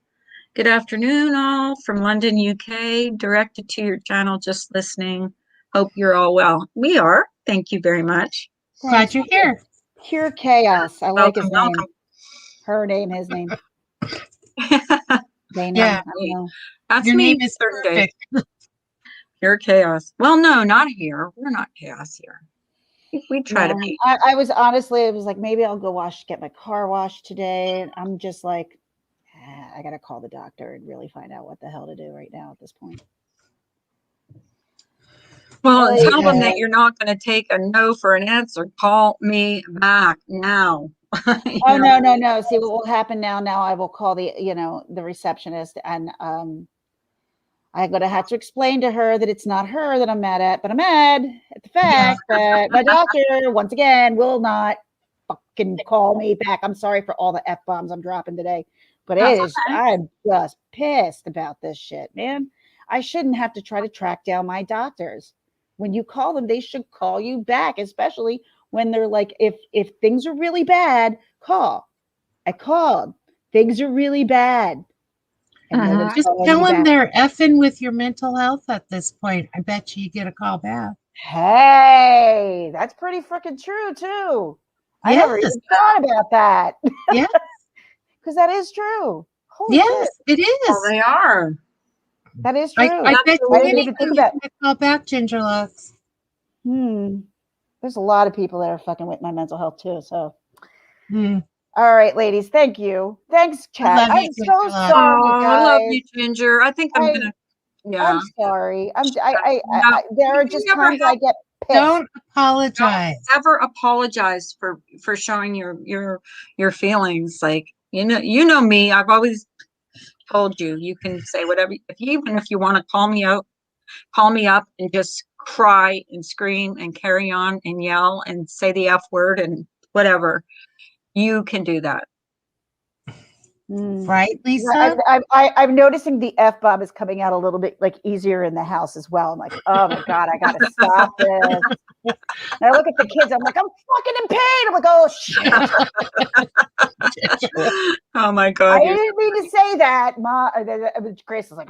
Good afternoon, all from London, UK. Directed to your channel, just listening. Hope you're all well. We are. Thank you very much. Glad you're here. Pure Chaos. I like his Welcome, name. Her name, his name. welcome. They know. Yeah. I don't know. That's Your me name is certain days. perfect. Pure Chaos. Well, no, not here. We're not chaos here. We try to No, be. I was honestly, it was like maybe I'll go get my car washed today. And I'm just like, I gotta call the doctor and really find out what the hell to do right now at this point. Well, Oh, tell them yeah. that you're not going to take a no for an answer. Call me back now. You Oh know? no. See what will happen now. Now I will call the receptionist and I'm gonna have to explain to her that it's not her that I'm mad at, but I'm mad at the fact that my doctor once again will not fucking call me back. I'm sorry for all the F bombs I'm dropping today, but I'm just pissed about this shit, man. I shouldn't have to try to track down my doctors. When you call them, they should call you back, especially when they're like, if things are really bad, call. I called. Things are really bad. And no one's Just calling tell me them back. they're effing with your mental health at this point. I bet you get a call back. Hey, that's pretty freaking true too. I never Yes. even thought about that. Yeah. Because that is true. Holy Yes, shit. it Oh, is. they are. That is true. I bet you I didn't anything even think you about get a call back, Gingerlux. There's a lot of people that are fucking with my mental health too. So Hmm. all right, ladies. Thank you. Thanks, chat. love you, I'm so Ginger. sorry, Oh, guys. I love you, Ginger. I think I'm going to, yeah. I'm sorry. No, There are you just never times I get pissed. Don't apologize. Don't ever apologize for showing your feelings. Like, you know me. I've always told you, you can say whatever, even if you want to call me out, call me up and just cry and scream and carry on and yell and say the F word and whatever. You can do that. Right, Lisa? I'm noticing the F-bomb is coming out a little bit like easier in the house as well. I'm like, oh my God, I gotta stop this. And I look at the kids, I'm like, I'm fucking in pain. I'm like, oh shit. Oh my I God. didn't mean to say that. Grace was like,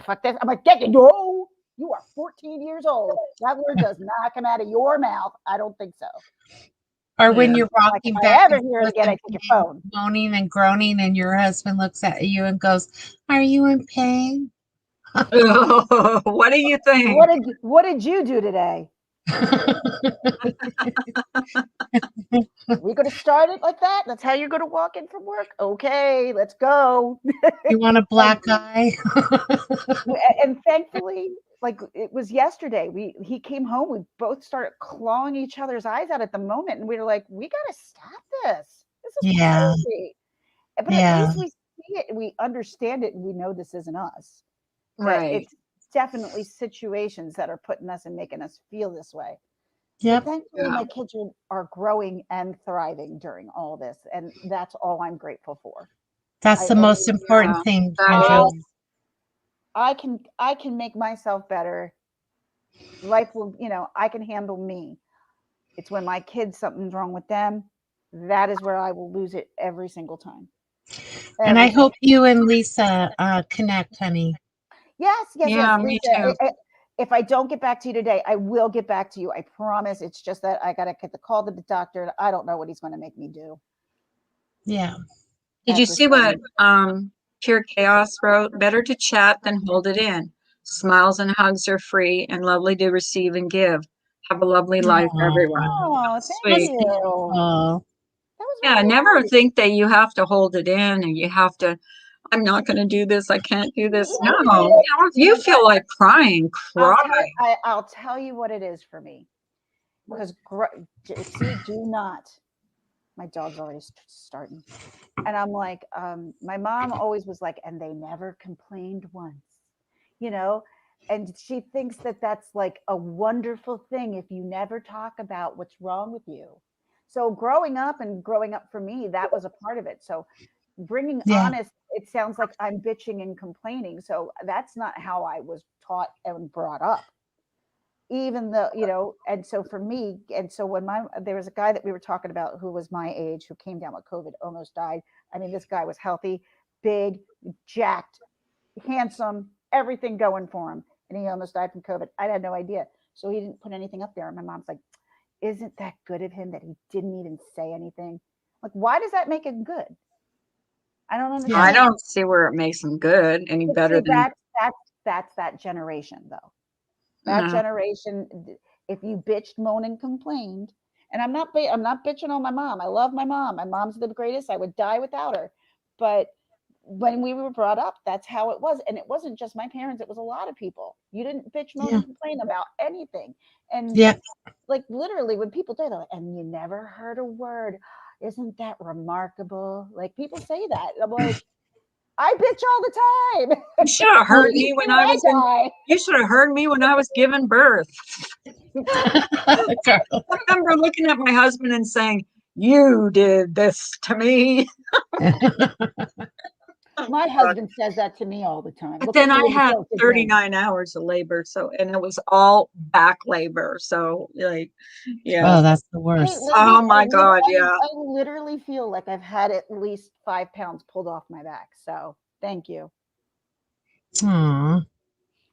fuck this. I'm like, no, you are 14 years old. That word does not come out of your mouth. I don't think so. Or when Yeah. you're Like, rocking if I back ever and hear it forth again, I and take your phone. moaning and groaning, and your husband looks at you and goes, "Are you in pain?" What do you think? What did you do today? We're gonna start it like that. That's how you're gonna walk in from work. Okay, let's go. You want a black eye? And thankfully, like it was yesterday, he came home. We both started clawing each other's eyes out at the moment, and we were like, "We gotta stop this. This is Yeah. crazy." But Yeah. at least we see it and we understand it, and we know this isn't us. That Right. it's definitely situations that are putting us and making us feel this way. Yep. But thankfully, my kids are growing and thriving during all this, and that's all I'm grateful for. That's the most important thing, Ginger. I can make myself better. Life will, I can handle me. It's when my kids, something's wrong with them, that is where I will lose it every single time. And I hope you and Lisa connect, honey. Yes. Yeah, me Lisa, too. if I don't get back to you today, I will get back to you. I promise. It's just that I got to get the call to the doctor. I don't know what he's going to make me do. Yeah. Did you see what Pure Chaos wrote? Better to chat than hold it in. Smiles and hugs are free and lovely to receive and give. Have a lovely life, everyone. Oh, Sweet. thank you. Oh, That was Yeah, really never nice. think that you have to hold it in and you have to, I'm not going to do this. I can't do this. No, if you feel like crying, cry. I'll tell you what it is for me. Because see, do not. My dog's already starting, and I'm like, my mom always was like, and they never complained once, and she thinks that that's like a wonderful thing if you never talk about what's wrong with you. So growing up for me, that was a part of it. So bringing yeah. honest, it sounds like I'm bitching and complaining. So that's not how I was taught and brought up. Even though, and so for me, and so when there was a guy that we were talking about who was my age, who came down with COVID, almost died. I mean, this guy was healthy, big, jacked, handsome, everything going for him. And he almost died from COVID. I had no idea. So he didn't put anything up there. And my mom's like, isn't that good of him that he didn't even say anything? Like, why does that make him good? I don't understand. I don't see where it makes them good any better than that's that generation though. That generation, if you bitched, moaned, and complained, and I'm not bitching on my mom. I love my mom. My mom's the greatest. I would die without her. But when we were brought up, that's how it was. And it wasn't just my parents. It was a lot of people. You didn't bitch, moan, and complain about anything. And like literally when people say that, and you never heard a word. Isn't that remarkable? Like people say that. And I'm like, I bitch all the time. You should have heard me when I was you should have heard me when I was giving birth. I remember looking at my husband and saying, "You did this to me." My husband says that to me all the time. But then I had 39 hours of labor, and it was all back labor. So like, yeah. Oh, that's the worst. Oh my God, yeah. I literally feel like I've had at least 5 pounds pulled off my back. So thank you. Aww.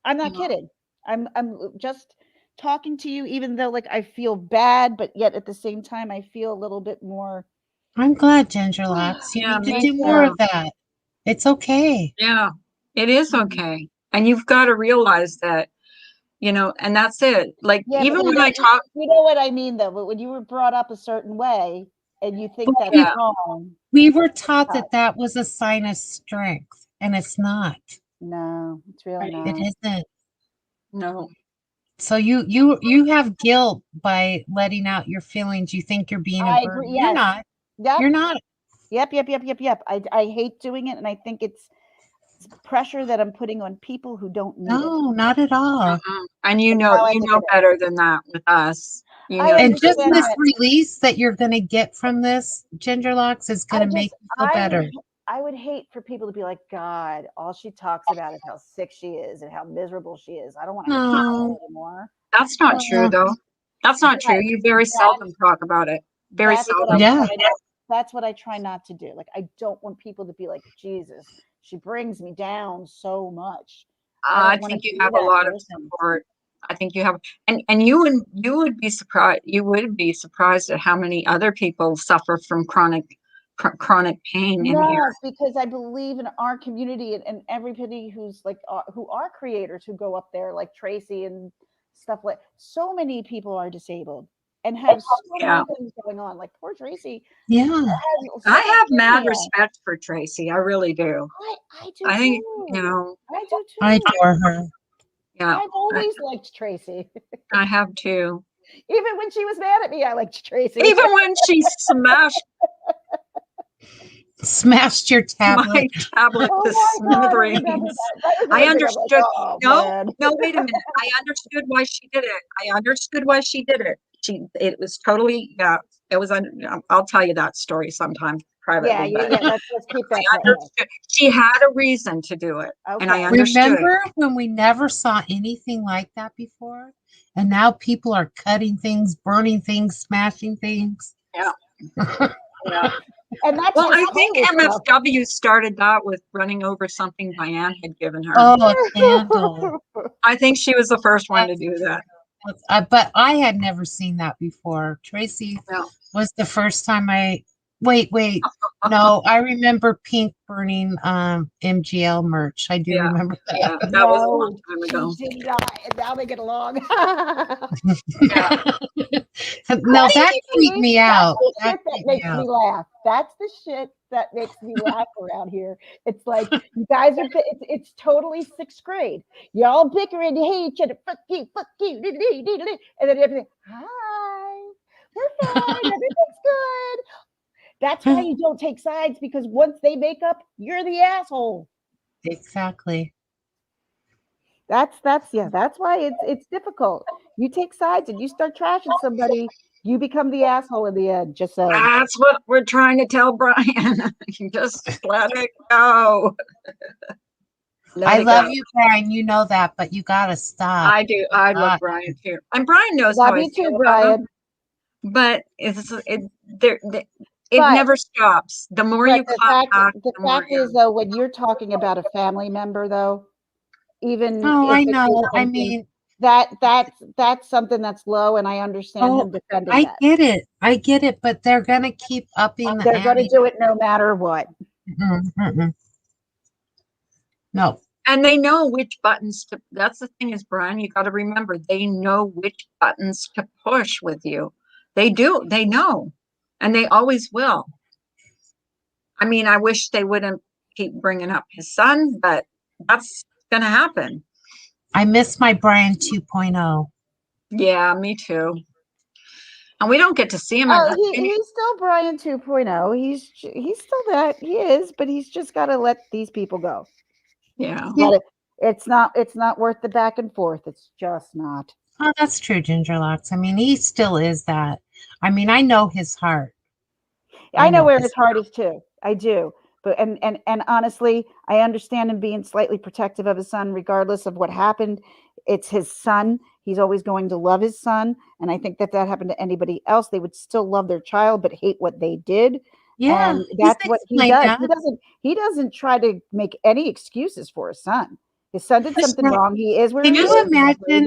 I'm not kidding. I'm just talking to you, even though like I feel bad, but yet at the same time I feel a little bit more. I'm glad, Gingerlocks. You need to do more of that. It's okay. Yeah, it is okay. And you've got to realize that, and that's it. Like, even when I talk. You know what I mean, though? But when you were brought up a certain way and you think that's wrong. We were taught that was a sign of strength, and it's not. No, it's really not. It isn't. No. So you have guilt by letting out your feelings. You think you're being a burden. You're not. Yep. You're not. Yep. I hate doing it, and I think it's pressure that I'm putting on people who don't need it. No, not at all. And you know better than that with us. And just this release that you're going to get from this, Gingerlocks, is going to make you feel better. I would hate for people to be like, God, all she talks about is how sick she is and how miserable she is. I don't want to hear No. that anymore. That's not true, though. That's not true. But You very seldom talk about it. Very that's what seldom. Yeah. that's what I try not to do. Like, I don't want people to be like, Jesus, she brings me down so much. I don't wanna think you be have a that lot of person. support. I think you have, and you would be surprised. You would be surprised at how many other people suffer from chronic pain in here. Yes, because I believe in our community and everybody who's like who are creators who go up there, like Tracy and stuff like. So many people are disabled and have so Yeah. many things going on. Like poor Tracy Yeah. has so I have mad schizophrenia. respect for Tracy. I really do. I do I think, too. I do I too. adore her. yeah, I've always liked Tracy. I have too. Even when she was mad at me, I liked Tracy. Even when she smashed Smashed your my tablet. tablet Oh to my God, I remember smithereens. that. That was I another thing. I'm like, understood. oh No, man. no, wait a minute. I understood why she did it. I understood why she did it. It was totally, yeah, it was, I'll tell you that story sometime privately, but Yeah. Let's keep that I private. understood. She had a reason to do it, and I Okay. understood. Remember when we never saw anything like that before? And now people are cutting things, burning things, smashing things. Yeah. Yeah. And that's Well, I just think serious stuff. MSW started that with running over something Diane had given her. Oh, a candle. I think she was the first one to do that. But I had never seen that before. Tracy No. was the first time wait. No, I remember Pink burning MGL merch. I do Yeah. remember that. Yeah, that was a long time ago. She did not, and now they get along. Yeah. No, that freaked me out. That's the shit that makes me laugh. That's the shit that makes me laugh around here. It's like you guys are. It's totally sixth grade. Y'all bicker and hate each other. Fuck you, and then everything. Hi, we're fine. Everything's good. That's why you don't take sides, because once they make up, you're the asshole. Exactly. That's why it's difficult. You take sides and you start trashing somebody, you become the asshole in the end. Just saying. That's what we're trying to tell Brian. Just let it go. I love you, Brian. You know that, but you gotta stop. I do. I love Brian too, and Brian knows how Love I you feel too, about him. Brian. But it never stops. The more you clap back, The fact is, though, when you're talking about a family member, though, even Oh, if I it is know. I something mean, that's something that's low, and I understand him defending I that. get it, but they're gonna keep upping the They're going to ante. do it no matter what. No. And they know which buttons to. That's the thing is, Brian, you got to remember, they know which buttons to push with you. They do. They know, and they always will. I mean, I wish they wouldn't keep bringing up his son, but that's going to happen. I miss my Brian 2.0. Yeah, me too. And we don't get to see him. He's still Brian 2.0. He's still that. He is, but he's just got to let these people go. Yeah. It's not worth the back and forth. It's just not. Oh, that's true, Gingerlocks. I mean, he still is that. I mean, I know his heart. I know where his heart is too. I do. But and honestly, I understand him being slightly protective of his son, regardless of what happened. It's his son. He's always going to love his son. And I think that happened to anybody else, they would still love their child, but hate what they did. Yeah, and that's what he does. He doesn't try to make any excuses for his son. His son did something wrong. He is where he is. Can you imagine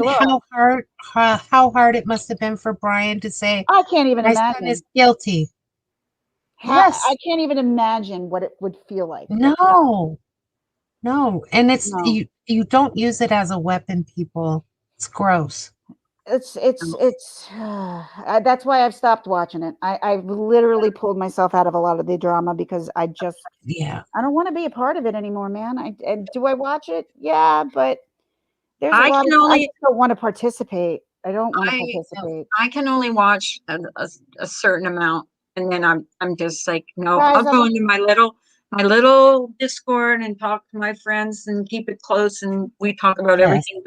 how hard it must have been for Brian to say, I can't even imagine. My son is guilty. Yes. I can't even imagine what it would feel like. No. And it's you don't use it as a weapon, people. It's gross. It's that's why I've stopped watching it. I've literally pulled myself out of a lot of the drama because I don't want to be a part of it anymore, man. And do I watch it? Yeah, but there's I just don't want to participate. I don't want to participate. I can only watch a certain amount, and then I'm just like, no. Guys, I'll go into my little Discord and talk to my friends and keep it close, and we talk about everything,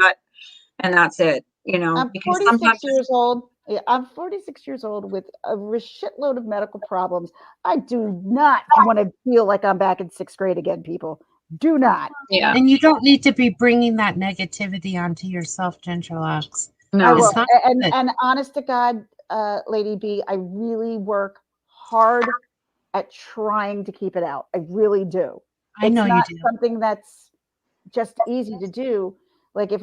and that's it. You know, I'm 46 years old. Yeah, I'm 46 years old with a shitload of medical problems. I do not want to feel like I'm back in 6th grade again, people. Do not. Yeah. And you don't need to be bringing that negativity onto yourself, Ginger Locks. I No. will. It's not good. And honest to God, Lady B, I really work hard at trying to keep it out. I really do. I It's know you not do. something that's just easy to do. Like if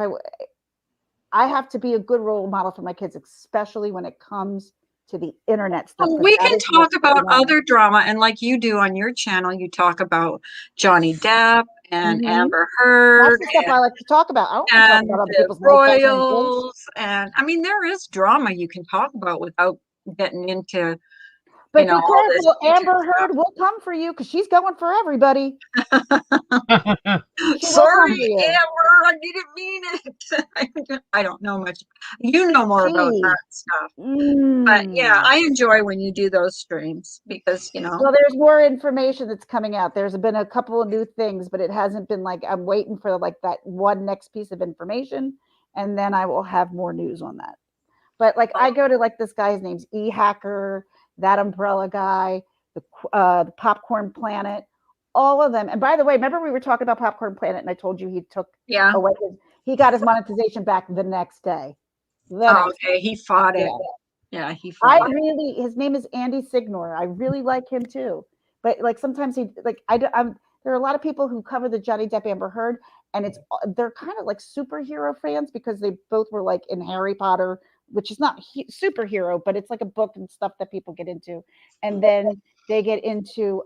I have to be a good role model for my kids, especially when it comes to the internet stuff. Well, 'Cause we that can is what's talk about going on. other drama, and like you do on your channel, you talk about Johnny Depp and Mhm. Amber That's Heard the stuff I like to talk about. I don't want to talk and about other the people's lifetime things. royals, and I mean, there is drama you can talk about without getting into, But be all this careful, YouTube Amber stuff. Heard will come for you because she's going for everybody. She will come Sorry, for you. Amber, I didn't mean it. I don't know much. You know more about Gee. that stuff. But yeah, Mm. I enjoy when you do those streams because, Well, there's more information that's coming out. There's been a couple of new things, but it hasn't been like I'm waiting for like that one next piece of information, and then I will have more news on that. But like I go to like this guy's name's E-Hacker, that umbrella guy, the Popcorn Planet, all of them. And by the way, remember we were talking about Popcorn Planet, and I told you he took yeah. away he got his monetization back the next day. The Oh, next okay. He fought it. Yeah. Yeah, he I fought it. really, his name is Andy Signor. I really like him too. But like sometimes he, like, there are a lot of people who cover the Johnny Depp Amber Heard, and they're kind of like superhero fans because they both were like in Harry Potter, which is not superhero, but it's like a book and stuff that people get into. And then they get into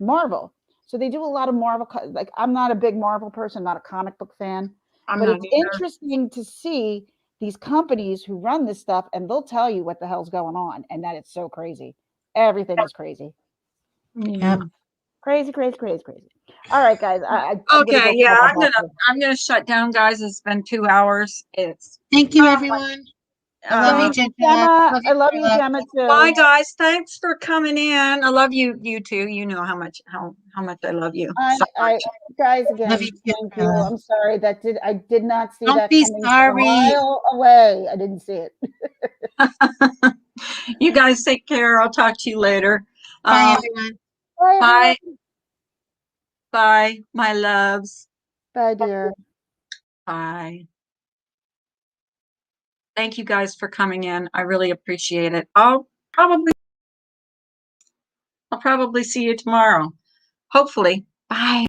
Marvel. So they do a lot of Marvel. Like I'm not a big Marvel person, not a comic book fan, I'm but not it's either. interesting to see these companies who run this stuff, and they'll tell you what the hell's going on, and that it's so crazy. Everything is crazy. Yeah. Crazy, crazy, crazy, crazy. All right, guys. I'm Okay, gonna go yeah, call my doctor. I'm gonna shut down, guys. It's been 2 hours. It's Thank you, everyone. I love you, Thanks, Ginger Gemma. Locks. I love you, Carla. Gemma, bye, too. guys. Thanks for coming in. I love you, you too. You know how much I love you so much. Guys, again, Love you too, thank you. Carla. I'm sorry I did not see Don't that be coming from a sorry. mile away. I didn't see it. You guys take care. I'll talk to you later. Bye, everyone. Bye, Bye, everyone. bye, my loves. Bye, dear. Bye. Thank you guys for coming in. I really appreciate it. I'll probably see you tomorrow. Hopefully. Bye.